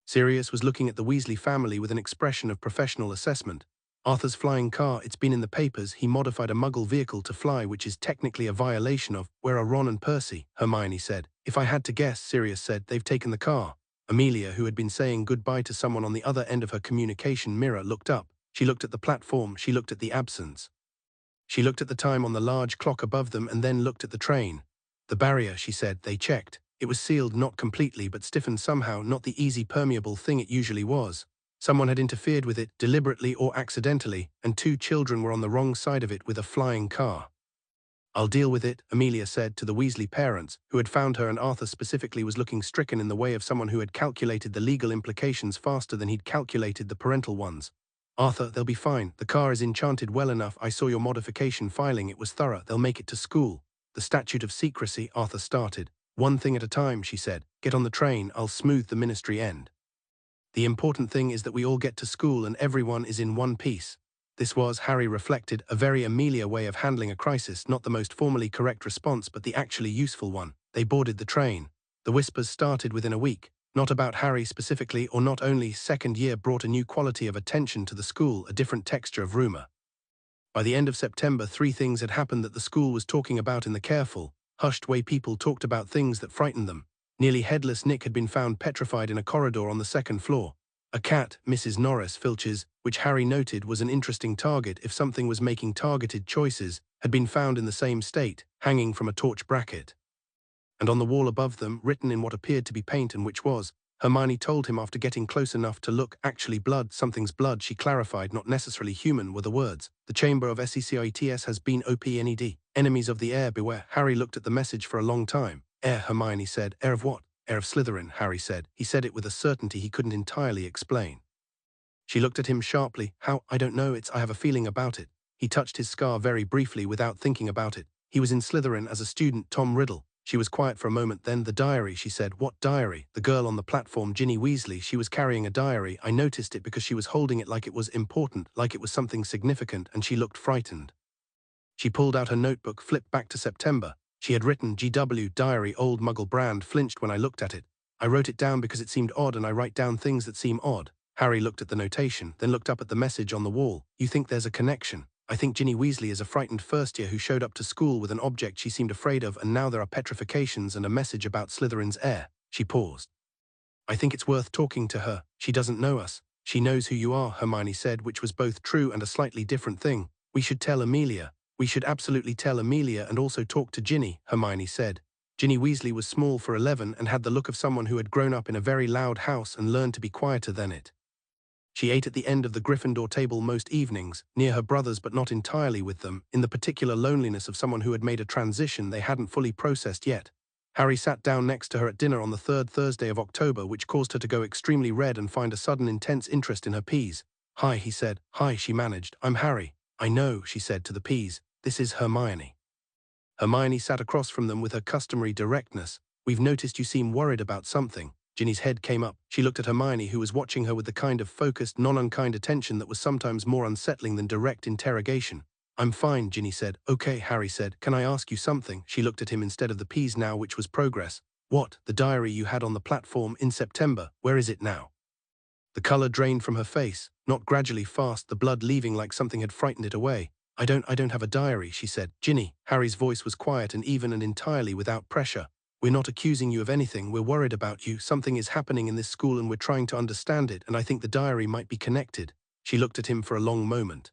Sirius was looking at the Weasley family with an expression of professional assessment. Arthur's flying car, it's been in the papers, he modified a muggle vehicle to fly, which is technically a violation of, where are Ron and Percy, Hermione said. If I had to guess, Sirius said, they've taken the car. Amelia, who had been saying goodbye to someone on the other end of her communication mirror, looked up. She looked at the platform, she looked at the absence. She looked at the time on the large clock above them and then looked at the train. The barrier, she said, they checked. It was sealed, not completely, but stiffened somehow, not the easy permeable thing it usually was. Someone had interfered with it, deliberately or accidentally, and 2 children were on the wrong side of it with a flying car. I'll deal with it, Amelia said to the Weasley parents, who had found her, and Arthur specifically was looking stricken in the way of someone who had calculated the legal implications faster than he'd calculated the parental ones. Arthur, they'll be fine. The car is enchanted well enough. I saw your modification filing. It was thorough. They'll make it to school. The statute of secrecy, Arthur started. One thing at a time, she said. Get on the train. I'll smooth the ministry end. The important thing is that we all get to school and everyone is in one piece. This was, Harry reflected, a very Amelia way of handling a crisis, not the most formally correct response but the actually useful one. They boarded the train. The whispers started within a week. Not about Harry specifically, or not only. Second year brought a new quality of attention to the school, a different texture of rumor. By the end of September, 3 things had happened that the school was talking about in the careful, hushed way people talked about things that frightened them. Nearly headless Nick had been found petrified in a corridor on the 2nd floor. A cat, Mrs. Norris Filch's, which Harry noted was an interesting target if something was making targeted choices, had been found in the same state, hanging from a torch bracket. And on the wall above them, written in what appeared to be paint and which was, Hermione told him after getting close enough to look, actually blood, something's blood, she clarified, not necessarily human, were the words. The chamber of SECITS has been OPNED. Enemies of the air, beware. Harry looked at the message for a long time. Air, Hermione said. Air of what? Air of Slytherin, Harry said. He said it with a certainty he couldn't entirely explain. She looked at him sharply. How? I don't know, I have a feeling about it. He touched his scar very briefly without thinking about it. He was in Slytherin as a student, Tom Riddle. She was quiet for a moment, then the diary, she said. What diary? The girl on the platform, Ginny Weasley, she was carrying a diary. I noticed it because she was holding it like it was important, like it was something significant, and she looked frightened. She pulled out her notebook, flipped back to September. She had written GW diary, old Muggle brand, flinched when I looked at it. I wrote it down because it seemed odd and I write down things that seem odd. Harry looked at the notation, then looked up at the message on the wall. You think there's a connection? I think Ginny Weasley is a frightened first year who showed up to school with an object she seemed afraid of, and now there are petrifications and a message about Slytherin's heir. She paused. I think it's worth talking to her. She doesn't know us. She knows who you are, Hermione said, which was both true and a slightly different thing. We should tell Amelia. We should absolutely tell Amelia and also talk to Ginny, Hermione said. Ginny Weasley was small for 11 and had the look of someone who had grown up in a very loud house and learned to be quieter than it. She ate at the end of the Gryffindor table most evenings, near her brothers but not entirely with them, in the particular loneliness of someone who had made a transition they hadn't fully processed yet. Harry sat down next to her at dinner on the 3rd Thursday of October, which caused her to go extremely red and find a sudden intense interest in her peas. Hi, he said. Hi, she managed. I'm Harry. I know, she said to the peas. This is Hermione. Hermione sat across from them with her customary directness. We've noticed you seem worried about something. Ginny's head came up. She looked at Hermione, who was watching her with the kind of focused, non-unkind attention that was sometimes more unsettling than direct interrogation. I'm fine, Ginny said. Okay, Harry said. Can I ask you something? She looked at him instead of the peas now, which was progress. What? The diary you had on the platform in September. Where is it now? The color drained from her face, not gradually fast, the blood leaving like something had frightened it away. I don't have a diary, she said. Ginny. Harry's voice was quiet and even and entirely without pressure. We're not accusing you of anything, we're worried about you. Something is happening in this school and we're trying to understand it, and I think the diary might be connected. She looked at him for a long moment.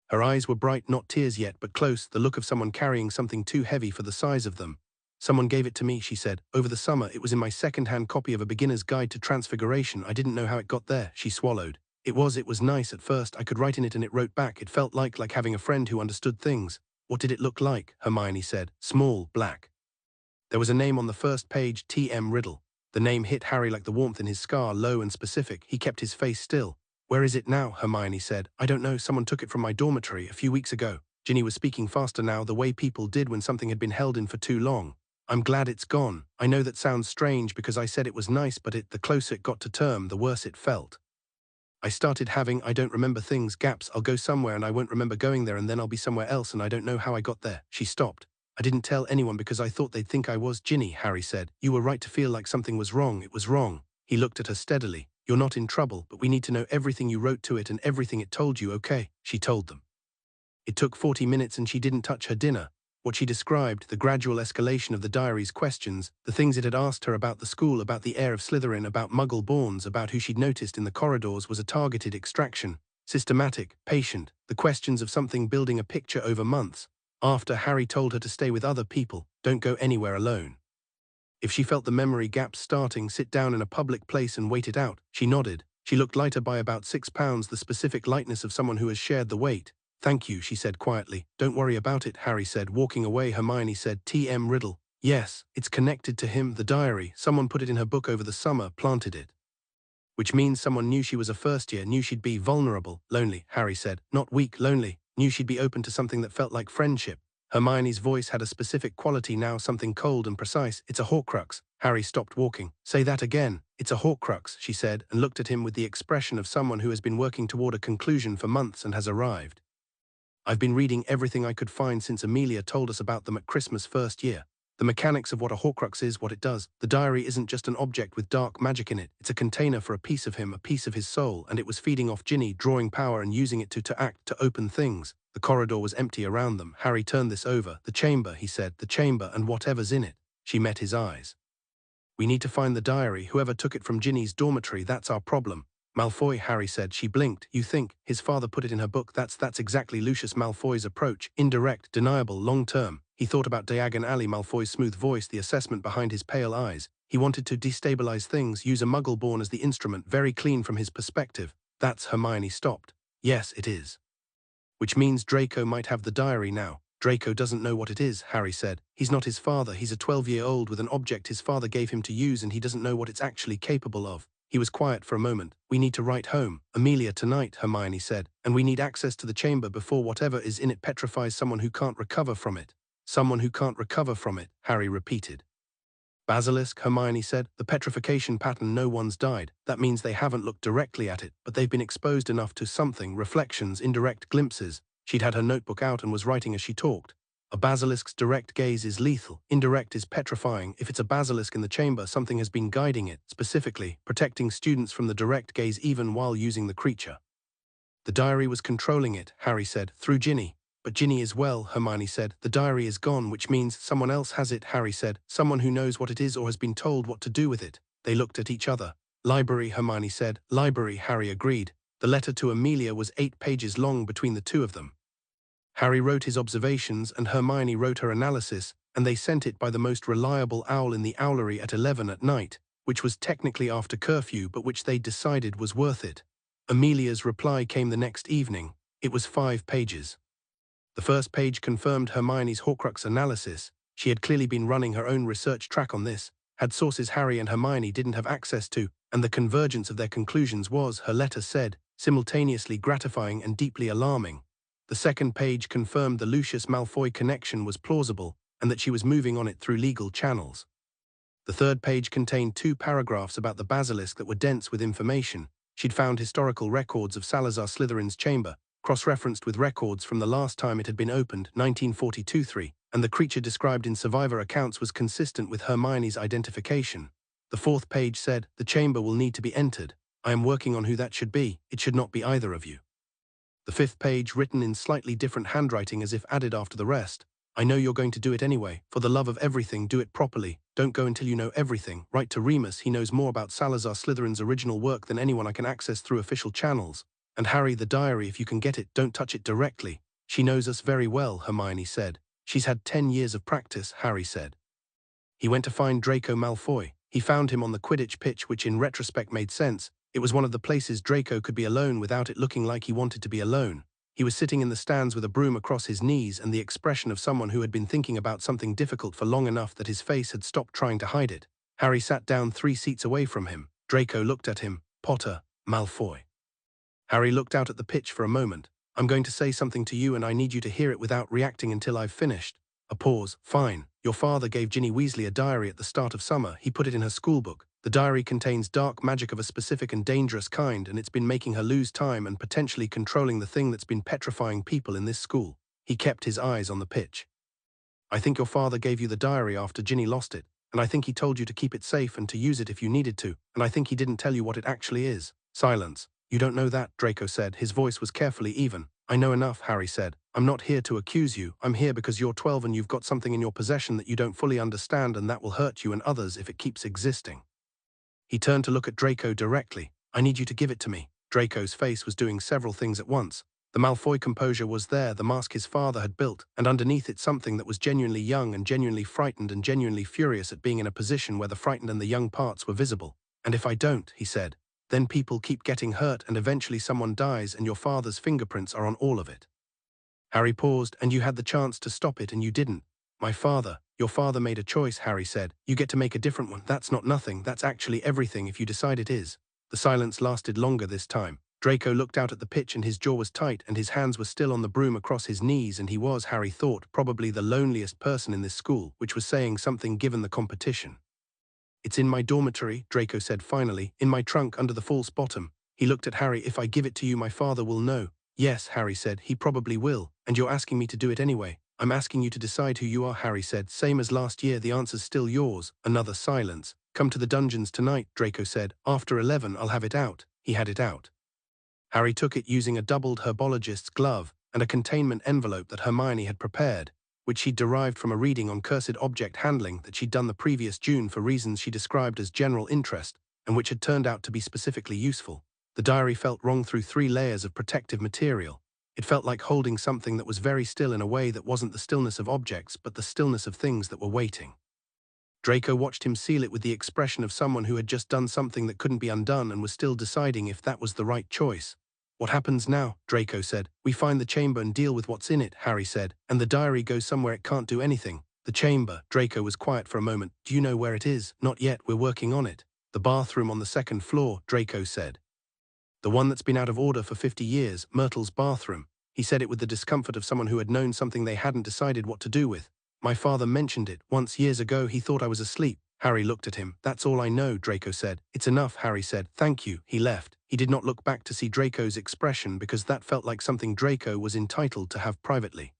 Her eyes were bright, not tears yet, but close, the look of someone carrying something too heavy for the size of them. Someone gave it to me, she said. Over the summer, it was in my second-hand copy of A Beginner's Guide to Transfiguration. I didn't know how it got there. She swallowed. It was nice at first. I could write in it and it wrote back. It felt like having a friend who understood things. What did it look like? Hermione said. Small, black. There was a name on the first page, T.M. Riddle. The name hit Harry like the warmth in his scar, low and specific. He kept his face still. Where is it now? Hermione said. I don't know. Someone took it from my dormitory a few weeks ago. Ginny was speaking faster now, the way people did when something had been held in for too long. I'm glad it's gone. I know that sounds strange because I said it was nice, but the closer it got to term, the worse it felt. I started having, I don't remember things, gaps. I'll go somewhere and I won't remember going there, and then I'll be somewhere else and I don't know how I got there. She stopped. I didn't tell anyone because I thought they'd think I was Ginny, Harry said. You were right to feel like something was wrong. It was wrong. He looked at her steadily. You're not in trouble, but we need to know everything you wrote to it and everything it told you, okay? She told them. It took 40 minutes and she didn't touch her dinner. What she described, the gradual escalation of the diary's questions, the things it had asked her about the school, about the heir of Slytherin, about Muggle-borns, about who she'd noticed in the corridors, was a targeted extraction, systematic, patient, the questions of something building a picture over months. After Harry told her to stay with other people, don't go anywhere alone. If she felt the memory gaps starting, sit down in a public place and wait it out. She nodded. She looked lighter by about 6 pounds, the specific lightness of someone who has shared the weight. Thank you, she said quietly. Don't worry about it, Harry said, walking away. Hermione said, T.M. Riddle. Yes, it's connected to him, the diary. Someone put it in her book over the summer, planted it. Which means someone knew she was a first year, knew she'd be vulnerable, lonely, Harry said. Not weak, lonely. Knew she'd be open to something that felt like friendship. Hermione's voice had a specific quality now, something cold and precise. It's a Horcrux. Harry stopped walking. Say that again. It's a Horcrux, she said, and looked at him with the expression of someone who has been working toward a conclusion for months and has arrived. I've been reading everything I could find since Amelia told us about them at Christmas first year. The mechanics of what a Horcrux is, what it does. The diary isn't just an object with dark magic in it. It's a container for a piece of him, a piece of his soul, and it was feeding off Ginny, drawing power and using it to act, to open things. The corridor was empty around them. Harry turned this over. The chamber, he said, the chamber and whatever's in it. She met his eyes. We need to find the diary. Whoever took it from Ginny's dormitory, that's our problem. Malfoy, Harry said. She blinked. You think? His father put it in her book. That's exactly Lucius Malfoy's approach. Indirect, deniable, long-term. He thought about Diagon Alley, Malfoy's smooth voice, the assessment behind his pale eyes. He wanted to destabilize things, use a Muggle-born as the instrument, very clean from his perspective. That's Hermione stopped. Yes, it is. Which means Draco might have the diary now. Draco doesn't know what it is, Harry said. He's not his father. He's a 12-year-old with an object his father gave him to use, and he doesn't know what it's actually capable of. He was quiet for a moment. We need to write home. Amelia, tonight, Hermione said. And we need access to the chamber before whatever is in it petrifies someone who can't recover from it. Someone who can't recover from it, Harry repeated. Basilisk, Hermione said. The petrification pattern, no one's died. That means they haven't looked directly at it, but they've been exposed enough to something, reflections, indirect glimpses. She'd had her notebook out and was writing as she talked. A basilisk's direct gaze is lethal. Indirect is petrifying. If it's a basilisk in the chamber, something has been guiding it, specifically, protecting students from the direct gaze even while using the creature. The diary was controlling it, Harry said, through Ginny. But Ginny is well, Hermione said. The diary is gone, which means someone else has it, Harry said. Someone who knows what it is or has been told what to do with it. They looked at each other. Library, Hermione said. Library, Harry agreed. The letter to Amelia was 8 pages long between the two of them. Harry wrote his observations and Hermione wrote her analysis, and they sent it by the most reliable owl in the owlery at 11 at night, which was technically after curfew but which they decided was worth it. Amelia's reply came the next evening. It was 5 pages. The first page confirmed Hermione's Horcrux analysis. She had clearly been running her own research track on this, had sources Harry and Hermione didn't have access to, and the convergence of their conclusions was, her letter said, simultaneously gratifying and deeply alarming. The second page confirmed the Lucius Malfoy connection was plausible and that she was moving on it through legal channels. The third page contained 2 paragraphs about the basilisk that were dense with information. She'd found historical records of Salazar Slytherin's chamber, cross-referenced with records from the last time it had been opened, 1942-3, and the creature described in survivor accounts was consistent with Hermione's identification. The fourth page said, the chamber will need to be entered. I am working on who that should be. It should not be either of you. The fifth page, written in slightly different handwriting as if added after the rest. I know you're going to do it anyway. For the love of everything, do it properly. Don't go until you know everything. Write to Remus. He knows more about Salazar Slytherin's original work than anyone I can access through official channels. And Harry, the diary, if you can get it, don't touch it directly. She knows us very well, Hermione said. She's had 10 years of practice, Harry said. He went to find Draco Malfoy. He found him on the Quidditch pitch, which in retrospect made sense. It was one of the places Draco could be alone without it looking like he wanted to be alone. He was sitting in the stands with a broom across his knees and the expression of someone who had been thinking about something difficult for long enough that his face had stopped trying to hide it. Harry sat down 3 seats away from him. Draco looked at him. Potter, Malfoy. Harry looked out at the pitch for a moment. I'm going to say something to you and I need you to hear it without reacting until I've finished. A pause. Fine. Your father gave Ginny Weasley a diary at the start of summer. He put it in her schoolbook. The diary contains dark magic of a specific and dangerous kind, and it's been making her lose time and potentially controlling the thing that's been petrifying people in this school. He kept his eyes on the pitch. I think your father gave you the diary after Ginny lost it, and I think he told you to keep it safe and to use it if you needed to, and I think he didn't tell you what it actually is." Silence. "You don't know that," Draco said. His voice was carefully even. "I know enough," Harry said. "I'm not here to accuse you. I'm here because you're 12 and you've got something in your possession that you don't fully understand, and that will hurt you and others if it keeps existing." He turned to look at Draco directly. "I need you to give it to me." Draco's face was doing several things at once. The Malfoy composure was there, the mask his father had built, and underneath it something that was genuinely young and genuinely frightened and genuinely furious at being in a position where the frightened and the young parts were visible. "And if I don't," he said, "then people keep getting hurt and eventually someone dies and your father's fingerprints are on all of it." Harry paused. "And you had the chance to stop it and you didn't." Your father made a choice," Harry said. "You get to make a different one. That's not nothing, that's actually everything if you decide it is." The silence lasted longer this time. Draco looked out at the pitch and his jaw was tight and his hands were still on the broom across his knees, and he was, Harry thought, probably the loneliest person in this school, which was saying something given the competition. "It's in my dormitory," Draco said finally, "in my trunk under the false bottom." He looked at Harry. "If I give it to you, my father will know." "Yes," Harry said, "he probably will, and you're asking me to do it anyway." "I'm asking you to decide who you are," Harry said. "Same as last year, the answer's still yours." Another silence. "Come to the dungeons tonight," Draco said. "After 11, I'll have it out." He had it out. Harry took it using a doubled herbologist's glove and a containment envelope that Hermione had prepared, which she'd derived from a reading on cursed object handling that she'd done the previous June for reasons she described as general interest, and which had turned out to be specifically useful. The diary felt wrong through 3 layers of protective material. It felt like holding something that was very still in a way that wasn't the stillness of objects, but the stillness of things that were waiting. Draco watched him seal it with the expression of someone who had just done something that couldn't be undone and was still deciding if that was the right choice. "What happens now?" Draco said. "We find the chamber and deal with what's in it," Harry said, "and the diary goes somewhere it can't do anything." "The chamber." Draco was quiet for a moment. "Do you know where it is?" "Not yet, we're working on it." "The bathroom on the 2nd floor," Draco said. "The one that's been out of order for 50 years, Myrtle's bathroom." He said it with the discomfort of someone who had known something they hadn't decided what to do with. "My father mentioned it once years ago. He thought I was asleep." Harry looked at him. "That's all I know," Draco said. "It's enough," Harry said. "Thank you." He left. He did not look back to see Draco's expression because that felt like something Draco was entitled to have privately.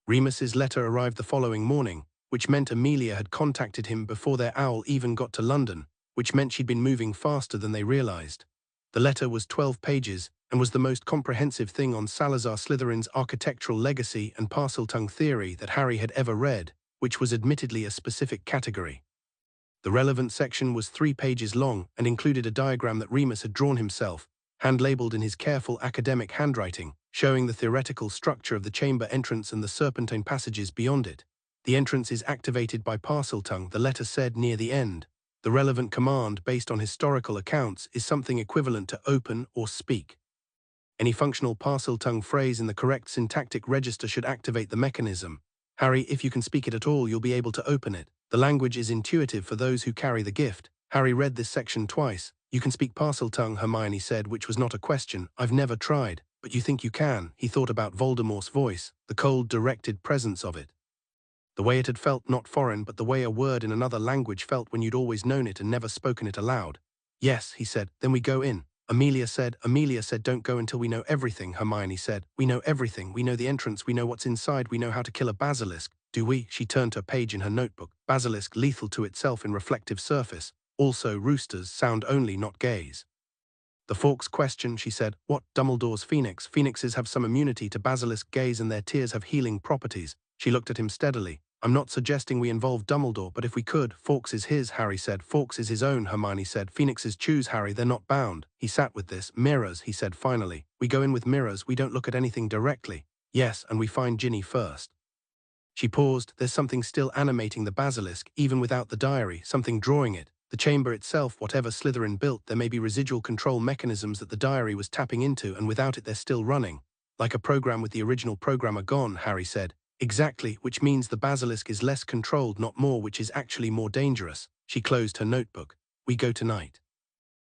Remus's letter arrived the following morning, which meant Amelia had contacted him before their owl even got to London, which meant she'd been moving faster than they realized. The letter was 12 pages and was the most comprehensive thing on Salazar Slytherin's architectural legacy and Parseltongue theory that Harry had ever read, which was admittedly a specific category. The relevant section was 3 pages long and included a diagram that Remus had drawn himself, hand-labeled in his careful academic handwriting, showing the theoretical structure of the chamber entrance and the serpentine passages beyond it. "The entrance is activated by Parseltongue," the letter said near the end. "The relevant command, based on historical accounts, is something equivalent to open or speak. Any functional Parseltongue phrase in the correct syntactic register should activate the mechanism. Harry, if you can speak it at all, you'll be able to open it. The language is intuitive for those who carry the gift." Harry read this section twice. "You can speak Parseltongue," Hermione said, which was not a question. "I've never tried." "But you think you can?" He thought about Voldemort's voice, the cold, directed presence of it. The way it had felt, not foreign, but the way a word in another language felt when you'd always known it and never spoken it aloud. "Yes," he said. "Then we go in." Amelia said, "Don't go until we know everything," Hermione said. "We know everything. We know the entrance. We know what's inside. We know how to kill a basilisk." "Do we?" She turned to a page in her notebook. "Basilisk, lethal to itself in reflective surface. Also, roosters, sound only, not gaze." "The Fawkes question," she said. "What? Dumbledore's phoenix. Phoenixes have some immunity to basilisk gaze and their tears have healing properties." She looked at him steadily. "I'm not suggesting we involve Dumbledore, but if we could." "Fawkes is his," Harry said. "Fawkes is his own," Hermione said. "Phoenixes choose, Harry, they're not bound." He sat with this. "Mirrors," he said finally. "We go in with mirrors, we don't look at anything directly." "Yes, and we find Ginny first." She paused. "There's something still animating the basilisk, even without the diary, something drawing it. The chamber itself, whatever Slytherin built, there may be residual control mechanisms that the diary was tapping into, and without it they're still running. Like a program with the original programmer gone," Harry said. "Exactly, which means the basilisk is less controlled, not more, which is actually more dangerous." She closed her notebook. "We go tonight."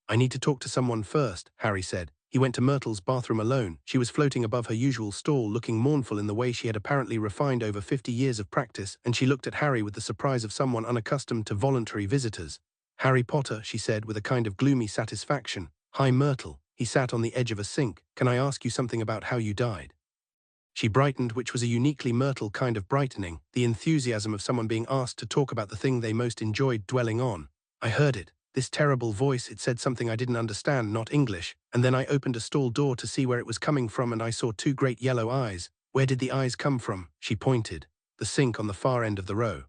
"I need to talk to someone first," Harry said. He went to Myrtle's bathroom alone. She was floating above her usual stall, looking mournful in the way she had apparently refined over 50 years of practice, and she looked at Harry with the surprise of someone unaccustomed to voluntary visitors. "Harry Potter," she said with a kind of gloomy satisfaction. "Hi, Myrtle." He sat on the edge of a sink. "Can I ask you something about how you died?" She brightened, which was a uniquely Myrtle kind of brightening, the enthusiasm of someone being asked to talk about the thing they most enjoyed dwelling on. I heard it. This terrible voice, it said something I didn't understand, not English, and then I opened a stall door to see where it was coming from and I saw two great yellow eyes. Where did the eyes come from? She pointed. The sink on the far end of the row.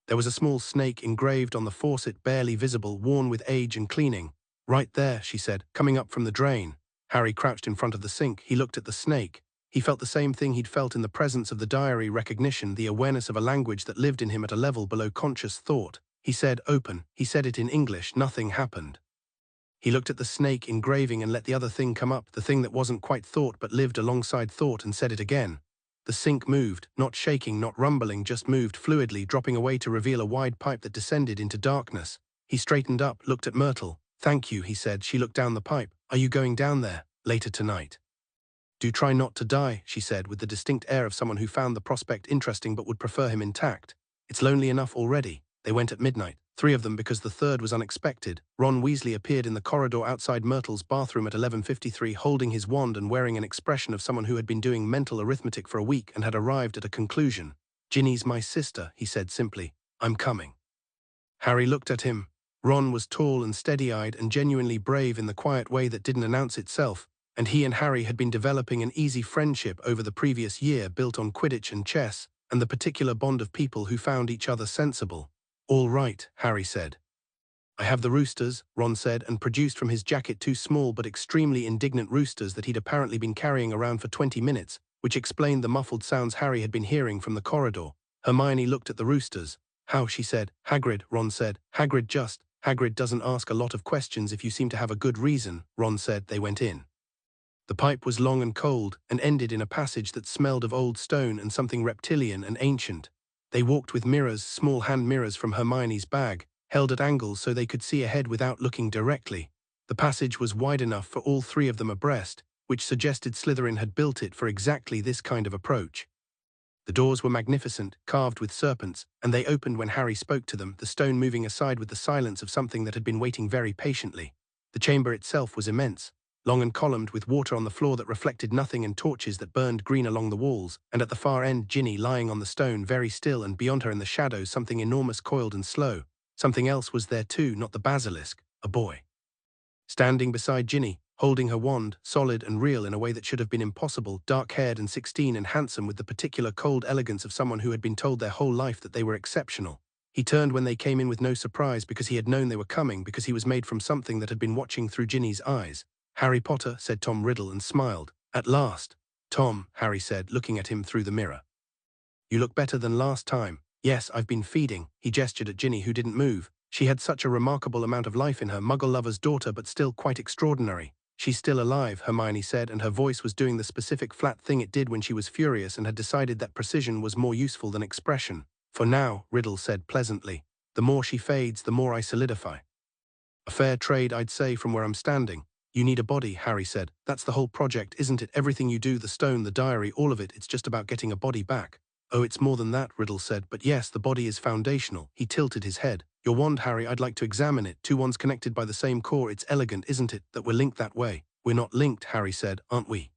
There was a small snake engraved on the faucet, barely visible, worn with age and cleaning. Right there, she said, coming up from the drain. Harry crouched in front of the sink. He looked at the snake. He felt the same thing he'd felt in the presence of the diary, recognition, the awareness of a language that lived in him at a level below conscious thought. He said, "Open." He said it in English. Nothing happened. He looked at the snake engraving and let the other thing come up, the thing that wasn't quite thought but lived alongside thought, and said it again. The sink moved, not shaking, not rumbling, just moved fluidly, dropping away to reveal a wide pipe that descended into darkness. He straightened up, looked at Myrtle. "Thank you," he said. She looked down the pipe. "Are you going down there? Later tonight?" "Do try not to die," she said, with the distinct air of someone who found the prospect interesting but would prefer him intact. "It's lonely enough already." They went at midnight, three of them because the third was unexpected. Ron Weasley appeared in the corridor outside Myrtle's bathroom at 11:53, holding his wand and wearing an expression of someone who had been doing mental arithmetic for a week and had arrived at a conclusion. "Ginny's my sister," he said simply. "I'm coming." Harry looked at him. Ron was tall and steady-eyed and genuinely brave in the quiet way that didn't announce itself, and he and Harry had been developing an easy friendship over the previous year built on Quidditch and chess, and the particular bond of people who found each other sensible. "All right," Harry said. "I have the roosters," Ron said, and produced from his jacket two small but extremely indignant roosters that he'd apparently been carrying around for 20 minutes, which explained the muffled sounds Harry had been hearing from the corridor. Hermione looked at the roosters. "How?" she said. "Hagrid," Ron said. Hagrid doesn't ask a lot of questions if you seem to have a good reason," Ron said. They went in. The pipe was long and cold, and ended in a passage that smelled of old stone and something reptilian and ancient. They walked with mirrors, small hand mirrors from Hermione's bag, held at angles so they could see ahead without looking directly. The passage was wide enough for all three of them abreast, which suggested Slytherin had built it for exactly this kind of approach. The doors were magnificent, carved with serpents, and they opened when Harry spoke to them, the stone moving aside with the silence of something that had been waiting very patiently. The chamber itself was immense, long and columned, with water on the floor that reflected nothing and torches that burned green along the walls, and at the far end Ginny lying on the stone very still, and beyond her in the shadows something enormous, coiled and slow. Something else was there too, not the basilisk, a boy. Standing beside Ginny, holding her wand, solid and real in a way that should have been impossible, dark-haired and 16 and handsome with the particular cold elegance of someone who had been told their whole life that they were exceptional. He turned when they came in with no surprise because he had known they were coming, because he was made from something that had been watching through Ginny's eyes. "Harry Potter," said Tom Riddle and smiled. "At last." "Tom," Harry said, looking at him through the mirror. "You look better than last time." "Yes, I've been feeding." He gestured at Ginny, who didn't move. She had such a remarkable amount of life in her, Muggle lover's daughter, but still quite extraordinary. "She's still alive," Hermione said, and her voice was doing the specific flat thing it did when she was furious and had decided that precision was more useful than expression. "For now," Riddle said pleasantly. "The more she fades, the more I solidify. A fair trade, I'd say, from where I'm standing." "You need a body," Harry said. "That's the whole project, isn't it? Everything you do, the stone, the diary, all of it, it's just about getting a body back." "Oh, it's more than that," Riddle said, "but yes, the body is foundational." He tilted his head. "Your wand, Harry, I'd like to examine it. Two wands connected by the same core. It's elegant, isn't it, that we're linked that way?" "We're not linked," Harry said, "aren't we?"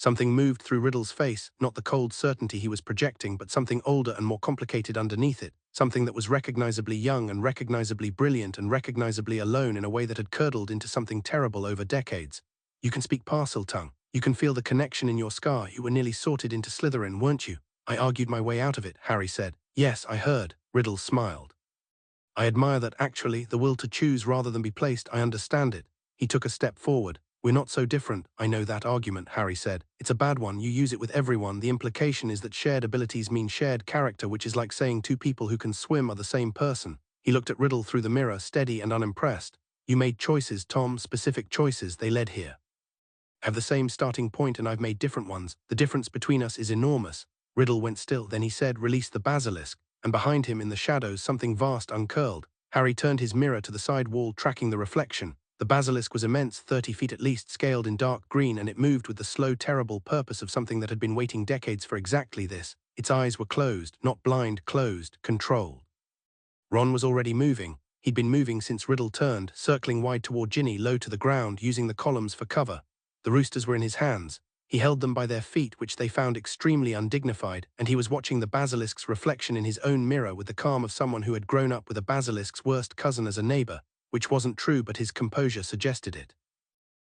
Something moved through Riddle's face, not the cold certainty he was projecting, but something older and more complicated underneath it, something that was recognizably young and recognizably brilliant and recognizably alone in a way that had curdled into something terrible over decades. "You can speak Parseltongue. You can feel the connection in your scar. You were nearly sorted into Slytherin, weren't you?" "I argued my way out of it," Harry said. "Yes, I heard." Riddle smiled. "I admire that, actually, the will to choose rather than be placed. I understand it." He took a step forward. "We're not so different." "I know that argument," Harry said. "It's a bad one. You use it with everyone. The implication is that shared abilities mean shared character, which is like saying two people who can swim are the same person." He looked at Riddle through the mirror, steady and unimpressed. "You made choices, Tom, specific choices. They led here. I have the same starting point and I've made different ones. The difference between us is enormous." Riddle went still. Then he said, "Release the basilisk," and behind him in the shadows something vast uncurled. Harry turned his mirror to the side wall, tracking the reflection. The basilisk was immense, 30 feet at least, scaled in dark green, and it moved with the slow, terrible purpose of something that had been waiting decades for exactly this. Its eyes were closed, not blind, closed, controlled. Ron was already moving. He'd been moving since Riddle turned, circling wide toward Ginny, low to the ground, using the columns for cover. The roosters were in his hands. He held them by their feet, which they found extremely undignified, and he was watching the basilisk's reflection in his own mirror with the calm of someone who had grown up with a basilisk's worst cousin as a neighbor, which wasn't true, but his composure suggested it.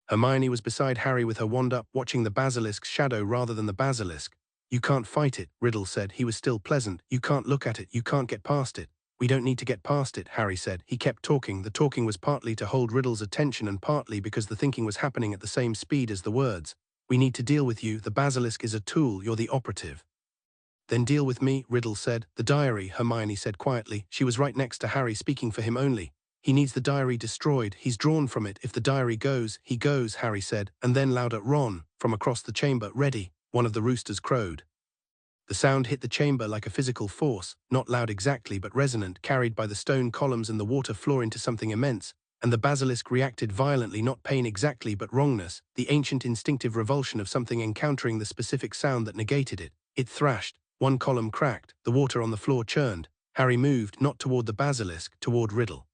Hermione was beside Harry with her wand up, watching the basilisk's shadow rather than the basilisk. "You can't fight it," Riddle said. He was still pleasant. "You can't look at it. You can't get past it." "We don't need to get past it," Harry said. He kept talking. The talking was partly to hold Riddle's attention and partly because the thinking was happening at the same speed as the words. "We need to deal with you. The basilisk is a tool. You're the operative." "Then deal with me," Riddle said. "The diary," Hermione said quietly. She was right next to Harry, speaking for him only. "He needs the diary destroyed. He's drawn from it. If the diary goes, he goes," Harry said. And then louder, "Ron," from across the chamber. "Ready." One of the roosters crowed. The sound hit the chamber like a physical force, not loud exactly but resonant, carried by the stone columns and the water floor into something immense, and the basilisk reacted violently, not pain exactly but wrongness, the ancient instinctive revulsion of something encountering the specific sound that negated it. It thrashed, one column cracked, the water on the floor churned. Harry moved, not toward the basilisk, toward Riddle.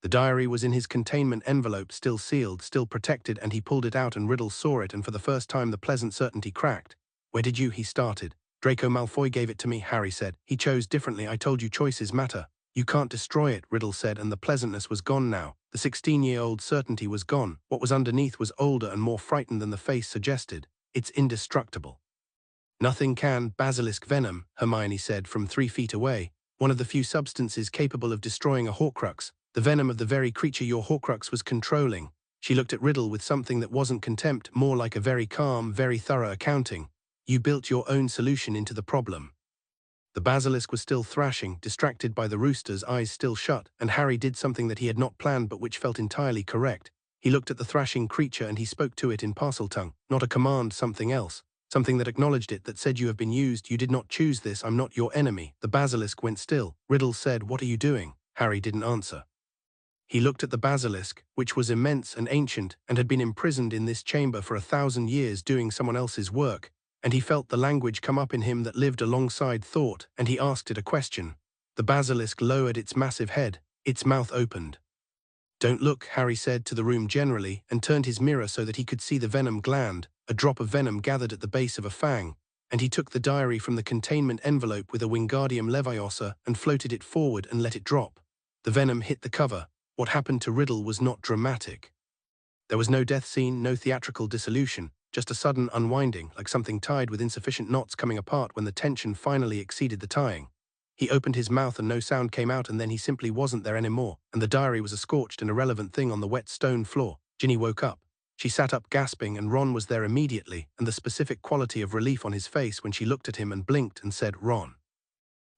The diary was in his containment envelope, still sealed, still protected, and he pulled it out and Riddle saw it, and for the first time the pleasant certainty cracked. "Where did you?" he started. "Draco Malfoy gave it to me," Harry said. "He chose differently. I told you choices matter." "You can't destroy it," Riddle said, and the pleasantness was gone now. The 16-year-old certainty was gone. What was underneath was older and more frightened than the face suggested. "It's indestructible." "Nothing can." "Basilisk venom," Hermione said from 3 feet away. "One of the few substances capable of destroying a Horcrux. The venom of the very creature your Horcrux was controlling." She looked at Riddle with something that wasn't contempt, more like a very calm, very thorough accounting. "You built your own solution into the problem." The basilisk was still thrashing, distracted by the roosters, eyes still shut, and Harry did something that he had not planned but which felt entirely correct. He looked at the thrashing creature and he spoke to it in Parseltongue, not a command, something else. Something that acknowledged it, that said, "You have been used, you did not choose this, I'm not your enemy." The basilisk went still. Riddle said, "What are you doing?" Harry didn't answer. He looked at the basilisk, which was immense and ancient, and had been imprisoned in this chamber for 1,000 years doing someone else's work, and he felt the language come up in him that lived alongside thought, and he asked it a question. The basilisk lowered its massive head, its mouth opened. "Don't look," Harry said to the room generally, and turned his mirror so that he could see the venom gland. A drop of venom gathered at the base of a fang, and he took the diary from the containment envelope with a Wingardium Leviosa and floated it forward and let it drop. The venom hit the cover. What happened to Riddle was not dramatic. There was no death scene, no theatrical dissolution, just a sudden unwinding, like something tied with insufficient knots coming apart when the tension finally exceeded the tying. He opened his mouth and no sound came out, and then he simply wasn't there anymore, and the diary was a scorched and irrelevant thing on the wet stone floor. Ginny woke up. She sat up gasping, and Ron was there immediately, and the specific quality of relief on his face when she looked at him and blinked and said, "Ron,"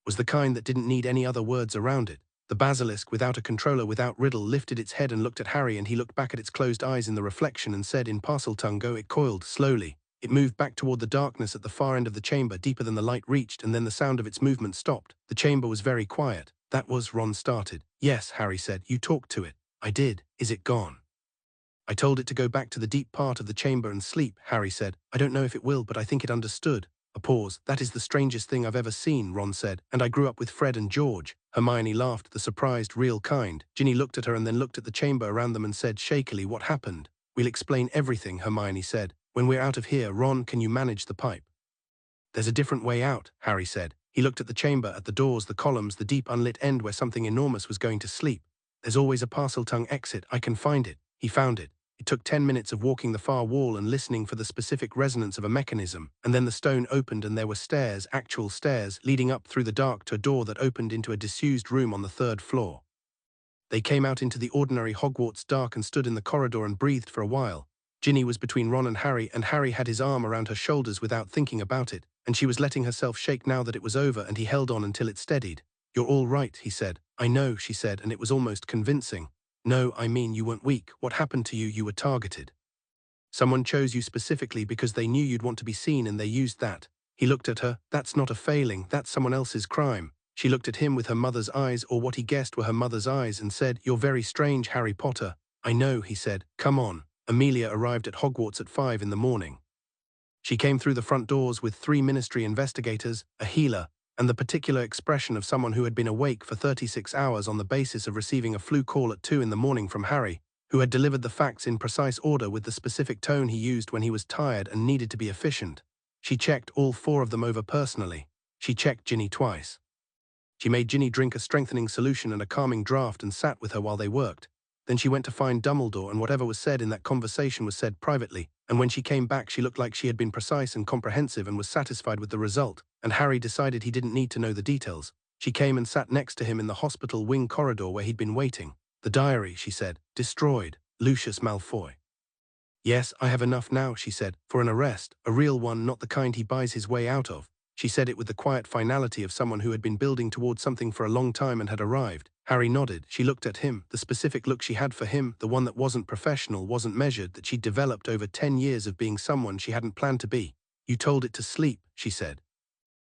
was the kind that didn't need any other words around it. The basilisk, without a controller, without Riddle, lifted its head and looked at Harry, and he looked back at its closed eyes in the reflection and said in Parseltongue, "Go." It coiled slowly. It moved back toward the darkness at the far end of the chamber, deeper than the light reached, and then the sound of its movement stopped. The chamber was very quiet. "That was," Ron started. "Yes," Harry said. "You talked to it." "I did." "Is it gone?" "I told it to go back to the deep part of the chamber and sleep," Harry said. "I don't know if it will, but I think it understood." A pause. "That is the strangest thing I've ever seen," Ron said. "And I grew up with Fred and George." Hermione laughed, the surprised, real kind. Ginny looked at her and then looked at the chamber around them and said shakily, "What happened?" "We'll explain everything," Hermione said. "When we're out of here. Ron, can you manage the pipe?" "There's a different way out," Harry said. He looked at the chamber, at the doors, the columns, the deep unlit end where something enormous was going to sleep. "There's always a Parseltongue exit. I can find it." He found it. It took 10 minutes of walking the far wall and listening for the specific resonance of a mechanism, and then the stone opened and there were stairs, actual stairs, leading up through the dark to a door that opened into a disused room on the 3rd floor. They came out into the ordinary Hogwarts dark and stood in the corridor and breathed for a while. Ginny was between Ron and Harry had his arm around her shoulders without thinking about it, and she was letting herself shake now that it was over, and he held on until it steadied. "You're all right," he said. "I know," she said, and it was almost convincing. "No, I mean, you weren't weak. What happened to you? You were targeted. Someone chose you specifically because they knew you'd want to be seen, and they used that." He looked at her. "That's not a failing, that's someone else's crime." She looked at him with her mother's eyes, or what he guessed were her mother's eyes, and said, "You're very strange, Harry Potter." "I know," he said. "Come on." Amelia arrived at Hogwarts at 5 in the morning. She came through the front doors with 3 ministry investigators, a healer, and the particular expression of someone who had been awake for 36 hours on the basis of receiving a flu call at 2 in the morning from Harry, who had delivered the facts in precise order with the specific tone he used when he was tired and needed to be efficient. She checked all 4 of them over personally. She checked Ginny twice. She made Ginny drink a strengthening solution and a calming draught and sat with her while they worked. Then she went to find Dumbledore, and whatever was said in that conversation was said privately, and when she came back she looked like she had been precise and comprehensive and was satisfied with the result, and Harry decided he didn't need to know the details. She came and sat next to him in the hospital wing corridor where he'd been waiting. "The diary," she said. "Destroyed. Lucius Malfoy." "Yes, I have enough now," she said, "for an arrest, a real one, not the kind he buys his way out of." She said it with the quiet finality of someone who had been building towards something for a long time and had arrived. Harry nodded. She looked at him, the specific look she had for him, the one that wasn't professional, wasn't measured, that she'd developed over 10 years of being someone she hadn't planned to be. "You told it to sleep," she said.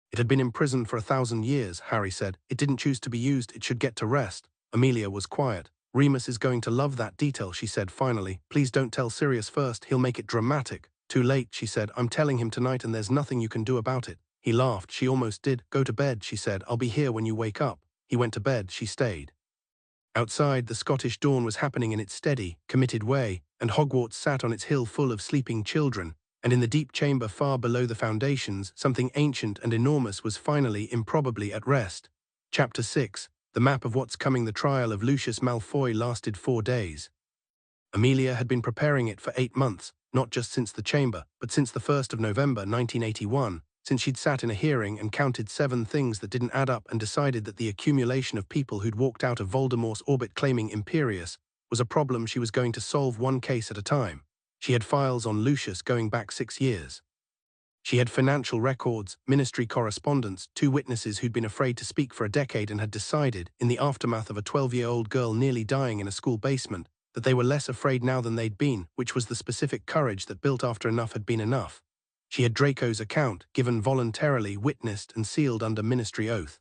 "It had been imprisoned for 1,000 years, Harry said. "It didn't choose to be used, it should get to rest." Amelia was quiet. "Remus is going to love that detail," she said finally. "Please don't tell Sirius first, he'll make it dramatic." "Too late," she said. "I'm telling him tonight and there's nothing you can do about it." He laughed. "She almost did." "Go to bed," she said. "I'll be here when you wake up." He went to bed. She stayed. Outside, the Scottish dawn was happening in its steady, committed way, and Hogwarts sat on its hill full of sleeping children, and in the deep chamber far below the foundations, something ancient and enormous was finally, improbably, at rest. Chapter 6. The map of what's coming. The trial of Lucius Malfoy lasted 4 days. Amelia had been preparing it for 8 months, not just since the chamber, but since the 1st of November 1981, since she'd sat in a hearing and counted 7 things that didn't add up and decided that the accumulation of people who'd walked out of Voldemort's orbit claiming Imperius was a problem she was going to solve one case at a time. She had files on Lucius going back 6 years. She had financial records, ministry correspondence, 2 witnesses who'd been afraid to speak for a decade and had decided, in the aftermath of a 12-year-old girl nearly dying in a school basement, that they were less afraid now than they'd been, which was the specific courage that built after enough had been enough. She had Draco's account, given voluntarily, witnessed and sealed under ministry oath.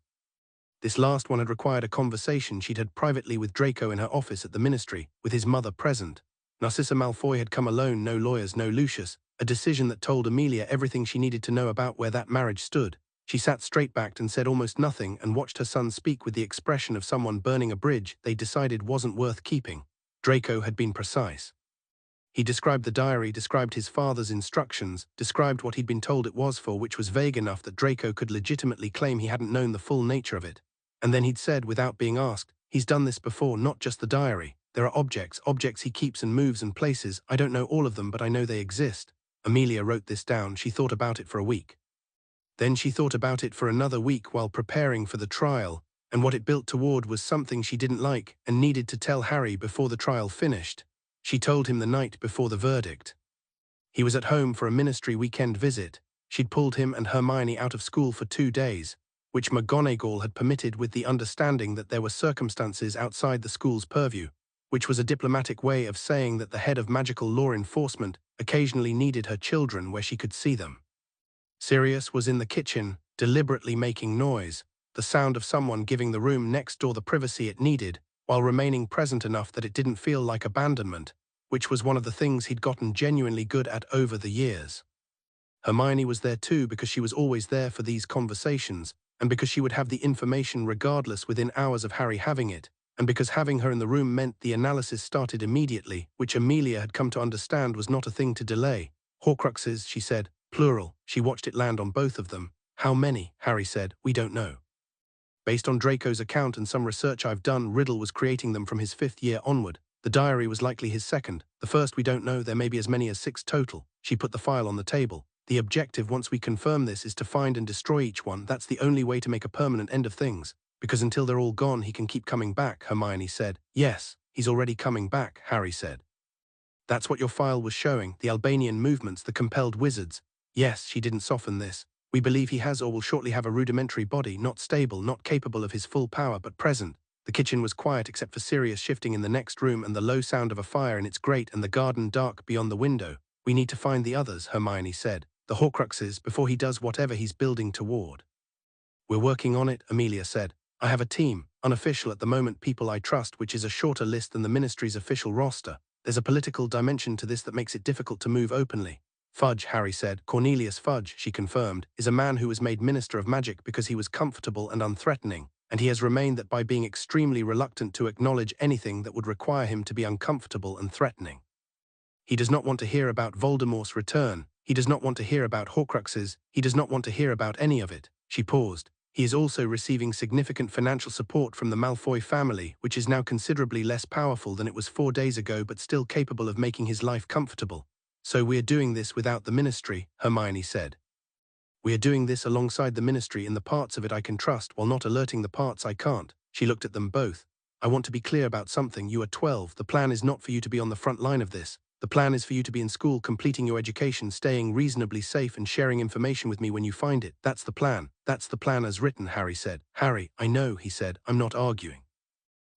This last one had required a conversation she'd had privately with Draco in her office at the ministry, with his mother present. Narcissa Malfoy had come alone, no lawyers, no Lucius, a decision that told Amelia everything she needed to know about where that marriage stood. She sat straight-backed and said almost nothing and watched her son speak with the expression of someone burning a bridge they decided wasn't worth keeping. Draco had been precise. He described the diary, described his father's instructions, described what he'd been told it was for, which was vague enough that Draco could legitimately claim he hadn't known the full nature of it. And then he'd said, without being asked, "He's done this before, not just the diary. There are objects he keeps and moves and places. I don't know all of them, but I know they exist." Amelia wrote this down. She thought about it for a week. Then she thought about it for another week while preparing for the trial, and what it built toward was something she didn't like and needed to tell Harry before the trial finished. She told him the night before the verdict. He was at home for a ministry weekend visit. She'd pulled him and Hermione out of school for 2 days, which McGonagall had permitted with the understanding that there were circumstances outside the school's purview, which was a diplomatic way of saying that the head of magical law enforcement occasionally needed her children where she could see them. Sirius was in the kitchen, deliberately making noise, the sound of someone giving the room next door the privacy it needed, while remaining present enough that it didn't feel like abandonment, which was one of the things he'd gotten genuinely good at over the years. Hermione was there too because she was always there for these conversations, and because she would have the information regardless within hours of Harry having it, and because having her in the room meant the analysis started immediately, which Amelia had come to understand was not a thing to delay. "Horcruxes," she said, plural. She watched it land on both of them. "How many?" Harry said. "We don't know. Based on Draco's account and some research I've done, Riddle was creating them from his 5th year onward. The diary was likely his 2nd. The first we don't know, there may be as many as 6 total." She put the file on the table. "The objective, once we confirm this, is to find and destroy each one. That's the only way to make a permanent end of things. Because until they're all gone, he can keep coming back," Hermione said. "Yes, he's already coming back," Harry said. "That's what your file was showing, the Albanian movements, the compelled wizards." "Yes," she didn't soften this. "We believe he has or will shortly have a rudimentary body, not stable, not capable of his full power, but present." The kitchen was quiet except for Sirius shifting in the next room and the low sound of a fire in its grate and the garden dark beyond the window. "We need to find the others," Hermione said. "The Horcruxes, before he does whatever he's building toward." "We're working on it," Amelia said. "I have a team, unofficial at the moment, people I trust, which is a shorter list than the ministry's official roster. There's a political dimension to this that makes it difficult to move openly." "Fudge," Harry said. "Cornelius Fudge," she confirmed, "is a man who was made Minister of Magic because he was comfortable and unthreatening. and he has remained that by being extremely reluctant to acknowledge anything that would require him to be uncomfortable and threatening. He does not want to hear about Voldemort's return. He does not want to hear about Horcruxes. He does not want to hear about any of it. She paused. He is also receiving significant financial support from the Malfoy family, which is now considerably less powerful than it was 4 days ago but still capable of making his life comfortable. So we're doing this without the Ministry, Hermione said. We are doing this alongside the Ministry in the parts of it I can trust while not alerting the parts I can't. She looked at them both. I want to be clear about something. You are 12. The plan is not for you to be on the front line of this. The plan is for you to be in school, completing your education, staying reasonably safe and sharing information with me when you find it. That's the plan. That's the plan as written, Harry said. Harry, I know, he said. I'm not arguing.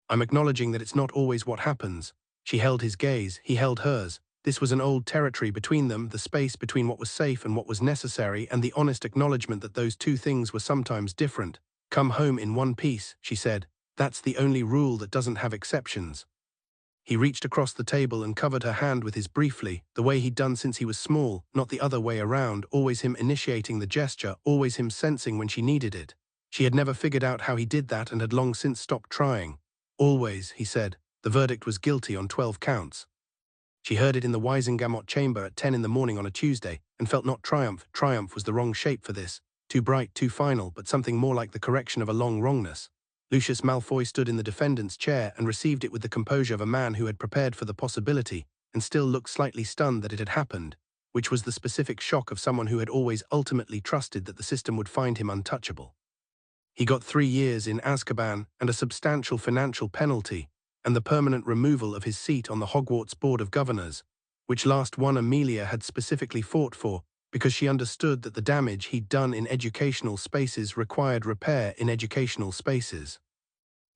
I'm acknowledging that it's not always what happens. She held his gaze, he held hers. This was an old territory between them, the space between what was safe and what was necessary, and the honest acknowledgement that those two things were sometimes different. Come home in one piece, she said. That's the only rule that doesn't have exceptions. He reached across the table and covered her hand with his briefly, the way he'd done since he was small, not the other way around, always him initiating the gesture, always him sensing when she needed it. She had never figured out how he did that and had long since stopped trying. Always, he said. The verdict was guilty on 12 counts. She heard it in the Wisengamot chamber at 10 in the morning on a Tuesday, and felt not triumph. Triumph was the wrong shape for this. Too bright, too final, but something more like the correction of a long wrongness. Lucius Malfoy stood in the defendant's chair and received it with the composure of a man who had prepared for the possibility, and still looked slightly stunned that it had happened, which was the specific shock of someone who had always ultimately trusted that the system would find him untouchable. He got 3 years in Azkaban and a substantial financial penalty, and the permanent removal of his seat on the Hogwarts Board of Governors, which last one Amelia had specifically fought for, because she understood that the damage he'd done in educational spaces required repair in educational spaces.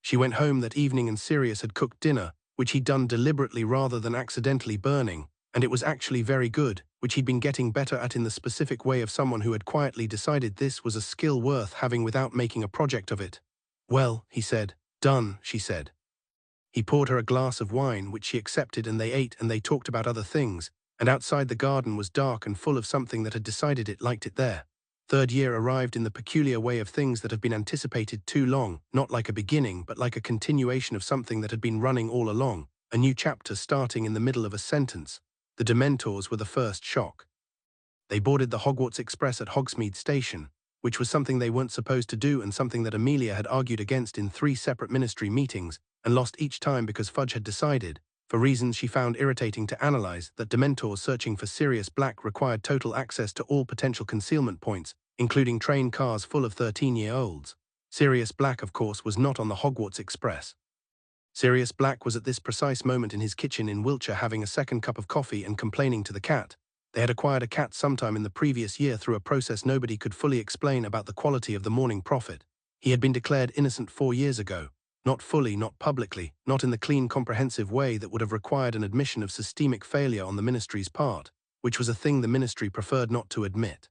She went home that evening and Sirius had cooked dinner, which he'd done deliberately rather than accidentally burning, and it was actually very good, which he'd been getting better at in the specific way of someone who had quietly decided this was a skill worth having without making a project of it. Well, he said. Done, she said. He poured her a glass of wine, which she accepted, and they ate and they talked about other things, and outside the garden was dark and full of something that had decided it liked it there. Third year arrived in the peculiar way of things that have been anticipated too long, not like a beginning but like a continuation of something that had been running all along, a new chapter starting in the middle of a sentence. The Dementors were the first shock. They boarded the Hogwarts Express at Hogsmeade Station, which was something they weren't supposed to do and something that Amelia had argued against in 3 separate ministry meetings, and lost each time because Fudge had decided, for reasons she found irritating to analyze, that Dementors searching for Sirius Black required total access to all potential concealment points, including train cars full of 13-year-olds. Sirius Black, of course, was not on the Hogwarts Express. Sirius Black was at this precise moment in his kitchen in Wiltshire having a second cup of coffee and complaining to the cat. They had acquired a cat sometime in the previous year through a process nobody could fully explain about the quality of the Morning Prophet. He had been declared innocent 4 years ago. Not fully, not publicly, not in the clean, comprehensive way that would have required an admission of systemic failure on the ministry's part, which was a thing the ministry preferred not to admit.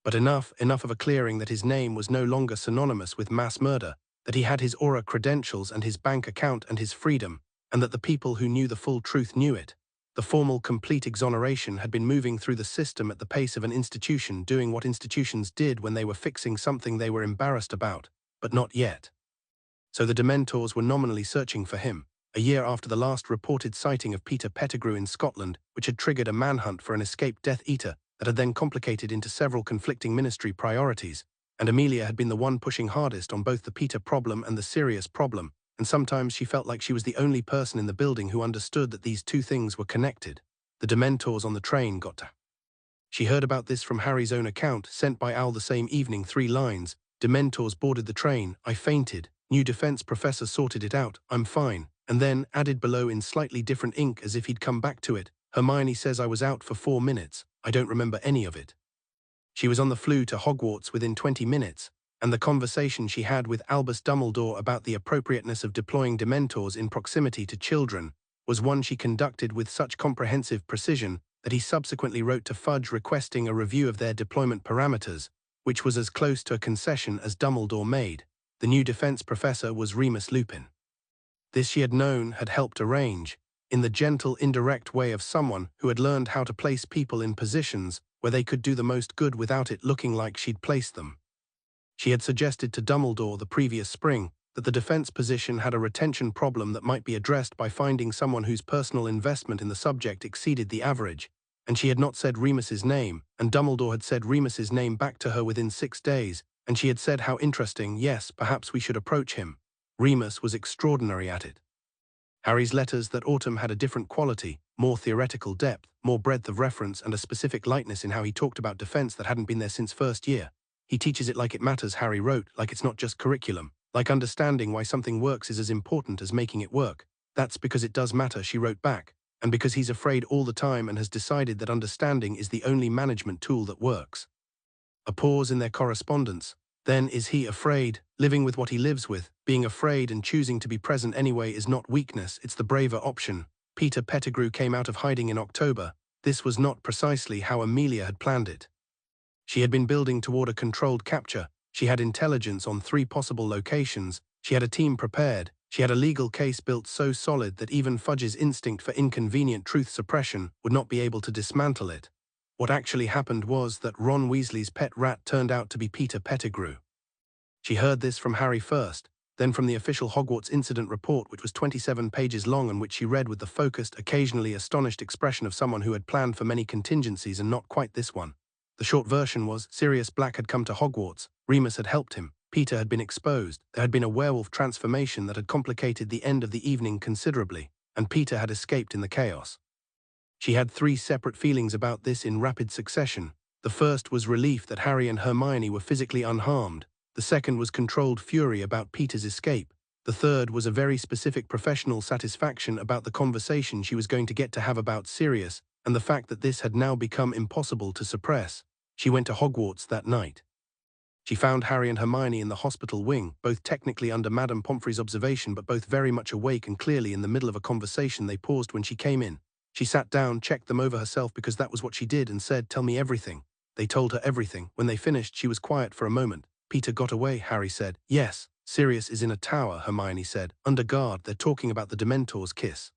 But enough of a clearing that his name was no longer synonymous with mass murder, that he had his aura credentials and his bank account and his freedom, and that the people who knew the full truth knew it. The formal, complete exoneration had been moving through the system at the pace of an institution doing what institutions did when they were fixing something they were embarrassed about, but not yet. So the Dementors were nominally searching for him, a year after the last reported sighting of Peter Pettigrew in Scotland, which had triggered a manhunt for an escaped Death Eater that had then complicated into several conflicting ministry priorities, and Amelia had been the one pushing hardest on both the Peter problem and the Sirius problem, and sometimes she felt like she was the only person in the building who understood that these two things were connected. The Dementors on the train got to. She heard about this from Harry's own account, sent by Owl the same evening, 3 lines. Dementors boarded the train, I fainted. New defense professor sorted it out, I'm fine. And then, added below in slightly different ink as if he'd come back to it, Hermione says I was out for 4 minutes. I don't remember any of it. She was on the flu to Hogwarts within 20 minutes, and the conversation she had with Albus Dumbledore about the appropriateness of deploying Dementors in proximity to children was one she conducted with such comprehensive precision that he subsequently wrote to Fudge requesting a review of their deployment parameters, which was as close to a concession as Dumbledore made. The new defense professor was Remus Lupin. This she had known had helped arrange, in the gentle, indirect way of someone who had learned how to place people in positions where they could do the most good without it looking like she'd placed them. She had suggested to Dumbledore the previous spring that the defense position had a retention problem that might be addressed by finding someone whose personal investment in the subject exceeded the average, and she had not said Remus's name, and Dumbledore had said Remus's name back to her within 6 days, and she had said how interesting, yes, perhaps we should approach him. Remus was extraordinary at it. Harry's letters that autumn had a different quality, more theoretical depth, more breadth of reference, and a specific lightness in how he talked about defense that hadn't been there since first year. He teaches it like it matters, Harry wrote, like it's not just curriculum, like understanding why something works is as important as making it work. That's because it does matter, she wrote back, and because he's afraid all the time and has decided that understanding is the only management tool that works. A pause in their correspondence. Then is he afraid, living with what he lives with, being afraid and choosing to be present anyway is not weakness, it's the braver option. Peter Pettigrew came out of hiding in October. This was not precisely how Amelia had planned it. She had been building toward a controlled capture. She had intelligence on 3 possible locations. She had a team prepared. She had a legal case built so solid that even Fudge's instinct for inconvenient truth suppression would not be able to dismantle it. What actually happened was that Ron Weasley's pet rat turned out to be Peter Pettigrew. She heard this from Harry first, then from the official Hogwarts incident report, which was 27 pages long and which she read with the focused, occasionally astonished expression of someone who had planned for many contingencies and not quite this one. The short version was, Sirius Black had come to Hogwarts, Remus had helped him, Peter had been exposed, there had been a werewolf transformation that had complicated the end of the evening considerably, and Peter had escaped in the chaos. She had 3 separate feelings about this in rapid succession. The first was relief that Harry and Hermione were physically unharmed. The second was controlled fury about Peter's escape. The third was a very specific professional satisfaction about the conversation she was going to get to have about Sirius, and the fact that this had now become impossible to suppress. She went to Hogwarts that night. She found Harry and Hermione in the hospital wing, both technically under Madame Pomfrey's observation but both very much awake and clearly in the middle of a conversation. They paused when she came in. She sat down, checked them over herself because that was what she did, and said, "Tell me everything." They told her everything. When they finished, she was quiet for a moment. "Peter got away," Harry said. "Yes, Sirius is in a tower," Hermione said. "Under guard, they're talking about the Dementor's kiss."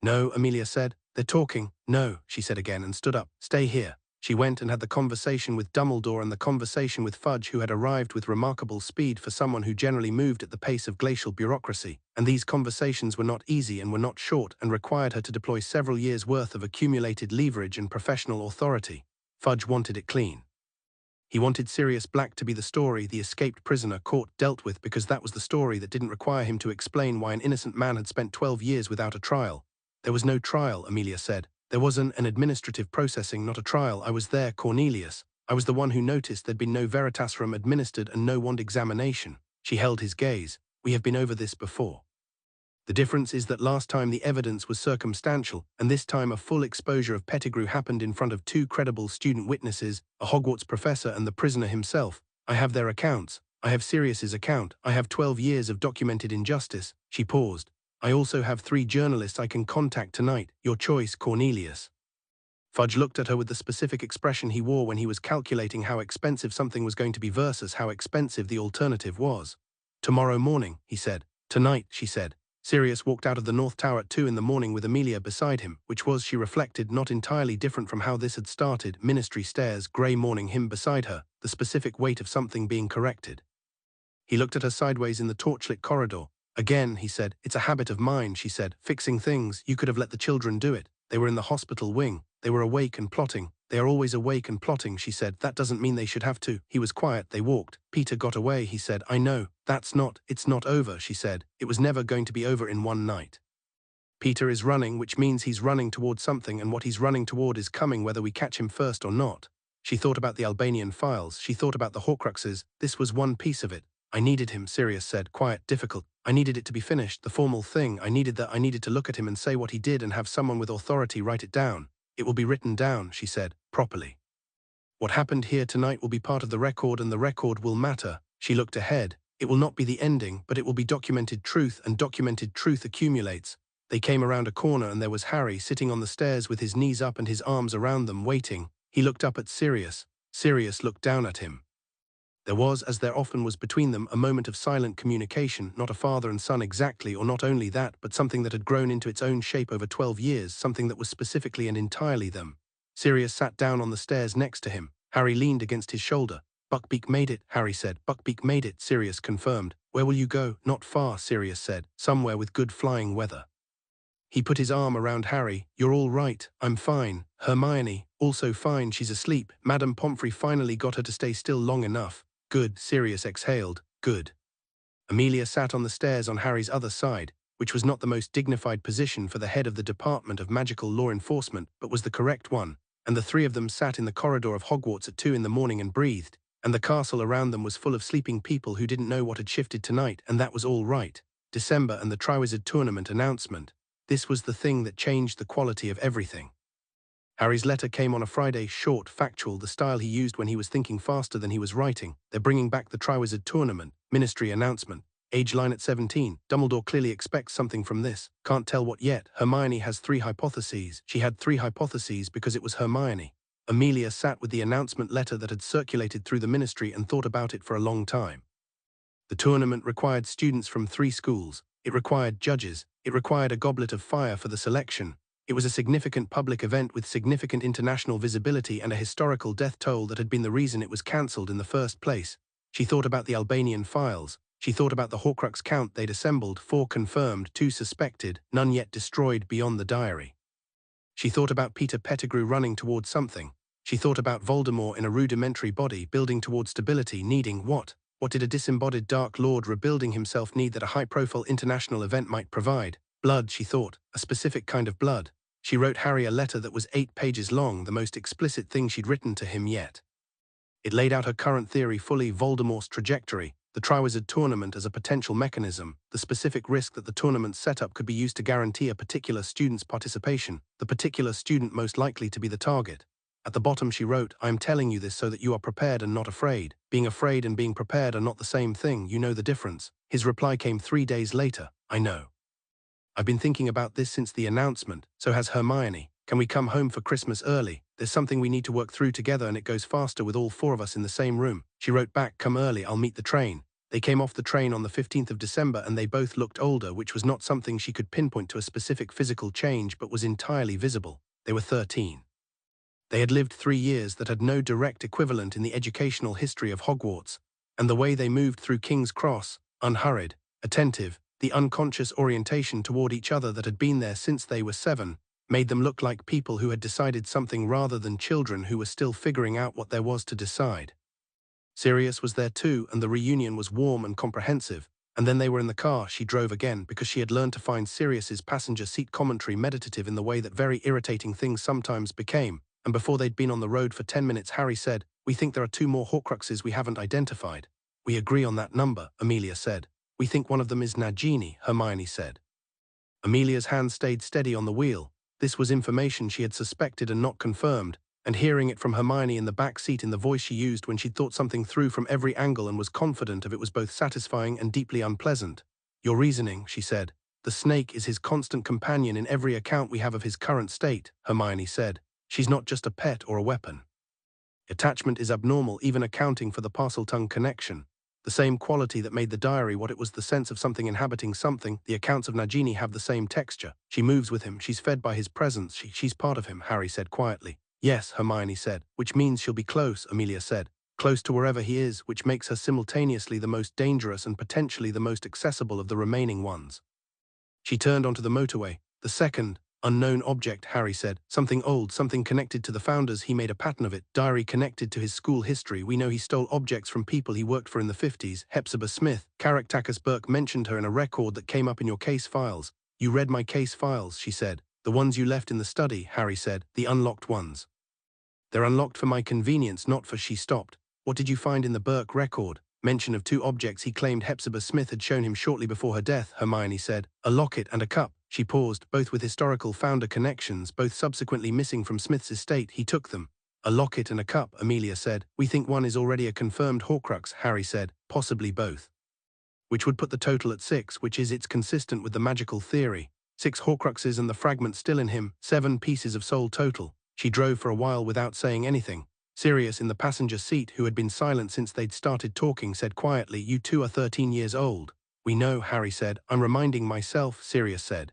"No," Amelia said. "They're talking." "No," she said again and stood up. "Stay here." She went and had the conversation with Dumbledore and the conversation with Fudge, who had arrived with remarkable speed for someone who generally moved at the pace of glacial bureaucracy, and these conversations were not easy and were not short and required her to deploy several years' worth of accumulated leverage and professional authority. Fudge wanted it clean. He wanted Sirius Black to be the story the escaped prisoner caught dealt with, because that was the story that didn't require him to explain why an innocent man had spent 12 years without a trial. "There was no trial," Amelia said. "There was an administrative processing, not a trial. I was there, Cornelius. I was the one who noticed there'd been no Veritasrum administered and no wand examination." She held his gaze. "We have been over this before. The difference is that last time the evidence was circumstantial, and this time a full exposure of Pettigrew happened in front of 2 credible student witnesses, a Hogwarts professor and the prisoner himself. I have their accounts. I have Sirius's account. I have 12 years of documented injustice." She paused. "I also have 3 journalists I can contact tonight. Your choice, Cornelius." Fudge looked at her with the specific expression he wore when he was calculating how expensive something was going to be versus how expensive the alternative was. "Tomorrow morning," he said. "Tonight," she said. Sirius walked out of the North Tower at 2 in the morning with Amelia beside him, which was, she reflected, not entirely different from how this had started. Ministry stairs, grey morning, him beside her, the specific weight of something being corrected. He looked at her sideways in the torchlit corridor. "Again," he said. "It's a habit of mine," she said. "Fixing things. You could have let the children do it. They were in the hospital wing. They were awake and plotting. They are always awake and plotting," she said. "That doesn't mean they should have to." He was quiet. "They walked. Peter got away," he said. "I know. It's not over," she said. "It was never going to be over in one night. Peter is running, which means he's running toward something, and what he's running toward is coming whether we catch him first or not." She thought about the Albanian files. She thought about the Horcruxes. This was one piece of it. "I needed him," Sirius said, quiet, difficult. "I needed it to be finished, the formal thing. I needed to look at him and say what he did and have someone with authority write it down. It will be written down," she said, "properly. What happened here tonight will be part of the record, and the record will matter." She looked ahead. "It will not be the ending, but it will be documented truth, and documented truth accumulates." They came around a corner and there was Harry sitting on the stairs with his knees up and his arms around them, waiting. He looked up at Sirius. Sirius looked down at him. There was, as there often was between them, a moment of silent communication, not a father and son exactly, or not only that, but something that had grown into its own shape over 12 years, something that was specifically and entirely them. Sirius sat down on the stairs next to him. Harry leaned against his shoulder. Buckbeak made it, Harry said. Buckbeak made it, Sirius confirmed. Where will you go? Not far, Sirius said. Somewhere with good flying weather. He put his arm around Harry. You're all right. I'm fine. Hermione, also fine. She's asleep. Madame Pomfrey finally got her to stay still long enough. Good, Sirius exhaled. Good. Amelia sat on the stairs on Harry's other side, which was not the most dignified position for the head of the Department of Magical Law Enforcement, but was the correct one, and the three of them sat in the corridor of Hogwarts at 2 in the morning and breathed, and the castle around them was full of sleeping people who didn't know what had shifted tonight, and that was all right. December and the Triwizard Tournament announcement. This was the thing that changed the quality of everything. Harry's letter came on a Friday, short, factual, the style he used when he was thinking faster than he was writing. They're bringing back the Triwizard Tournament. Ministry announcement. Age line at 17. Dumbledore clearly expects something from this. Can't tell what yet. Hermione has 3 hypotheses. She had 3 hypotheses because it was Hermione. Amelia sat with the announcement letter that had circulated through the ministry and thought about it for a long time. The tournament required students from 3 schools. It required judges. It required a goblet of fire for the selection. It was a significant public event with significant international visibility and a historical death toll that had been the reason it was cancelled in the first place. She thought about the Albanian files. She thought about the Horcrux count they'd assembled, 4 confirmed, 2 suspected, none yet destroyed beyond the diary. She thought about Peter Pettigrew running towards something. She thought about Voldemort in a rudimentary body, building towards stability, needing what? What did a disembodied Dark Lord rebuilding himself need that a high-profile international event might provide? Blood, she thought, a specific kind of blood. She wrote Harry a letter that was 8 pages long, the most explicit thing she'd written to him yet. It laid out her current theory fully, Voldemort's trajectory, the Triwizard Tournament as a potential mechanism, the specific risk that the tournament's setup could be used to guarantee a particular student's participation, the particular student most likely to be the target. At the bottom she wrote, I am telling you this so that you are prepared and not afraid. Being afraid and being prepared are not the same thing, you know the difference. His reply came 3 days later, I know. I've been thinking about this since the announcement, so has Hermione. Can we come home for Christmas early? There's something we need to work through together and it goes faster with all 4 of us in the same room. She wrote back, come early, I'll meet the train. They came off the train on the 15th of December and they both looked older, which was not something she could pinpoint to a specific physical change but was entirely visible. They were 13. They had lived 3 years that had no direct equivalent in the educational history of Hogwarts, and the way they moved through King's Cross, unhurried, attentive, the unconscious orientation toward each other that had been there since they were 7, made them look like people who had decided something rather than children who were still figuring out what there was to decide. Sirius was there too, and the reunion was warm and comprehensive, and then they were in the car. She drove again because she had learned to find Sirius's passenger seat commentary meditative in the way that very irritating things sometimes became, and before they'd been on the road for 10 minutes Harry said, we think there are 2 more Horcruxes we haven't identified. We agree on that number, Amelia said. We think one of them is Nagini, Hermione said. Amelia's hand stayed steady on the wheel. This was information she had suspected and not confirmed, and hearing it from Hermione in the back seat in the voice she used when she'd thought something through from every angle and was confident of it was both satisfying and deeply unpleasant. Your reasoning, she said. The snake is his constant companion in every account we have of his current state, Hermione said. She's not just a pet or a weapon. Attachment is abnormal, even accounting for the Parseltongue connection. The same quality that made the diary what it was, the sense of something inhabiting something. The accounts of Nagini have the same texture. She moves with him, she's fed by his presence, she's part of him, Harry said quietly. Yes, Hermione said, which means she'll be close, Amelia said. Close to wherever he is, which makes her simultaneously the most dangerous and potentially the most accessible of the remaining ones. She turned onto the motorway. The second, unknown object, Harry said. Something old, something connected to the founders. He made a pattern of it. Diary connected to his school history. We know he stole objects from people he worked for in the 50s. Hepzibah Smith. Caractacus Burke mentioned her in a record that came up in your case files. You read my case files, she said. The ones you left in the study, Harry said. The unlocked ones. They're unlocked for my convenience, not for... She stopped. What did you find in the Burke record? Mention of 2 objects he claimed Hepzibah Smith had shown him shortly before her death, Hermione said. A locket and a cup. She paused, both with historical founder connections, both subsequently missing from Smith's estate. He took them. A locket and a cup, Amelia said. We think one is already a confirmed Horcrux, Harry said. Possibly both. Which would put the total at 6, which is it's consistent with the magical theory. 6 Horcruxes and the fragment still in him, 7 pieces of soul total. She drove for a while without saying anything. Sirius in the passenger seat, who had been silent since they'd started talking, said quietly, you 2 are 13 years old. We know, Harry said. I'm reminding myself, Sirius said.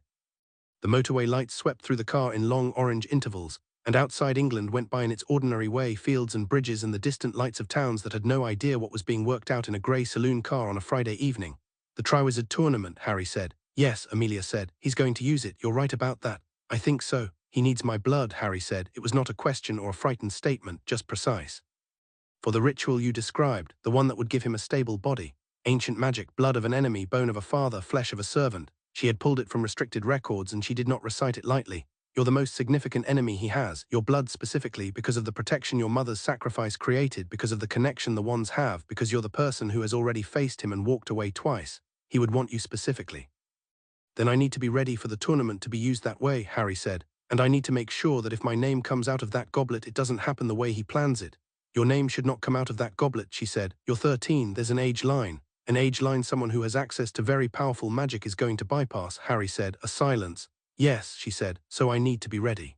The motorway lights swept through the car in long orange intervals, And outside England went by in its ordinary way, fields and bridges and the distant lights of towns that had no idea what was being worked out in a grey saloon car on a Friday evening. The Triwizard Tournament, Harry said. Yes, Amelia said. He's going to use it, you're right about that. I think so. He needs my blood, Harry said. It was not a question or a frightened statement, just precise. For the ritual you described, the one that would give him a stable body. Ancient magic, blood of an enemy, bone of a father, flesh of a servant. She had pulled it from restricted records and she did not recite it lightly. You're the most significant enemy he has, your blood specifically, because of the protection your mother's sacrifice created, because of the connection the wands have, because you're the person who has already faced him and walked away twice. He would want you specifically. Then I need to be ready for the tournament to be used that way, Harry said, and I need to make sure that if my name comes out of that goblet it doesn't happen the way he plans it. Your name should not come out of that goblet, she said. You're 13, there's an age line. An age line someone who has access to very powerful magic is going to bypass, Harry said. A silence. Yes, she said, so I need to be ready.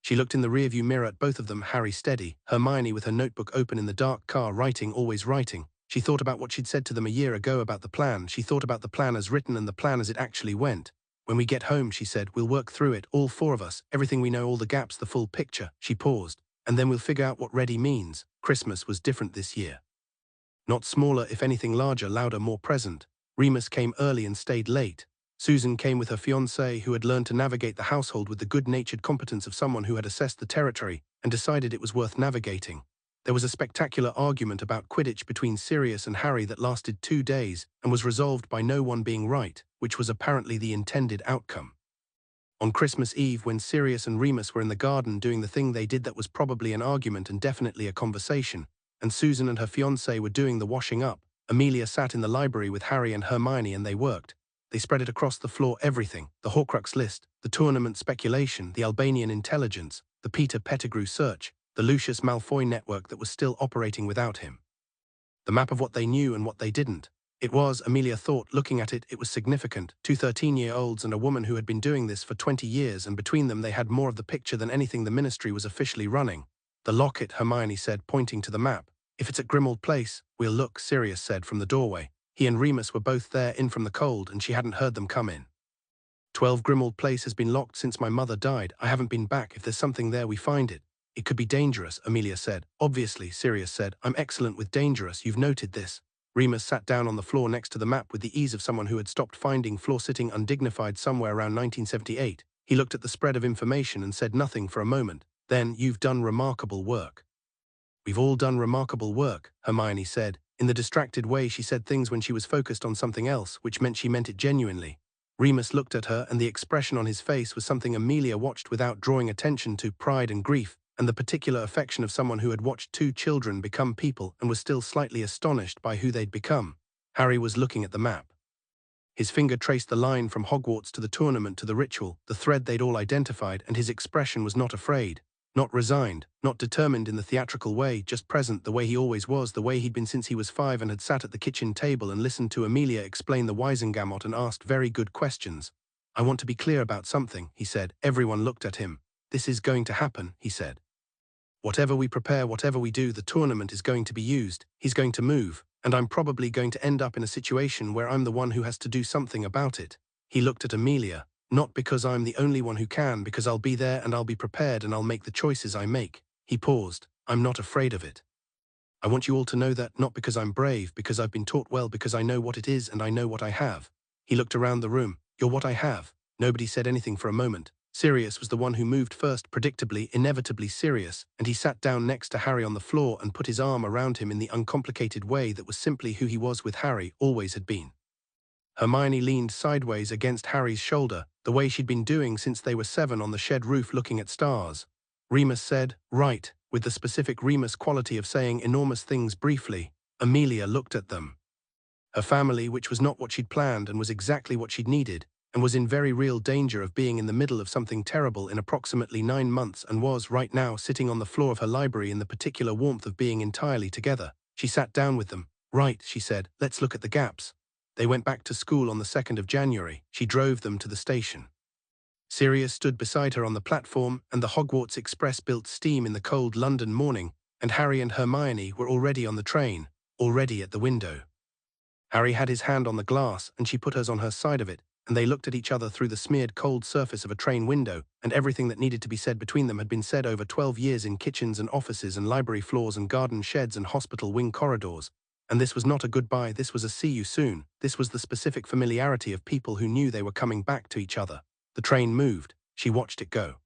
She looked in the rearview mirror at both of them, Harry steady, Hermione with her notebook open in the dark car, writing, always writing. She thought about what she'd said to them a year ago about the plan. She thought about the plan as written and the plan as it actually went. When we get home, she said, we'll work through it, all four of us, everything we know, all the gaps, the full picture. She paused. And then we'll figure out what ready means. Christmas was different this year. Not smaller, if anything larger, louder, more present. Remus came early and stayed late. Susan came with her fiancé, who had learned to navigate the household with the good-natured competence of someone who had assessed the territory and decided it was worth navigating. There was a spectacular argument about Quidditch between Sirius and Harry that lasted 2 days and was resolved by no one being right, which was apparently the intended outcome. On Christmas Eve, when Sirius and Remus were in the garden doing the thing they did that was probably an argument and definitely a conversation, and Susan and her fiancé were doing the washing up, Amelia sat in the library with Harry and Hermione and they worked. They spread it across the floor, everything, the Horcrux list, the tournament speculation, the Albanian intelligence, the Peter Pettigrew search, the Lucius Malfoy network that was still operating without him. The map of what they knew and what they didn't. It was, Amelia thought, looking at it, it was significant. 2 13-year-olds and a woman who had been doing this for 20 years, and between them they had more of the picture than anything the ministry was officially running. The locket, Hermione said, pointing to the map. If it's at Grimmauld Place, we'll look, Sirius said from the doorway. He and Remus were both there, in from the cold, and she hadn't heard them come in. 12 Grimmauld Place has been locked since my mother died. I haven't been back. If there's something there, we find it. It could be dangerous, Amelia said. Obviously, Sirius said. I'm excellent with dangerous, you've noted this. Remus sat down on the floor next to the map with the ease of someone who had stopped finding floor sitting undignified somewhere around 1978. He looked at the spread of information and said nothing for a moment. Then, you've done remarkable work. We've all done remarkable work, Hermione said. In the distracted way she said things when she was focused on something else, which meant she meant it genuinely. Remus looked at her and the expression on his face was something Amelia watched without drawing attention to, pride and grief, and the particular affection of someone who had watched 2 children become people and was still slightly astonished by who they'd become. Harry was looking at the map. His finger traced the line from Hogwarts to the tournament to the ritual, the thread they'd all identified, and his expression was not afraid, not resigned, not determined in the theatrical way, just present, the way he always was, the way he'd been since he was 5 and had sat at the kitchen table and listened to Amelia explain the Wisengamot and asked very good questions. I want to be clear about something, he said. Everyone looked at him. This is going to happen, he said. Whatever we prepare, whatever we do, the tournament is going to be used. He's going to move, and I'm probably going to end up in a situation where I'm the one who has to do something about it. He looked at Amelia. Not because I'm the only one who can, because I'll be there and I'll be prepared and I'll make the choices I make. He paused. I'm not afraid of it. I want you all to know that, not because I'm brave, because I've been taught well, because I know what it is and I know what I have. He looked around the room. You're what I have. Nobody said anything for a moment. Sirius was the one who moved first, predictably, inevitably Sirius, and he sat down next to Harry on the floor and put his arm around him in the uncomplicated way that was simply who he was with Harry, always had been. Hermione leaned sideways against Harry's shoulder, the way she'd been doing since they were 7 on the shed roof looking at stars. Remus said, right, with the specific Remus quality of saying enormous things briefly. Amelia looked at them. Her family, which was not what she'd planned and was exactly what she'd needed, and was in very real danger of being in the middle of something terrible in approximately 9 months and was, right now, sitting on the floor of her library in the particular warmth of being entirely together. She sat down with them. Right, she said, let's look at the gaps. They went back to school on the 2nd of January. She drove them to the station. Sirius stood beside her on the platform, and the Hogwarts Express built steam in the cold London morning, and Harry and Hermione were already on the train, already at the window. Harry had his hand on the glass, and she put hers on her side of it, and they looked at each other through the smeared cold surface of a train window, and everything that needed to be said between them had been said over 12 years in kitchens and offices and library floors and garden sheds and hospital wing corridors. And this was not a goodbye, this was a see you soon. This was the specific familiarity of people who knew they were coming back to each other. The train moved. She watched it go.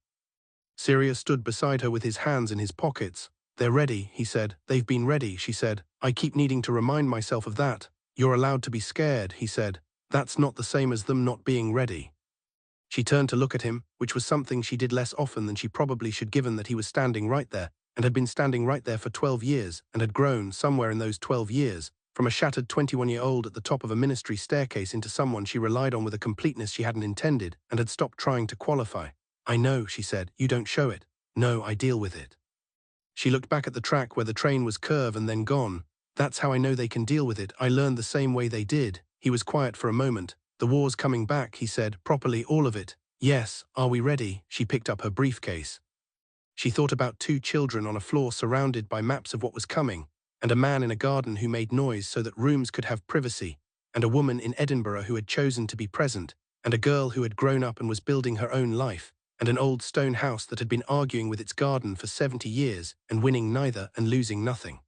Sirius stood beside her with his hands in his pockets. "They're ready," he said. "They've been ready," she said. "I keep needing to remind myself of that." "You're allowed to be scared," he said. "That's not the same as them not being ready." She turned to look at him, which was something she did less often than she probably should, given that he was standing right there, and had been standing right there for 12 years, and had grown, somewhere in those 12 years, from a shattered 21-year-old at the top of a ministry staircase into someone she relied on with a completeness she hadn't intended, and had stopped trying to qualify. "I know," she said. "You don't show it." "No, I deal with it." She looked back at the track where the train was curve and then gone. "That's how I know they can deal with it. I learned the same way they did." He was quiet for a moment. "The war's coming back," he said. "Properly, all of it." "Yes, are we ready?" She picked up her briefcase. She thought about two children on a floor surrounded by maps of what was coming, and a man in a garden who made noise so that rooms could have privacy, and a woman in Edinburgh who had chosen to be present, and a girl who had grown up and was building her own life, and an old stone house that had been arguing with its garden for 70 years and winning neither and losing nothing.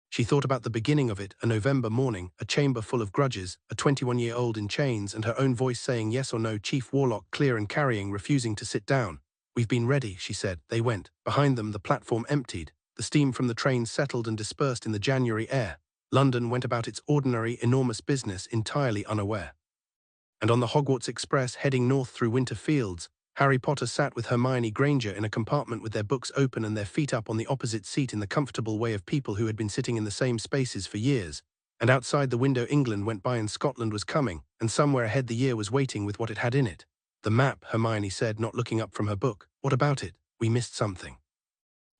She thought about the beginning of it, a November morning, a chamber full of grudges, a 21-year-old in chains, and her own voice saying yes or no, Chief Warlock clear and carrying, refusing to sit down. "We've been ready," she said. They went. Behind them, the platform emptied. The steam from the train settled and dispersed in the January air. London went about its ordinary, enormous business, entirely unaware. And on the Hogwarts Express, heading north through winter fields, Harry Potter sat with Hermione Granger in a compartment with their books open and their feet up on the opposite seat in the comfortable way of people who had been sitting in the same spaces for years. And outside the window England went by and Scotland was coming, and somewhere ahead the year was waiting with what it had in it. "The map," Hermione said, not looking up from her book. "What about it? We missed something."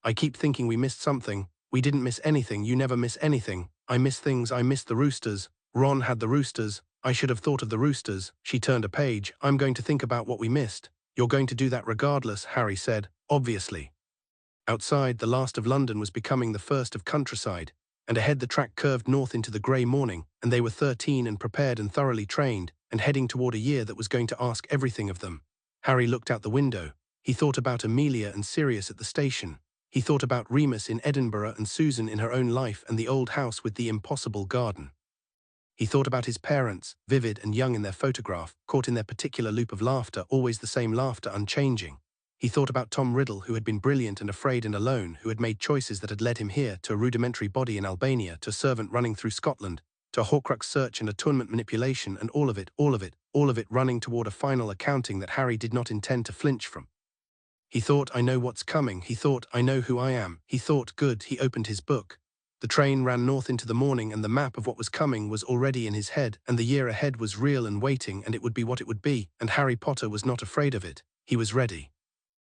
"I keep thinking we missed something." "We didn't miss anything. You never miss anything." "I miss things. I missed the roosters." "Ron had the roosters." "I should have thought of the roosters." She turned a page. "I'm going to think about what we missed." "You're going to do that regardless," Harry said. "Obviously." Outside, the last of London was becoming the first of countryside, and ahead the track curved north into the grey morning, and they were 13 and prepared and thoroughly trained, and heading toward a year that was going to ask everything of them. Harry looked out the window. He thought about Amelia and Sirius at the station. He thought about Remus in Edinburgh and Susan in her own life and the old house with the impossible garden. He thought about his parents, vivid and young in their photograph, caught in their particular loop of laughter, always the same laughter, unchanging. He thought about Tom Riddle, who had been brilliant and afraid and alone, who had made choices that had led him here, to a rudimentary body in Albania, to a servant running through Scotland, to a Horcrux search and attunement manipulation, and all of it running toward a final accounting that Harry did not intend to flinch from. He thought, "I know what's coming." He thought, "I know who I am." He thought, "Good." He opened his book. The train ran north into the morning, and the map of what was coming was already in his head, and the year ahead was real and waiting, and it would be what it would be, and Harry Potter was not afraid of it. He was ready.